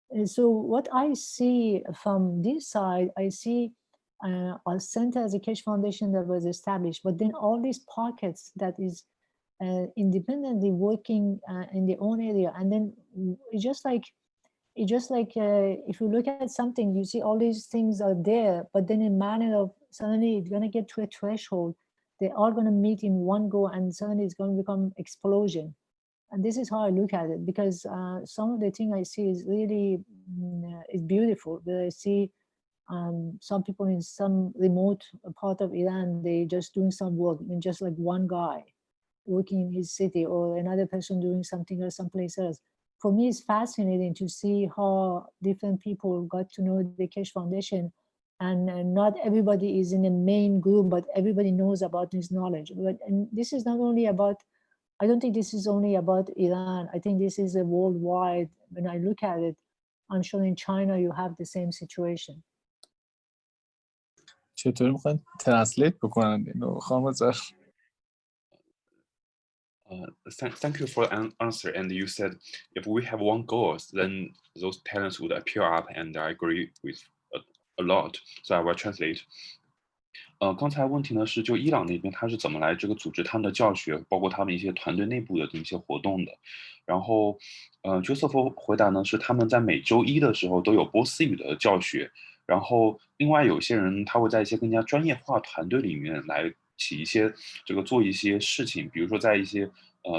And so what I see from this side, I see a center as a Keshe Foundation that was established, but then all these pockets that is independently working in their own area. And then it's just like if you look at something, you see all these things are there, but then in manner of suddenly it's going to get to a threshold. They're all going to meet in one go, and suddenly it's going to become explosion. And this is how I look at it, because some of the thing I see is really is beautiful. But I see some people in some remote part of Iran, they just doing some work, I mean, just like one guy working in his city, or another person doing something or someplace else. For me, it's fascinating to see how different people got to know the Keshe Foundation, and not everybody is in a main group, but everybody knows about this knowledge. And this is not only about, I don't think this is only about Iran. I think this is a worldwide. When I look at it, I'm sure in China you have the same situation. چطوری میخواین ترنسلیت بکنن اینو خانم زهر؟ Thank you for the answer. And you said if we have one goal, then those talents would appear up, and I agree with a lot. So I will translate. 刚才问题呢是就伊朗那边他是怎么来这个组织他们的教学，包括他们一些团队内部的一些活动的。然后Joseph 回答呢是他们在每周一的时候都有波斯语的教学，然后另外有些人他会在一些更加专业化团队里面来起一些做一些事情，比如说在一些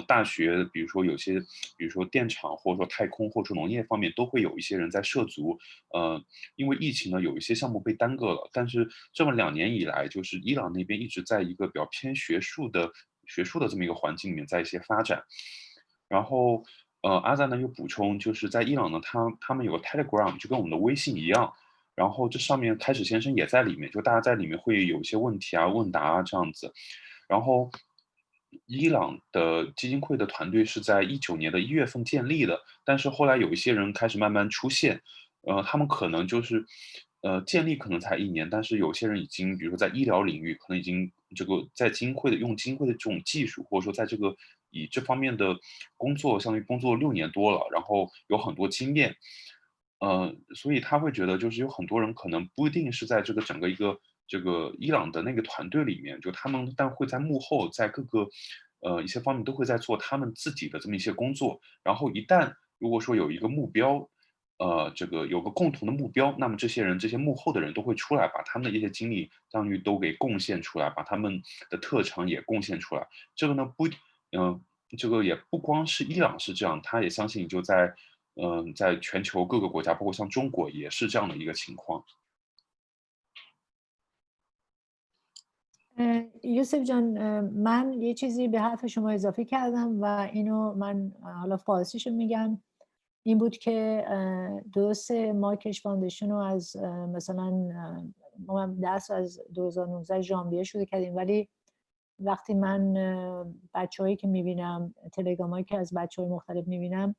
大学，比如说有些，比如说电厂或者说太空或者说农业方面都会有一些人在涉足。因为疫情呢，有一些项目被耽搁了，但是这么2年以来，就是伊朗那边一直在一个比较偏学术的这么一个环境里面在一些发展。然后阿赞呢又补充，就是在伊朗呢，他们有个 Telegram，就跟我们的微信一样。然后这上面开始先生也在里面，就大家在里面会有一些问题啊、问答啊这样子。然后伊朗的基金会的团队是在19年的1月份建立的，但是后来有一些人开始慢慢出现，他们可能就是建立可能才1年，但是有些人已经比如说在医疗领域可能已经在基金会的用基金会的这种技术，或者说在以这方面的工作，相当于工作6年多了，然后有很多经验。所以他会觉得就是有很多人可能不一定是在整个一个伊朗的那个团队里面，就他们但会在幕后，在各个一些方面都会在做他们自己的这么一些工作。然后一旦如果说有一个目标，有个共同的目标，那么这些幕后的人都会出来，把他们的一些经历相当于都给贡献出来，把他们的特长也贡献出来。这个呢这个也不光是伊朗是这样，他也相信就在全球各个国家，包括像中国也是这样的一个情况。یوسف جان من یه چیزی به حرف شما اضافه کردم و اینو من حالا فارسیشو میگم. این بود که درسته ما کش فاندیشن رو از مثلا ما درس از 2019 ژانویه شروع کردیم، ولی وقتی من بچه‌هایی که میبینم، تلگرامایی که از بچه‌های مختلف میبینم،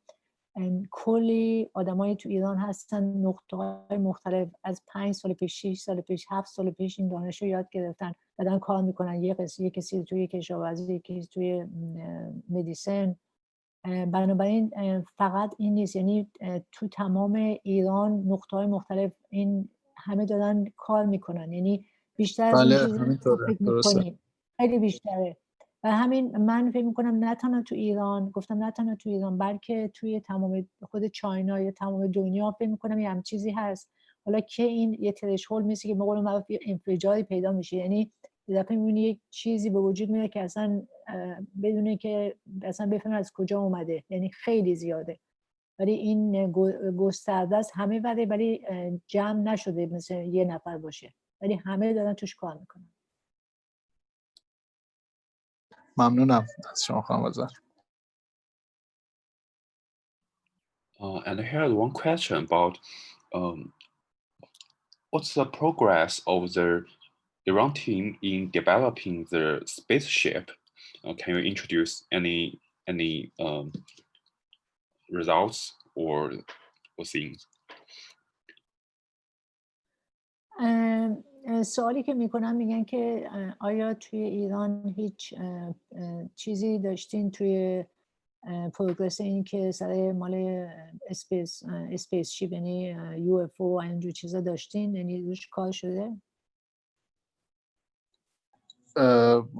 کلی آدمایی تو ایران هستن نقطه‌های مختلف، از 5 سال پیش، 6 سال پیش، 7 سال پیش این دانش رو یاد گرفتن، بعدن کار میکنن. یه کسی توی کشاورزی، یکی توی مدیسن. بنابراین فقط این نیست، یعنی تو تمام ایران نقطه‌های مختلف این همه دارن کار میکنن، یعنی بیشتر از اون چیزی که فکر میکنیم، خیلی بیشتره. و همین من فکر میکنم نه تنها تو ایران، گفتم نه تنها تو ایران، بلکه توی تمام خود چاینا یا تمام دنیا فکر میکنم یه هم چیزی هست. حالا که این یه ترشهولد میشه که به قول معروف یه انفجاری پیدا میشه، یعنی یه دفعه میبینی یک چیزی به وجود میاد که اصلا بدونه که اصلا بفهمه از کجا اومده، یعنی خیلی زیاده. ولی این گسترده است همه ولی جمع نشده مثل یه نفر باشه، ولی همه دارن توش کار میکنن. ممنونم از شما خانم آذر. And I had one question about what's the progress of the Iran team in developing the spaceship? Can you introduce any results or things? سوالی که میکنن میگن که آیا توی ایران هیچ چیزی داشتین توی پروگرس این که سر مال اسپیس شیپ، یعنی UFO و اینجور چیزا داشتین، یعنی روش کار شده؟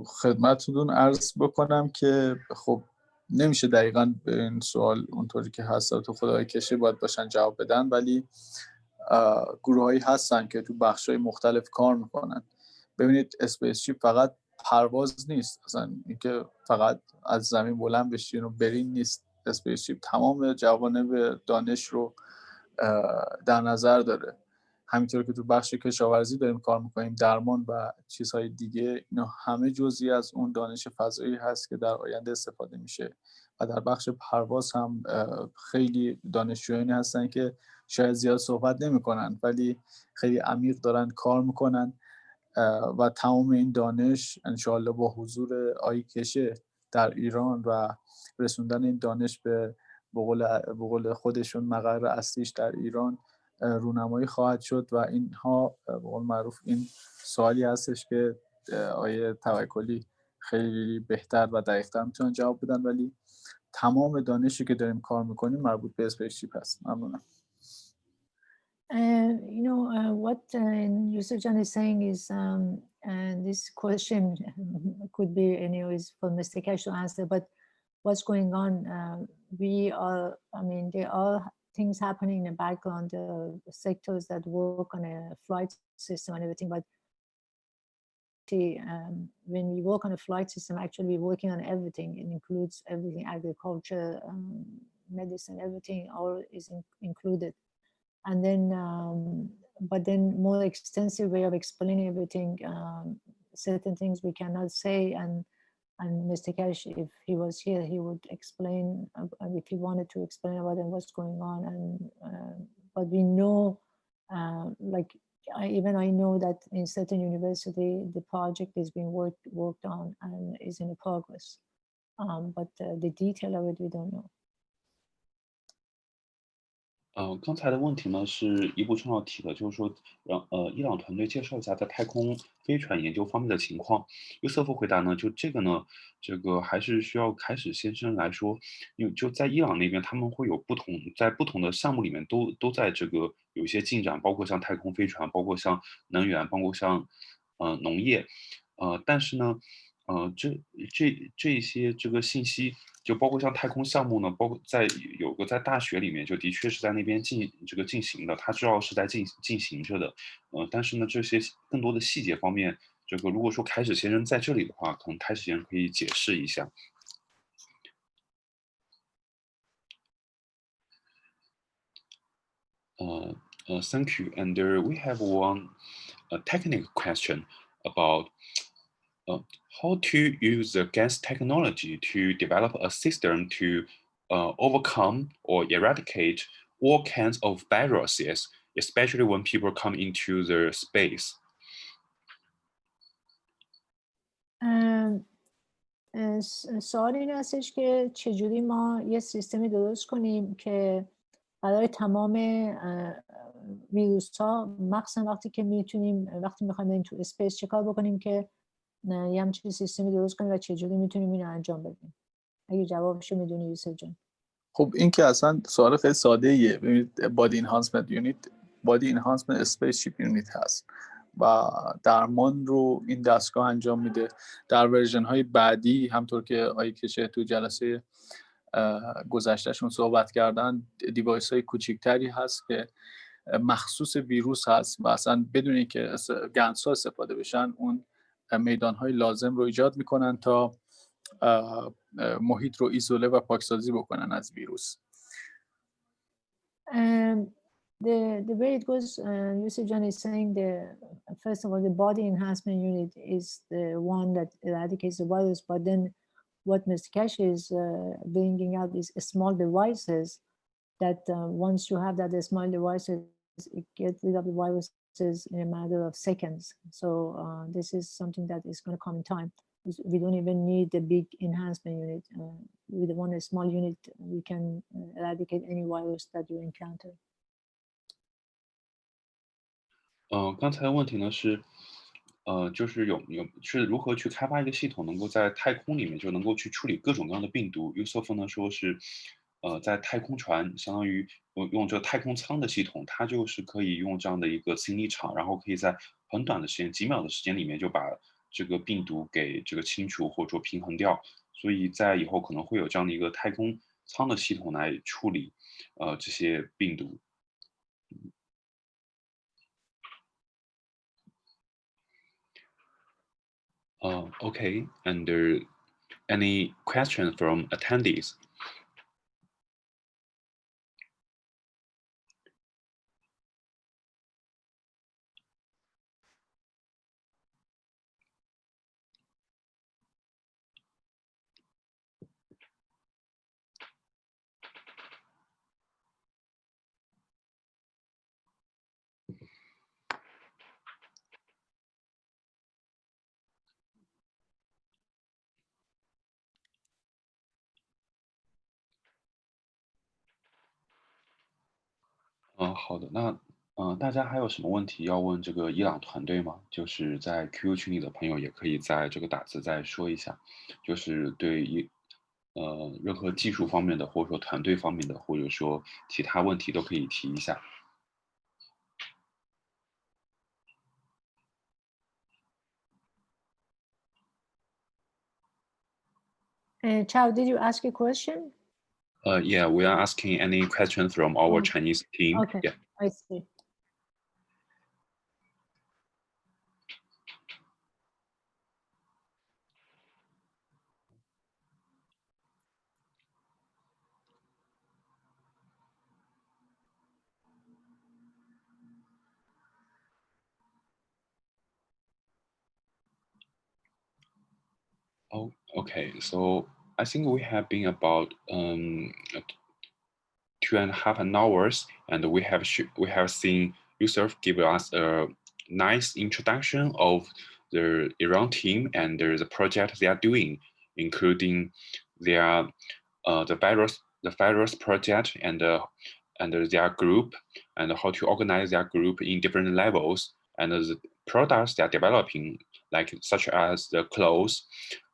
خدمتتون عرض بکنم که خب نمیشه دقیقاً به این سوال اونطوری که هست تو خدای کشه باید باشن جواب بدن، ولی گروهایی هستن که تو بخش‌های مختلف کار میکنن. ببینید اسپیس شیپ فقط پرواز نیست، اصلا اینکه فقط از زمین بلند بشین و برین نیست. اسپیس شیپ تمام جوانب دانش رو در نظر داره. همینطور که تو بخش کشاورزی داریم کار میکنیم، درمان و چیزهای دیگه، اینا همه جزئی از اون دانش فضایی هست که در آینده استفاده میشه. و در بخش پرواز هم خیلی دانشجویانی هستن که شاید زیاد صحبت نمیکنن ولی خیلی عمیق دارن کار میکنن و تمام این دانش انشاءالله با حضور آقای کشه در ایران و رسوندن این دانش به قول خودشون مقر اصلیش در ایران رونمایی خواهد شد. و اینها به قول معروف این سوالی هستش که آقای توکلی خیلی بهتر و دقیق‌تر میتونن جواب بدن، ولی تمام دانشی که داریم کار میکنیم مربوط به اسپیس شیپ هست. ممنونم. What Yusuf Jan is saying is and this question could be anyways for Mr. Keshe to answer, but what's going on? There are things happening in the background, sectors that work on a flight system and everything, but when we work on a flight system, actually we're working on everything. It includes everything, agriculture, medicine, everything all is included. And then, but then more extensive way of explaining everything, certain things we cannot say, and Mr. Keshe, if he was here, he would explain, if he wanted to explain about what's going on. And but we know, I know that in certain university, the project is being worked on and is in progress. But the detail of it, we don't know. 刚才的问题呢是一部正要提的，就是说让伊朗团队介绍一下在太空飞船研究方面的情况。约瑟夫回答呢，就这个呢，这个还是需要开始先生来说，因为就在伊朗那边，他们会有在不同的项目里面都在这个有一些进展，包括像太空飞船，包括像能源，包括像农业，但是呢。这些这个信息，就包括像太空项目呢，包括在大学里面，就的确是在那边进行的，他知道是在进行着的，但是呢，这些更多的细节方面，这个如果说开始先生在这里的话，可能开始先生可以解释一下。Thank you. And we have one technical question about how to use the gas technology to develop a system to overcome or eradicate all kinds of viruses, especially when people come into the space. سوال این هستش که چجوری ما یه سیستمی درست کنیم که برای تمام ویروس ها، مخصوصا وقتی که وقتی میخوایم بریم تو اسپیس چه کار بکنیم که یه همچین سیستمی درست کنیم و چجوری میتونیم اینو انجام بدیم. اگه جوابشو میدونی یوسف جان. خب این که اصلا سوال خیلی ساده ایه. ببینید بادی انهانسمنت یونیت، بادی انهانسمنت اسپیس شیپ یونیت هست و درمان رو این دستگاه انجام میده. در ورژن های بعدی همطور که آقای کشه تو جلسه گذشتهشون صحبت کردن، دیوایس های کوچیکتری هست که مخصوص ویروس هست و اصلا بدون اینکه گنس‌ها استفاده بشن اون میدان‌های لازم رو ایجاد میکنن تا محیط رو ایزوله و پاکسازی بکنن از ویروس. The way it goes, Yusuf John is saying first of all, the body enhancement unit is the one that eradicates the virus, but then what Mr. Keshe is bringing out is small devices that once you have that small devices, it gets rid of the viruses in a matter of seconds. So this is something that is going to come in time. We don't even need the big enhancement unit. With one small unit, we can eradicate any virus that you encounter. 刚才的问题呢是，就是是如何去开发一个系统，能够在太空里面就能够去处理各种各样的病毒。约瑟夫呢说是，在太空船相当于用这个太空舱的系统，它就是可以用这样的一个清理场，然后可以在很短的时间，几秒的时间里面就把这个病毒给这个清除或者说平衡掉。所以在以后可能会有这样的一个太空舱的系统来处理这些病毒。Okay, and any questions from attendees? 好的，那大家还有什么问题要问这个伊朗团队吗？就是在 QQ 群里的朋友也可以在这个打字再说一下，就是对任何技术方面的，或者说团队方面的，或者说其他问题都可以提一下。Chao, did you ask a question? Yeah, we are asking any question from our Chinese team. Okay, yeah. I see. Oh, okay. So I think we have been about 2.5 hours, and we have seen Yusuf give us a nice introduction of the Iran team and the project they are doing, including their the virus project and their group, and how to organize their group in different levels, and the products they are developing, like such as the clothes,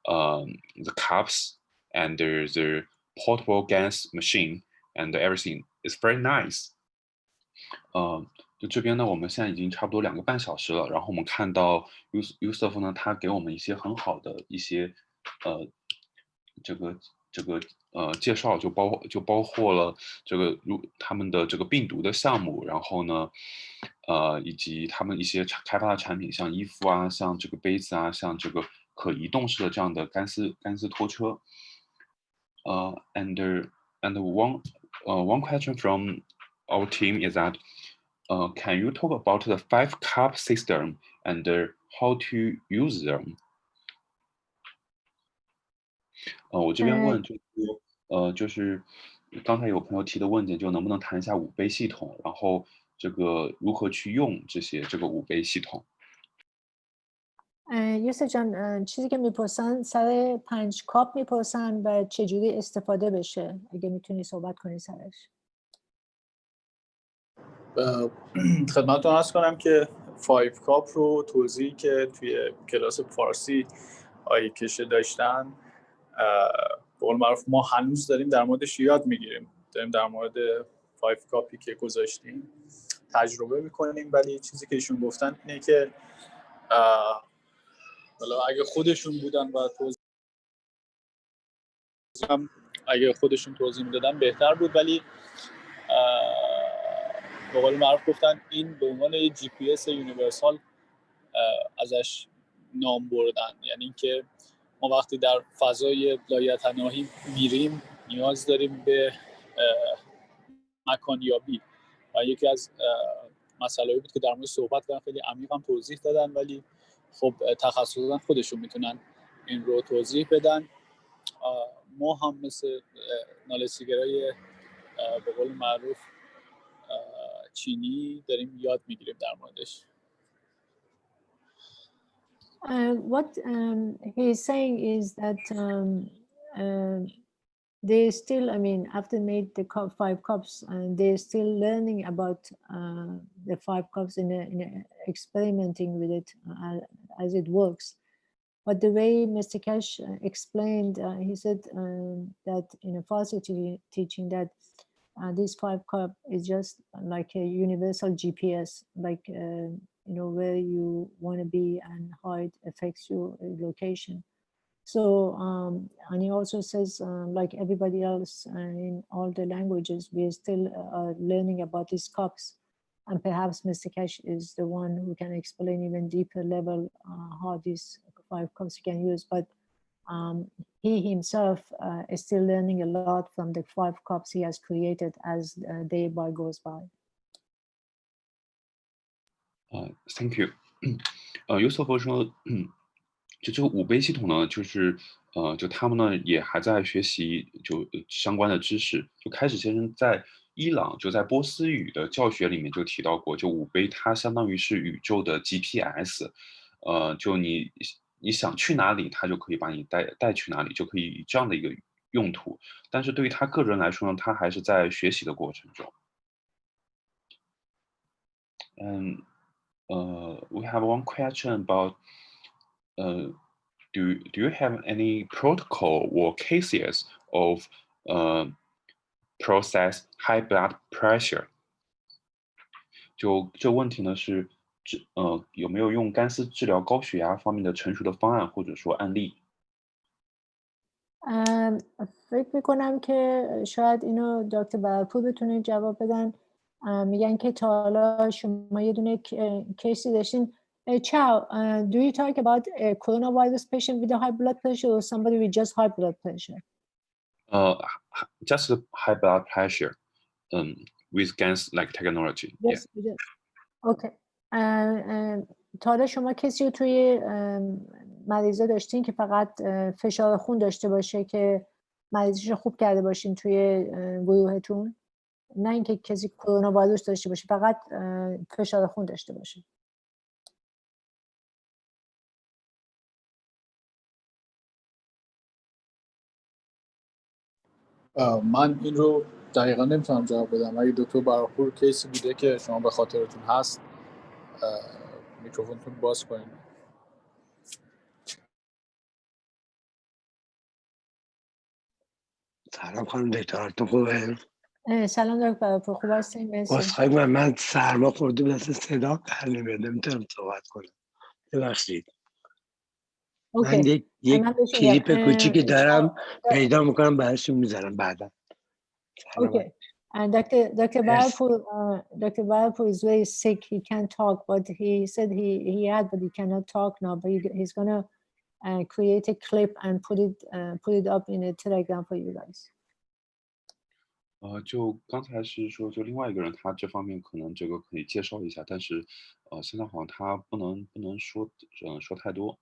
the cups, and the portable gas machine, and everything is very nice. 就这边呢，我们现在已经差不多2个半小时了。然后我们看到 Yusuf 呢，他给我们一些很好的一些介绍，就包括了这个他们的这个病毒的项目，然后呢，以及他们一些开发的产品，像衣服啊，像这个杯子啊，像这个可移动式的这样的干丝拖车。And one question from our team is that, can you talk about the 5-cup system and how to use them? 我这边问就是刚才有朋友提的问题，就能不能谈一下5杯系统，然后这个如何去用这个5杯系统。یوسف جان چیزی که میپرسن سر 5 کاپ میپرسن و چجوری استفاده بشه، اگه میتونی صحبت کنی سرش. خدمتتون عرض کنم که 5 کاپ رو توضیحی که توی کلاس فارسی آقای کشه داشتن، به قول معروف ما هنوز داریم در موردش یاد میگیریم، داریم در مورد 5 کاپی که گذاشتیم تجربه میکنیم. ولی چیزی که ایشون گفتن اینه که حالا اگه خودشون بودن و خودشون توضیح میدادن بهتر بود، ولی به قول معروف گفتن این به عنوان یه جی پی اس یونیورسال ازش نام بردن. یعنی اینکه ما وقتی در فضای لایتناهی میریم نیاز داریم به مکانیابی و یکی از مسائلی بود که در مورد صحبت کردن، خیلی عمیق هم توضیح دادن، ولی خب تخصصا خودشون میتونن این رو توضیح بدن. ما هم مثل نالج‌سیگرای به قول معروف چینی داریم یاد میگیریم در موردش. What he's saying is that they still, I mean, after made the 5 cups, and they're still learning about the 5 cups in experimenting with it as it works. But the way Mr. Kesh explained, he said that in a Farsi teaching that this 5 cup is just like a universal GPS, like you know, where you want to be and how it affects your location. So, and he also says, like everybody else in all the languages, we are still learning about these cups. And perhaps Mr. Kesh is the one who can explain even deeper level how these 5 cups you can use. But he himself is still learning a lot from the 5 cups he has created as day by goes by. Thank you. Yusuf 说，就这个5杯系统呢，就是就他们呢也还在学习就相关的知识。就开始先生在伊朗就在波斯语的教学里面就提到过，就5杯它相当于是宇宙的 GPS，就你想去哪里，它就可以把你带去哪里，就可以以这样的一个用途。但是对于他个人来说呢，他还是在学习的过程中。We have one question about do you have any protocol or cases of process high blood pressure？ 就这问题呢是有没有用干丝治疗高血压方面的成熟的方案或者说案例 فکر میکنم که شاید اینو دکتر برپور بتونه جواب بدن. میگن که تا حالا شما یه دونه کیسی داشتین. Chow, do you talk about a coronavirus patient with a high blood pressure or somebody with just high blood pressure? Just high blood pressure with GANs-like technology. Yes, yeah. Okay. تا حالا شما کسی رو توی مریضا داشتین که فقط فشار خون داشته باشه که مریضش رو خوب کرده باشین توی گروهتون؟ نه اینکه کسی کرونا ویروس داشته باشه، فقط فشار خون داشته باشه. من این رو دقیقا نمیتونم جواب بدم. اگه دکتر برپور کیسی بوده که شما به خاطرتون هست، میکروفونتون باز کنید. سلام خانم دکتر، حالتون خوبه؟ سلام دکتر برپور، خوب هستین؟ مرسی. عذرخواهی من سرما خورده بود، اصلا صدا در نمیاد، نمیتونم صحبت کنم، ببخشید. من یک کلیپ کوچیکی دارم پیدا میکنم براشون میذارم بعدا. Okay. And Dr. Barpur is very sick. He can't talk, but he said he had, but he cannot talk now. But he's gonna create a clip and put it up in a Telegram for you guys. 就刚才是说，就另外一个人，他这方面可能这个可以介绍一下，但是现在好像他不能说说太多。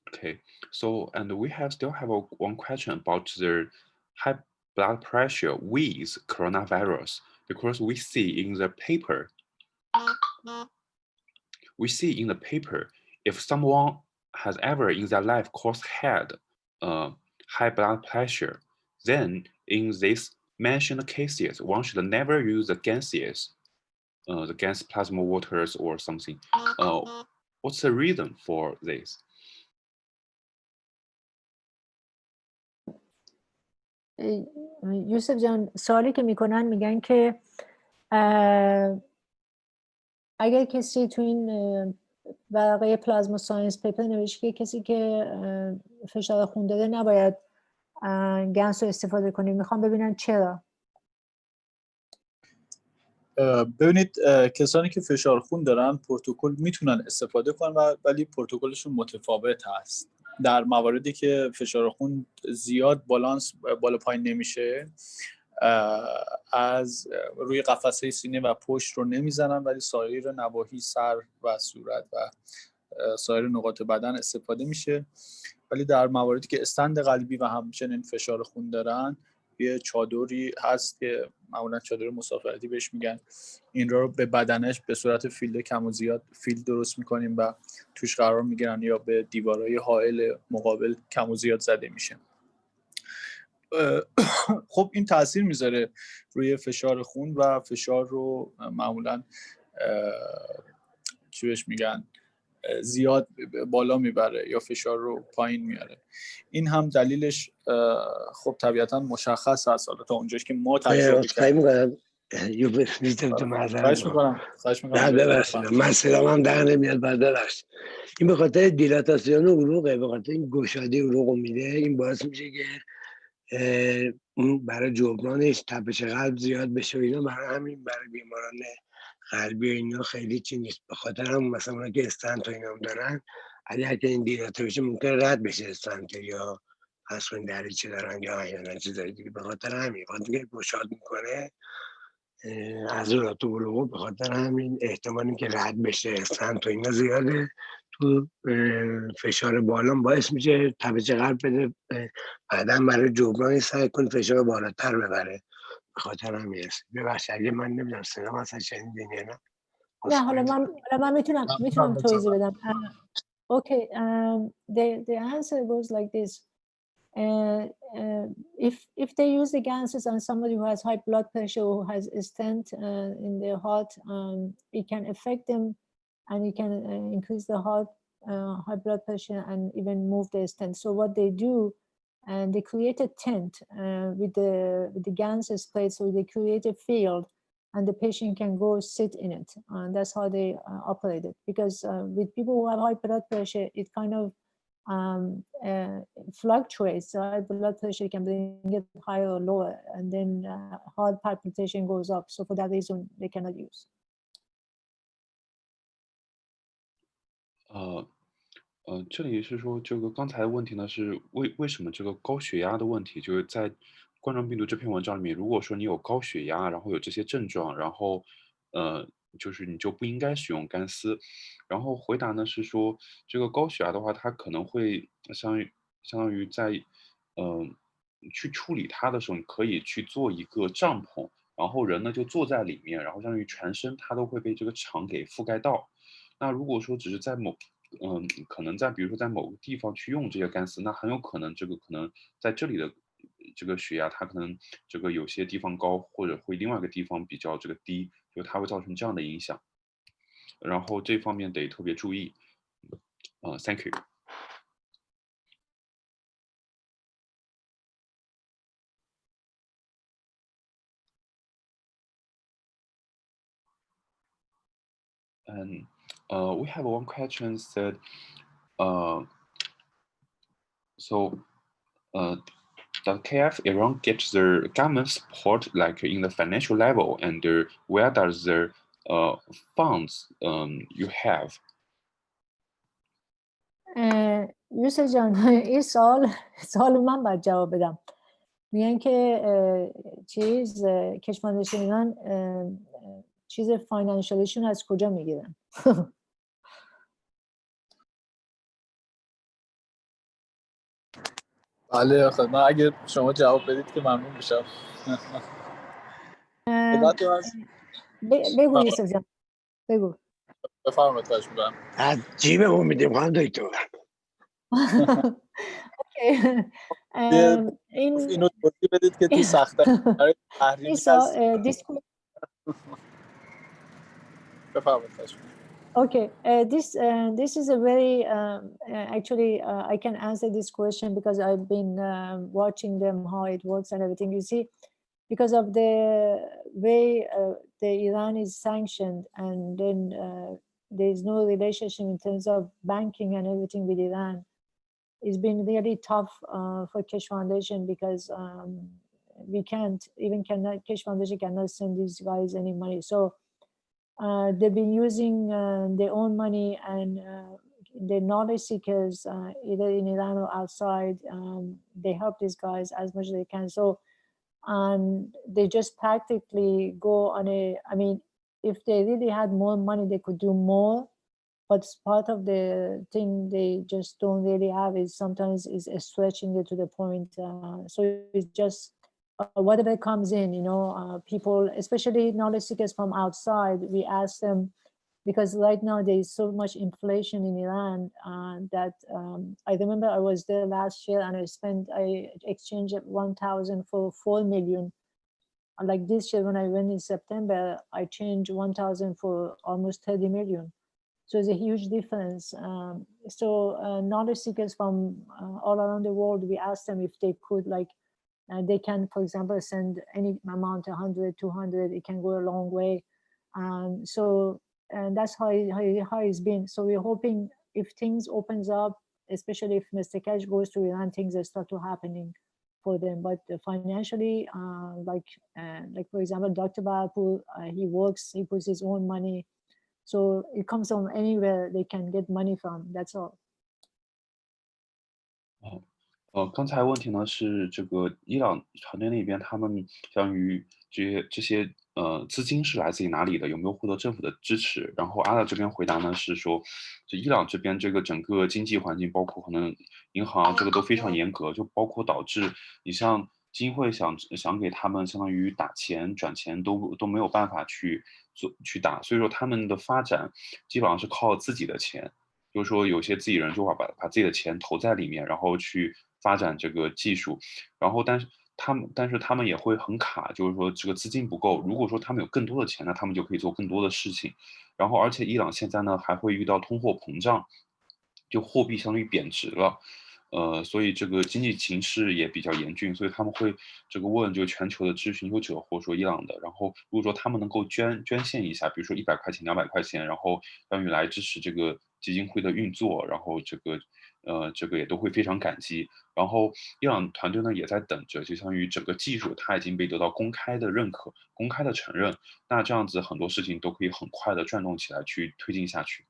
Okay. So, and we still have one question about the high blood pressure with coronavirus, because we see in the paper, if someone has ever in their life had high blood pressure, then in these mentioned cases, one should never use the gases, the gas plasma waters or something. What's the reason for this? یوسف جان، سوالی که میگن که اگر کسی تو این ورقه پلازما ساینس پیپر نوشته که کسی که فشار خون داره نباید گنس رو استفاده کنه، میخوام ببینن چرا. ببینید، کسانی که فشار خون دارن پروتکل میتونن استفاده کنن، ولی پروتکلشون متفاوت هست. در مواردی که فشار خون زیاد بالانس بالا پایین نمیشه، از روی قفسه سینه و پشت رو نمیزنن، ولی سایر نواحی سر و صورت و سایر نقاط بدن استفاده میشه. ولی در مواردی که استند قلبی و همچنین فشار خون دارن، یه چادری هست که معمولا چادر مسافرتی بهش میگن، این رو به بدنش به صورت فیلد کم و زیاد فیلد درست میکنیم و توش قرار میگیرن یا به دیوارهای حائل مقابل کم و زیاد زده میشه. خب این تاثیر میذاره روی فشار خون و فشار رو معمولا چی بهش میگن زیاد بالا میبره یا فشار رو پایین میاره. این هم دلیلش خب طبیعتا مشخص هست، حالا تا اونجاش که ما تجربه کردیم. خواهش میکنم ببخشید، من سلام هم در نمیاد، برداشت. این به خاطر دیلاتاسیون عروقه، به خاطر این گشادی عروق میده، این باعث میشه که برای جبرانش تپش قلب زیاد بشه و اینا. برای همین برای بیماران قلبی و اینا خیلی چی نیست. به خاطر هم مثلا اونا که استنت و اینا هم دارن، اگر که این دیلاته بشه ممکن رد بشه استنت، یا اصلا دریچه دارن یا احیانا چیزایی دیگه. به خاطر همین وقتی که گشاد میکنه عضلات و عروق، به خاطر همین احتمالی که رد بشه استنت و اینا زیاده. تو فشار بالا باعث میشه تپش قلب بده، بعدا برای جبران سعی کن فشار بالاتر ببره. به خاطر همین است. ببخشید اگه من نمیدونم صدام اصلا شنیدین یا نه. نه حالا من میتونم توضیح بدم. Okay, the answer goes like this. If they use the gases on somebody who has high blood pressure or who has a stent in their heart, it can affect them, and it can increase the heart high blood pressure and even move the stent. So what they do, and they create a tent with the gases plate, so they create a field, and the patient can go sit in it. And that's how they operate it. Because with people who have high blood pressure, it kind of fluctuates. So high blood pressure can bring it higher or lower, and then heart palpitation goes up. So for that reason, they cannot use. 这里是说这个刚才的问题呢是为什么这个高血压的问题，就是在冠状病毒这篇文章里面，如果说你有高血压，然后有这些症状，然后就是你就不应该使用干丝。然后回答呢是说，这个高血压的话，它可能会相当于在去处理它的时候，你可以去做一个帐篷，然后人呢就坐在里面，然后相当于全身它都会被这个场给覆盖到。那如果说只是在可能在比如说在某个地方去用这些干丝，那很有可能这个可能在这里的这个血压，它可能这个有些地方高，或者会另外一个地方比较这个低，就它会造成这样的影响。然后这方面得特别注意。Thank you. And we have one question said, does KF Iran get the government support like in the financial level, and where does the funds you have? یوسف جان این سوال من باید جواب بدم. میگن که چیز کش فاندیشن ایران چیز فاینانشالیشون از کجا میگیرن؟ بله خدمت اگه شما جواب بدید که ممنون میشم. بگو یوسف جان بگو. بفرمایید خواهش می‌کنم. از جیبمون میدیم خانم دکتر. اینو توضیح بدید که تو سخته برای تحریم بفرمایید خواهش می‌کنم. Okay, this is a very actually I can answer this question because I've been watching them how it works and everything. You see, because of the way the Iran is sanctioned, and then there is no relationship in terms of banking and everything with Iran. It's been really tough for Keshe Foundation because we Keshe Foundation cannot send these guys any money. So they've been using their own money, and the knowledge seekers, either in Iran or outside, they help these guys as much as they can. So they just practically go on I mean, if they really had more money, they could do more. But part of the thing they just don't really have is sometimes is stretching it to the point. So it's just whatever comes in, people, especially knowledge seekers from outside, we ask them, because right now there is so much inflation in Iran that I remember I was there last year and I exchanged 1,000 for 4 million. Like this year when I went in September, I changed 1,000 for almost 30 million. So it's a huge difference. So knowledge seekers from all around the world, we asked them if they could, they can, for example, send any amount, 100, 200, it can go a long way. And that's how it's been. So we're hoping if things opens up, especially if Mr. Keshe goes to Iran, things will start to happening for them. But financially, like for example, Dr. Bahapur, he works, he puts his own money. So it comes from anywhere they can get money from. That's all. 刚才问题呢是这个伊朗团队那边，他们相当于这些资金是来自于哪里的？有没有获得政府的支持？然后阿拉这边回答呢是说，就伊朗这边这个整个经济环境，包括可能银行这个都非常严格，就包括导致你像基金会想给他们相当于打钱转钱都没有办法去打，所以说他们的发展基本上是靠自己的钱。就是说有些自己人就把自己的钱投在里面，然后去发展这个技术，然后但是他们也会很卡，就是说这个资金不够。如果说他们有更多的钱呢，他们就可以做更多的事情。然后而且伊朗现在呢还会遇到通货膨胀，就货币相当于贬值了。所以这个经济形势也比较严峻，所以他们会这个问这个全球的知识寻求者或者说伊朗的，然后如果说他们能够捐献一下，比如说100块钱、200块钱，然后用于来支持这个基金会的运作，然后这个也都会非常感激。然后伊朗团队呢也在等着，就相当于整个技术它已经被得到公开的认可、公开的承认，那这样子很多事情都可以很快的转动起来去推进下去。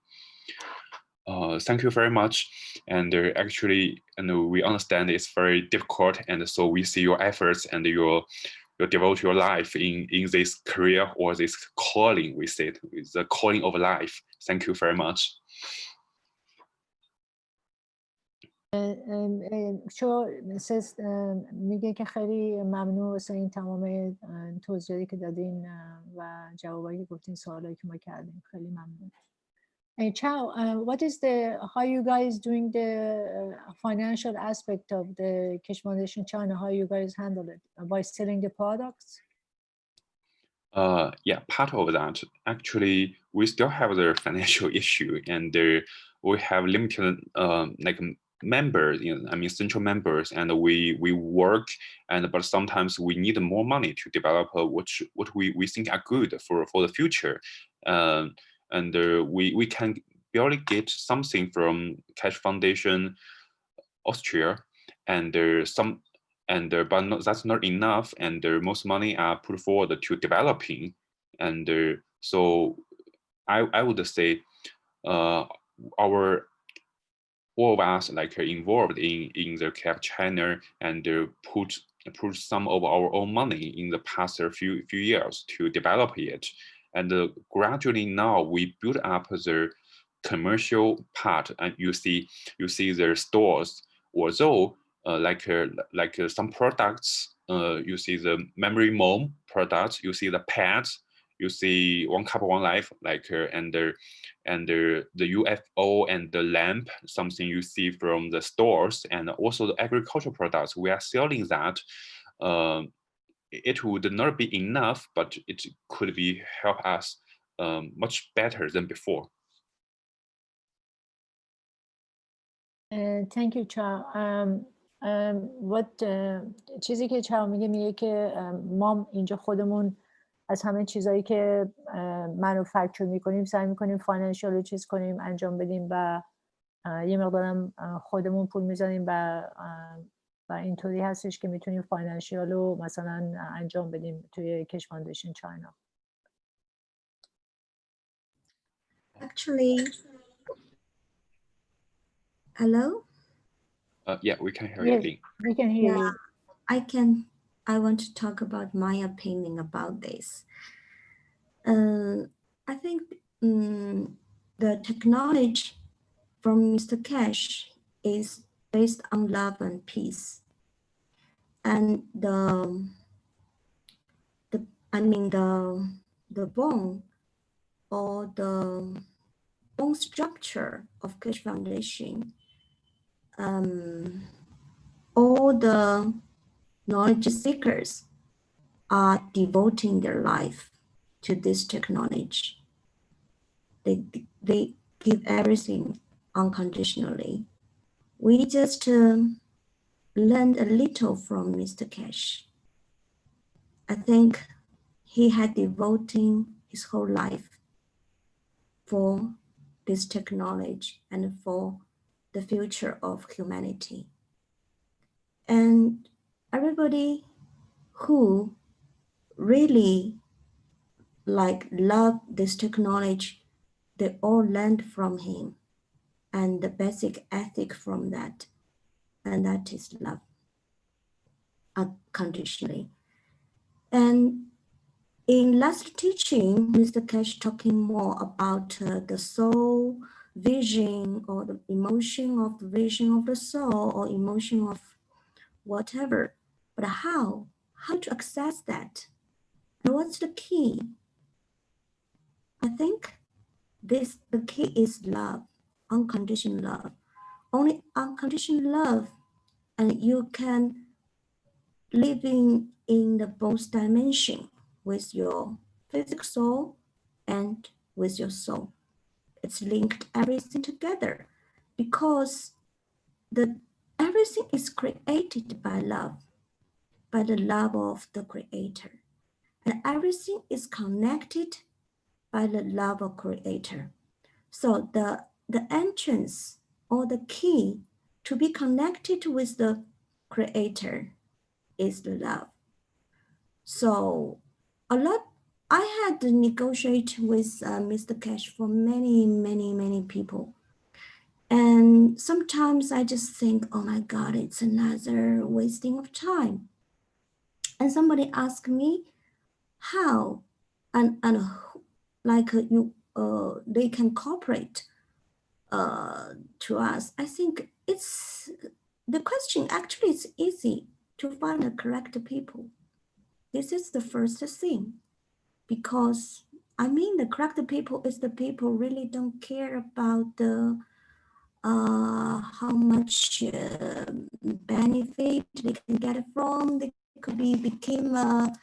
Thank you very much. And actually, we understand it's very difficult, and so we see your efforts and you devote your life in this career or this calling. We say it's the calling of life. Thank you very much. شو میگه که خیلی ممنون واسه این تمام توضیحاتی که دادین و جوابایی که گفتین، سوالایی که ما کردیم. خیلی ممنون. Chao, what is how you guys doing the financial aspect of the Keshe Foundation China? How you guys handle it? By selling the products? Yeah, part of that. Actually, we still have the financial issue, and we have limited like members, central members, and we work, but sometimes we need more money to develop what we think are good for the future. And we can barely get something from Keshe Foundation Austria, and but that's not enough, and most money are put forward to developing, and so I would say all of us like involved in the KF China, and put some of our own money in the past few years to develop it. And gradually now we build up the commercial part, and you see the stores. Although like some products, you see the memory mom products, you see the pads, you see One Cup One Life, like and the UFO and the lamp, something you see from the stores, and also the agricultural products. We are selling that. It would not be enough, but it could be help us much better than before. Thank you, Chao. چیزی که چاو میگه که ما اینجا خودمون از همه چیزایی که مانوفکچر میکنیم سعی میکنیم فاینانشیال رو چیز کنیم، انجام بدیم و یه مقدارم خودمون پول میزنیم و اینطوری هستش که میتونیم فاینانشیال رو مثلا انجام بدیم توی کش فاندیشن چاینا. Actually, hello? Yeah, we can hear you. We can hear you. I want to talk about my opinion about this. I think the technology from Mr. Keshe is based on love and peace. And the bone or the bone structure of Keshe Foundation, all the knowledge seekers are devoting their life to this technology. They give everything unconditionally. We just learned a little from Mr. Keshe. I think he had devoting his whole life for this technology and for the future of humanity. And everybody who really love this technology, they all learned from him, and the basic ethic from that, and that is love unconditionally. And in last teaching, Mr. Keshe talking more about the soul vision or the emotion of the vision of the soul or emotion of whatever, but how to access that? And what's the key? I think the key is love, unconditional love. Only unconditional love, and you can live in the both dimension with your physical soul and with your soul. It's linked everything together because everything is created by love, by the love of the creator. And everything is connected by the love of creator. So the entrance or the key to be connected with the creator is the love. So I had to negotiate with Mr. Keshe for many people. And sometimes I just think, oh my God, it's another wasting of time. And somebody asked me how and like they can cooperate to us. I think it's the question actually it's easy to find the correct people. This is the first thing, because I mean the correct people is the people really don't care about the how much benefit they can get from. They could became a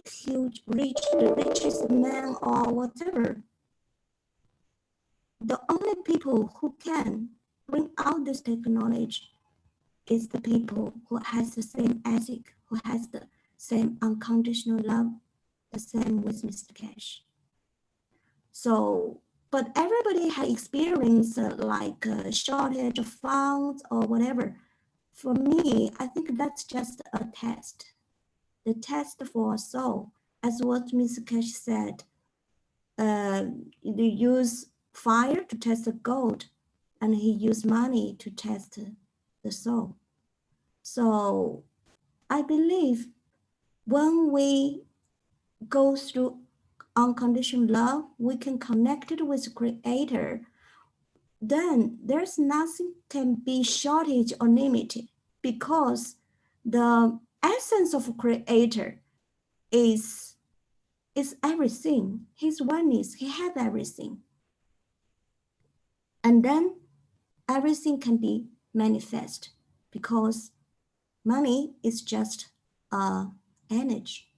huge the richest man or whatever. The only people who can bring out this technology is the people who has the same ethic, who has the same unconditional love, the same with Mr. Keshe. So, but everybody had experienced like a shortage of funds or whatever. For me, I think that's just a test. The test for a soul, as what Mr. Keshe said, they use fire to test the gold, and he used money to test the soul. So I believe when we go through unconditional love, we can connect it with the creator. Then there's nothing can be shortage or limited, because the essence of creator is everything. His oneness, he has everything. And then everything can be manifest, because money is just energy.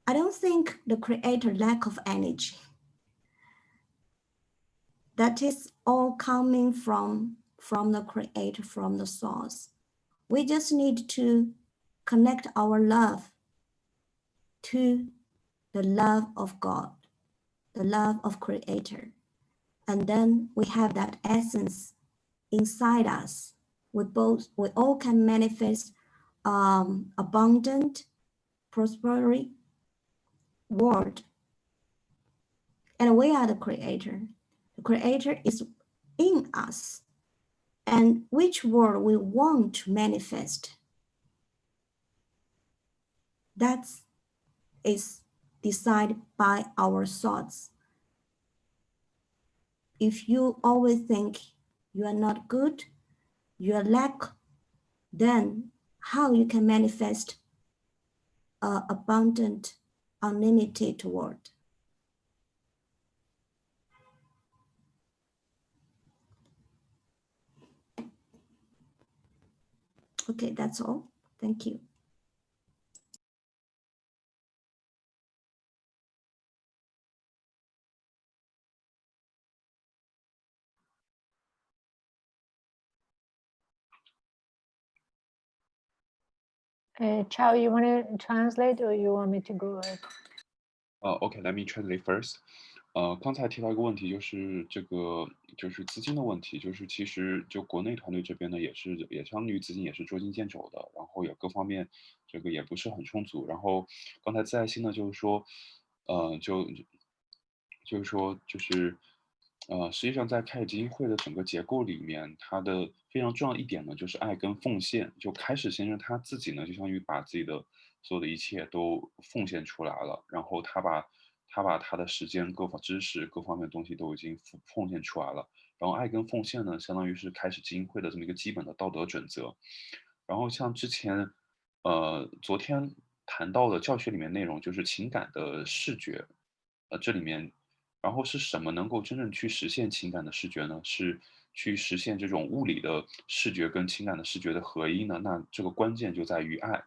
I don't think the creator lack of energy. That is all coming from the creator, from the source. We just need to connect our love to the love of God, the love of creator. And then we have that essence inside us. We all can manifest abundant, prosperity world. And we are the creator. The creator is in us. And which world we want to manifest, that is decided by our thoughts. If you always think you are not good, you are lack, then how you can manifest an abundant, unlimited world? Okay, that's all. Thank you. Chao, you want to translate or you want me to go ahead? Okay, let me translate first. 刚才提到一个问题，就是这个就是资金的问题，就是其实就国内团队这边呢，也相当于资金也是捉襟见肘的，然后也各方面这个也不是很充足。然后刚才自爱心呢，就是说，实际上在开始基金会的整个结构里面，它的非常重要一点呢，就是爱跟奉献。就开始先生他自己呢，就相当于把自己的所有的一切都奉献出来了，然后他把他的时间、知识各方面的东西都已经奉献出来了。然后爱跟奉献呢，相当于是开始基金会的这么一个基本的道德准则。然后像之前，昨天谈到的教学里面内容，就是情感的视觉，这里面，然后是什么能够真正去实现情感的视觉呢？是去实现这种物理的视觉跟情感的视觉的合一呢？那这个关键就在于爱，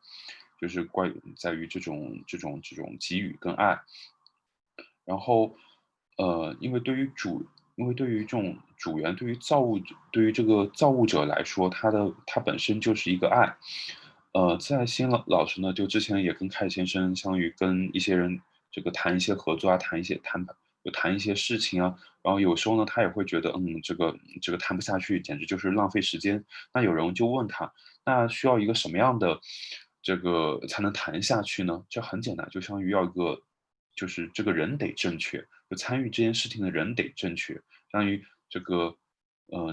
就是在于这种给予跟爱。然后，因为对于因为对于这种主源，对于这个造物者来说，它本身就是一个爱。在新老师呢，就之前也跟凯先生，相当于跟一些人这个谈一些合作啊，谈一些事情啊，然后有时候呢，他也会觉得，这个谈不下去，简直就是浪费时间。那有人就问他，那需要一个什么样的这个才能谈下去呢？这很简单，就相当于要一个，就是这个人得正确，就参与这件事情的人得正确，相当于这个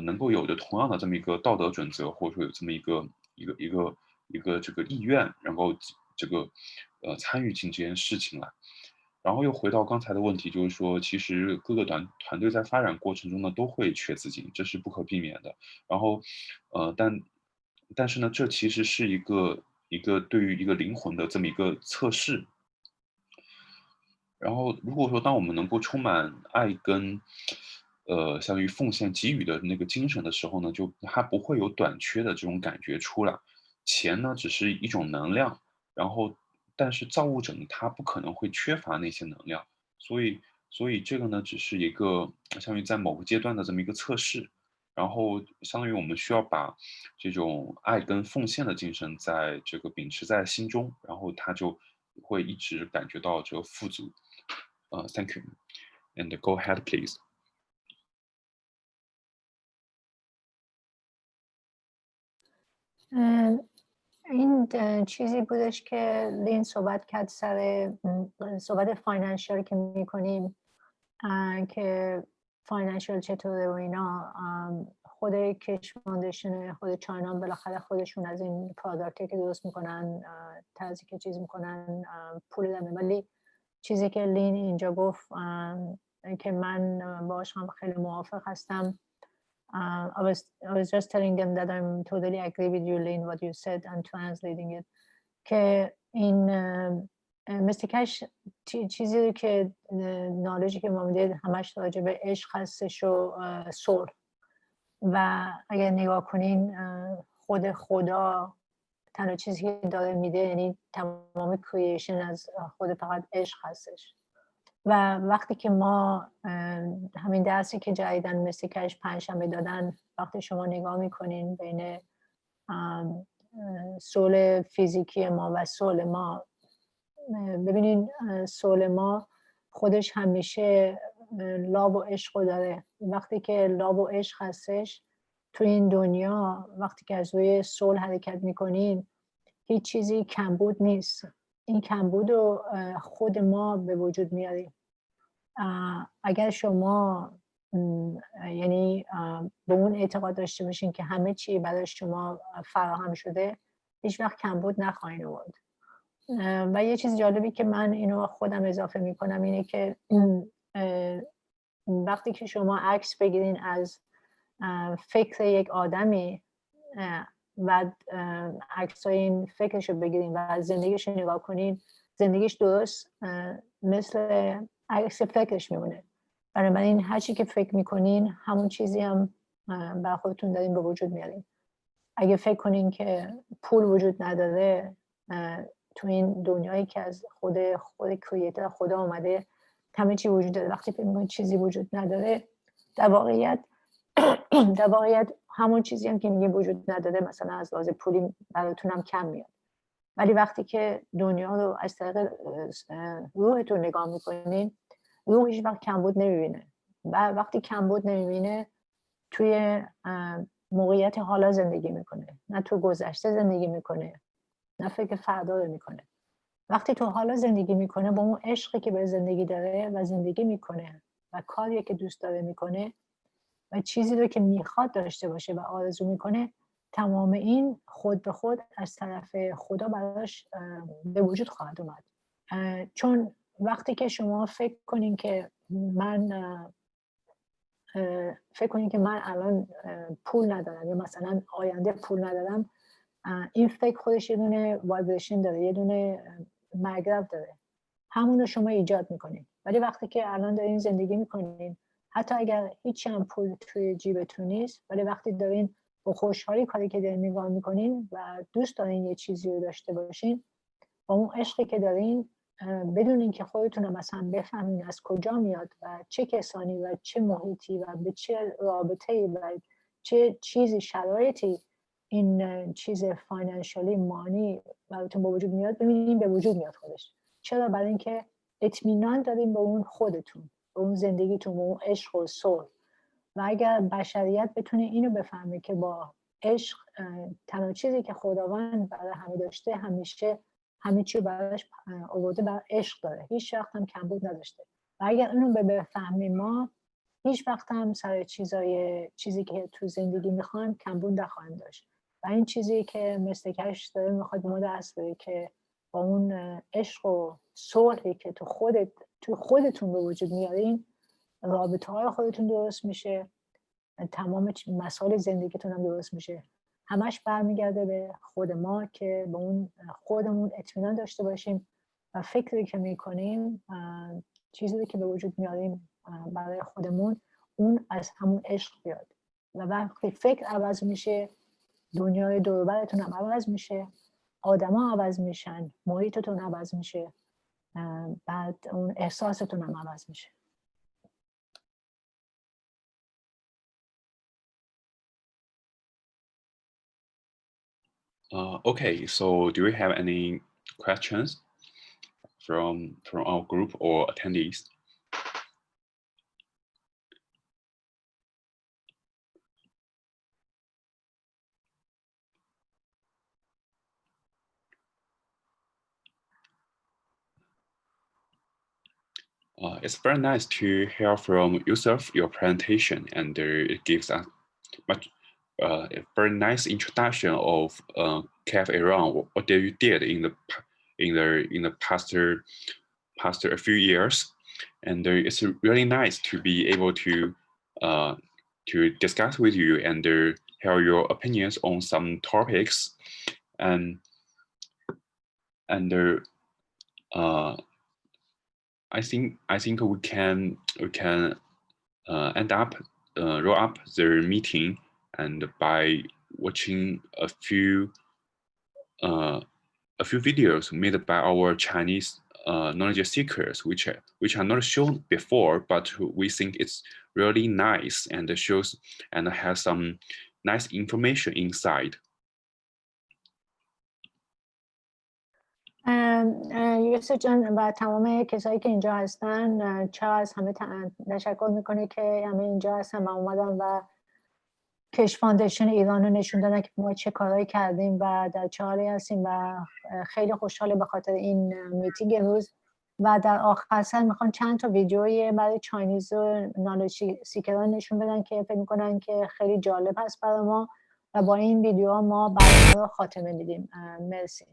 能够有着同样的这么一个道德准则，或者说有这么一个这个意愿，然后这个参与进这件事情来。然后又回到刚才的问题，就是说，其实各个团队在发展过程中呢，都会缺资金，这是不可避免的。然后，但是呢，这其实是一个对于一个灵魂的这么一个测试。然后，如果说当我们能够充满爱跟，相当于奉献给予的那个精神的时候呢，就它不会有短缺的这种感觉出来。钱呢，只是一种能量，然后但是造物者呢，他不可能会缺乏那些能量，所以这个呢，只是一个相当于在某个阶段的这么一个测试。然后相当于我们需要把这种爱跟奉献的精神在这个秉持在心中，然后他就会一直感觉到这个富足。Thank you. And go ahead, please. این چیزی بودش که لین صحبت کرد سر صحبت فاینانشیال که میکنیم که فاینانشیال چطوره و اینا. خود کش فاندیشن خود چاینا بالاخره خودشون از این پروداکتی که درست میکنن طرزی که چیز میکنن پول دمه. ولی چیزی که لین اینجا گفت که من باهاش هم خیلی موافق هستم. I was just telling them that I'm totally agree with you, Lynn, what you said and translating it. که این مثل کش چیزی که نالجی که ما میده همش راجع به عشق هستش و صلح. و اگر نگاه کنین خود خدا تنها چیزی که داره میده یعنی تمام کریشن از خود فقط عشق هستش. و وقتی که ما همین درسی که جدیدن مثل کش پنجشنبه دادن، وقتی شما نگاه میکنین بین سول فیزیکی ما و سول ما، ببینین سول ما خودش همیشه لاب و عشق داره. وقتی که لاب و عشق هستش تو این دنیا، وقتی که از روی سول حرکت میکنین هیچ چیزی کمبود نیست. این کمبود رو خود ما به وجود میاریم. اگر شما یعنی به اون اعتقاد داشته باشین که همه چی برای شما فراهم شده، هیچ وقت کمبود نخواهید آورد. و یه چیز جالبی که من اینو خودم اضافه میکنم اینه که وقتی که شما عکس بگیرین از فکر یک آدمی و عکسای این فکرشو بگیرین و زندگیش رو نگاه کنین، زندگیش درست مثل عکس فکرش میمونه. بنابراین هر چی که فکر میکنین همون چیزی هم بر خودتون دارین به وجود میارین. اگه فکر کنین که پول وجود نداره تو این دنیایی که از خود کریتر خدا اومده همه چی وجود داره، وقتی فکر میکنین چیزی وجود نداره، در واقعیت همون چیزی هم که میگه وجود نداره مثلا از لحاظ پولی براتون هم کم میاد. ولی وقتی که دنیا رو از طریق روحتون نگاه میکنین، روح هیچ وقت کمبود نمیبینه. و وقتی کمبود نمیبینه توی موقعیت حالا زندگی میکنه، نه تو گذشته زندگی میکنه، نه فکر فردا رو میکنه. وقتی تو حالا زندگی میکنه با اون عشقی که به زندگی داره و زندگی میکنه و کاری که دوست داره میکنه و چیزی رو که میخواد داشته باشه و آرزو میکنه، تمام این خود به خود از طرف خدا براش به وجود خواهد اومد. چون وقتی که شما فکر کنین که من الان پول ندارم یا مثلا آینده پول ندارم، این فکر خودش یه دونه وایبریشن داره، یه دونه مگرف داره، همون رو شما ایجاد میکنین. ولی وقتی که الان دارین زندگی میکنین، حتی اگر هیچ هم پول توی جیبتون نیست، ولی وقتی دارین با خوشحالی کاری که دارین نگاه میکنین و دوست دارین یه چیزی رو داشته باشین، با اون عشقی که دارین بدون اینکه خودتون مثلا بفهمین از کجا میاد و چه کسانی و چه محیطی و به چه رابطه‌ای و چه چیزی شرایطی این چیز فاینانشالی مانی براتون به وجود میاد، ببینین به وجود میاد خودش. چرا؟ برای اینکه اطمینان دارین به اون خودتون، به اون زندگیتون، به اون عشق و صلح. و اگر بشریت بتونه اینو بفهمه که با عشق تنها چیزی که خداوند برای همه داشته همیشه همه چی براش آورده، برای عشق داره، هیچ وقت هم کمبود نداشته. و اگر اینو بفهمیم ما هیچ وقت هم سر چیزی که تو زندگی میخوایم کمبود نخواهیم داشت. و این چیزی که مثل کش داره میخواد به ما دست بده که با اون عشق و صلحی که تو خودتون به وجود میارین، رابطه های خودتون درست میشه، تمام مسائل زندگیتون هم درست میشه. همش برمیگرده به خود ما که به اون خودمون اطمینان داشته باشیم و فکری که میکنیم، چیزی که به وجود میاریم برای خودمون، اون از همون عشق بیاد. و وقتی فکر عوض میشه، دنیای دور و برتون هم عوض میشه، آدما عوض میشن، محیطتون عوض میشه، بعد اون احساستون هم عوض میشه. Okay, so do we have any questions from our group or attendees? It's very nice to hear from Yusuf your presentation, and it gives us a very nice introduction of KF Iran. What you did in the past a few years, and it's really nice to be able to discuss with you and hear your opinions on some topics, and I think we can end up roll up the meeting, and by watching a few videos made by our Chinese knowledge seekers, which are not shown before, but we think it's really nice and shows and has some nice information inside. یوسف جان و تمام کسایی که اینجا هستن، از همه تشکر میکنه که همه اینجا هستن و اومدن و کش فاندیشن ایران رو نشون دادن که ما چه کارهایی کردیم و در چه حالی هستیم و خیلی خوشحاله به خاطر این میتینگ امروز. و در آخر سر میخوان چند تا ویدیوی برای چاینیز و نالج سیکران نشون بدن که فکر میکنن که خیلی جالب هست برای ما، و با این ویدیو ما برنامه رو خاتمه میدیم. مرسی.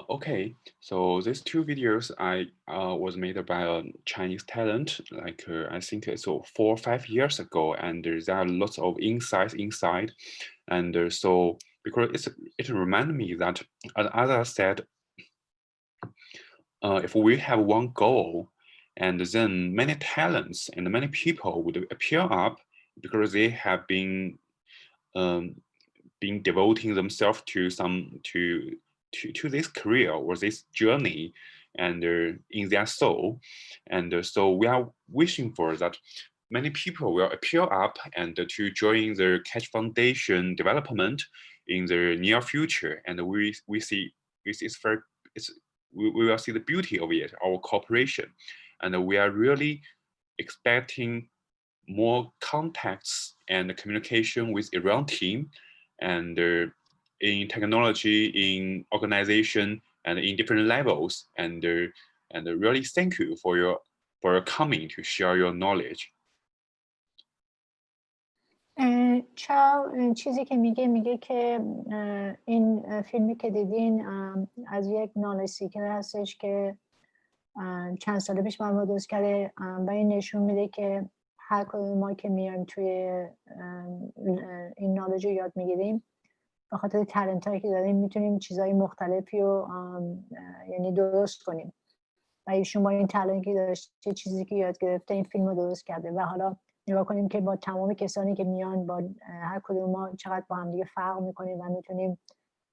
Okay, so these two videos I was made by a Chinese talent, like I think so 4 or 5 years ago, and there are lots of insights inside, and so because it reminded me that, as I said, if we have one goal, and then many talents and many people would appear up because they have been devoting themselves to to this career or this journey, and in their soul, and so we are wishing for that many people will appear up and to join the Keshe Foundation development in the near future, and we see it's very we will see the beauty of it, our cooperation, and we are really expecting more contacts and communication with Iran team, and in technology, in organization, and in different levels, and really thank you for your coming to share your knowledge. چاو چیزی که میگه که این فیلمی که دیدین از یک نالج سیکر هستش که چند سال پیش ما درست کرده و این نشون میده که هر کدوم ما که میایم توی این نالج رو یاد میگیریم به خاطر تالنت هایی که داریم میتونیم چیزهای مختلفی رو یعنی درست کنیم و ایشون با این تالنتی که داشته چیزی که یاد گرفته این فیلم رو درست کرده و حالا نگاه کنیم که با تمام کسانی که میان با هر کدوم ما چقدر با هم دیگه فرق میکنیم و میتونیم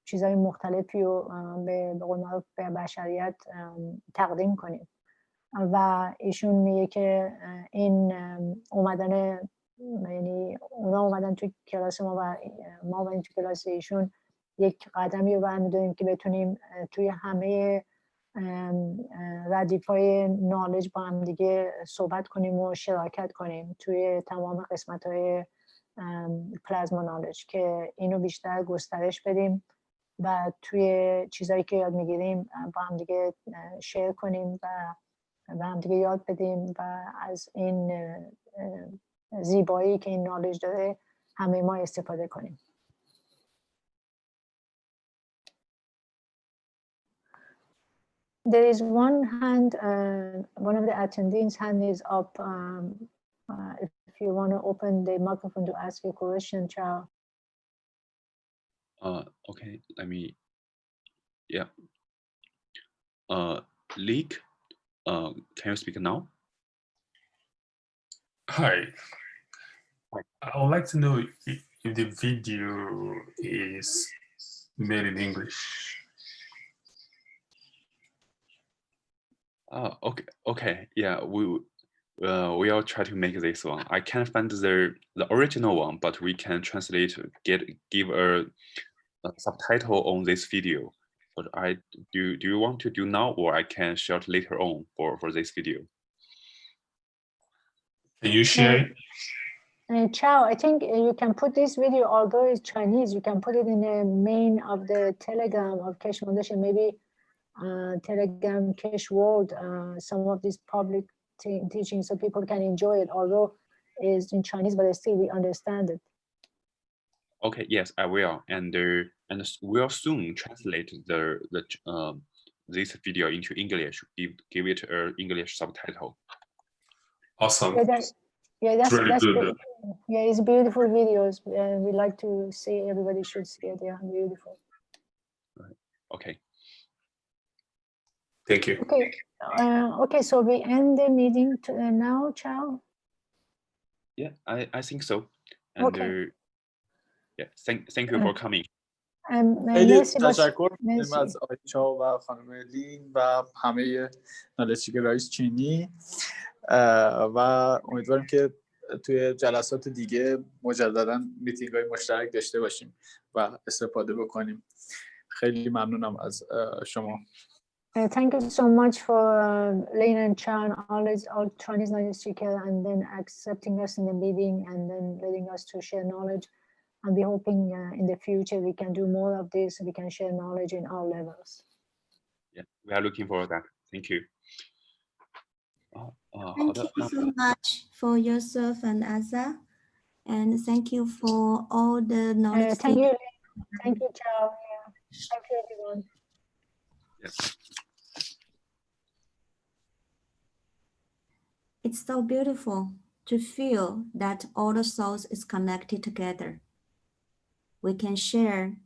چیزهای مختلفی رو به قول معروف به بشریت تقدیم کنیم و ایشون میگه که این اومدن یعنی اونا اومدن توی کلاس ما و ما اومدیم توی کلاس ایشون یک قدمی رو برمی‌داریم که بتونیم توی همه ردیف‌های نالج با هم دیگه صحبت کنیم و شراکت کنیم توی تمام قسمت‌های پلازما نالج که اینو بیشتر گسترش بدیم و توی چیزایی که یاد میگیریم با هم دیگه شیر کنیم و هم دیگه یاد بدیم و از این زیبایی که این نالج داره همه ما استفاده کنیم. There is one hand, one of the attendees' hand is up. If you want to open the microphone to ask a question, Chao. Okay, let me. Yeah. Leek, can you speak now? Hi. I would like to know if the video is made in English. Okay, yeah, we'll try to make this one. I can't find the original one, but we can translate, give a subtitle on this video. But do you want to do now, or I can share it later on for this video? Can you share it? Chao, I think you can put this video, although it's Chinese, you can put it in the main of the Telegram of Keshe Foundation, maybe Telegram Keshe World, some of these public teachings so people can enjoy it, although it's in Chinese, but still we understand it. Okay, yes, I will, and we'll soon translate this video into English. Give it an English subtitle. Awesome. That's really good. Yeah, it's beautiful videos, and we like to see. Everybody should see it. They are beautiful. Right. Okay. Thank you. Okay. Okay. So we end the meeting now, Chao. Yeah, I think so. And okay. Yeah, thank you for coming. خیلی تشکر می‌کنیم از آقای چاو و خانم لین و همه نالج سیکرهای چینی و امیدواریم که توی جلسات دیگه مجددا میتینگ‌های مشترک داشته باشیم و استفاده بکنیم. خیلی ممنونم از شما. Thank you so much for Lin and Chan, all Chinese knowledge seeker, and then accepting us in the meeting and then letting us to share knowledge. And we're hoping in the future we can do more of this. We can share knowledge in all levels. Yeah, we are looking forward to that. Thank you. Thank you so much for yourself and Asa, and thank you for all the knowledge. Thank you, Chao. Yeah. Thank you, everyone. Yes. It's so beautiful to feel that all the souls is connected together. We can share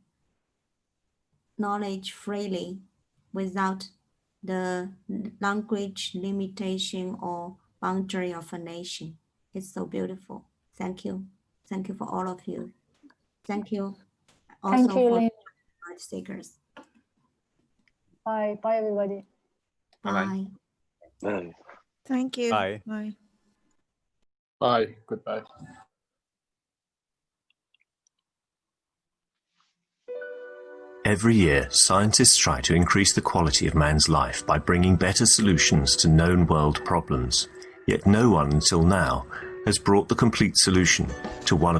knowledge freely without the language limitation or boundary of a nation. It's so beautiful. Thank you. Thank you for all of you. Thank you also Thank you, for Lynn. the seekers. Bye. Bye, everybody. Bye. Bye. Thank you. Bye. Bye. Bye. Goodbye. Every year, scientists try to increase the quality of man's life by bringing better solutions to known world problems. Yet no one until now has brought the complete solution to one of the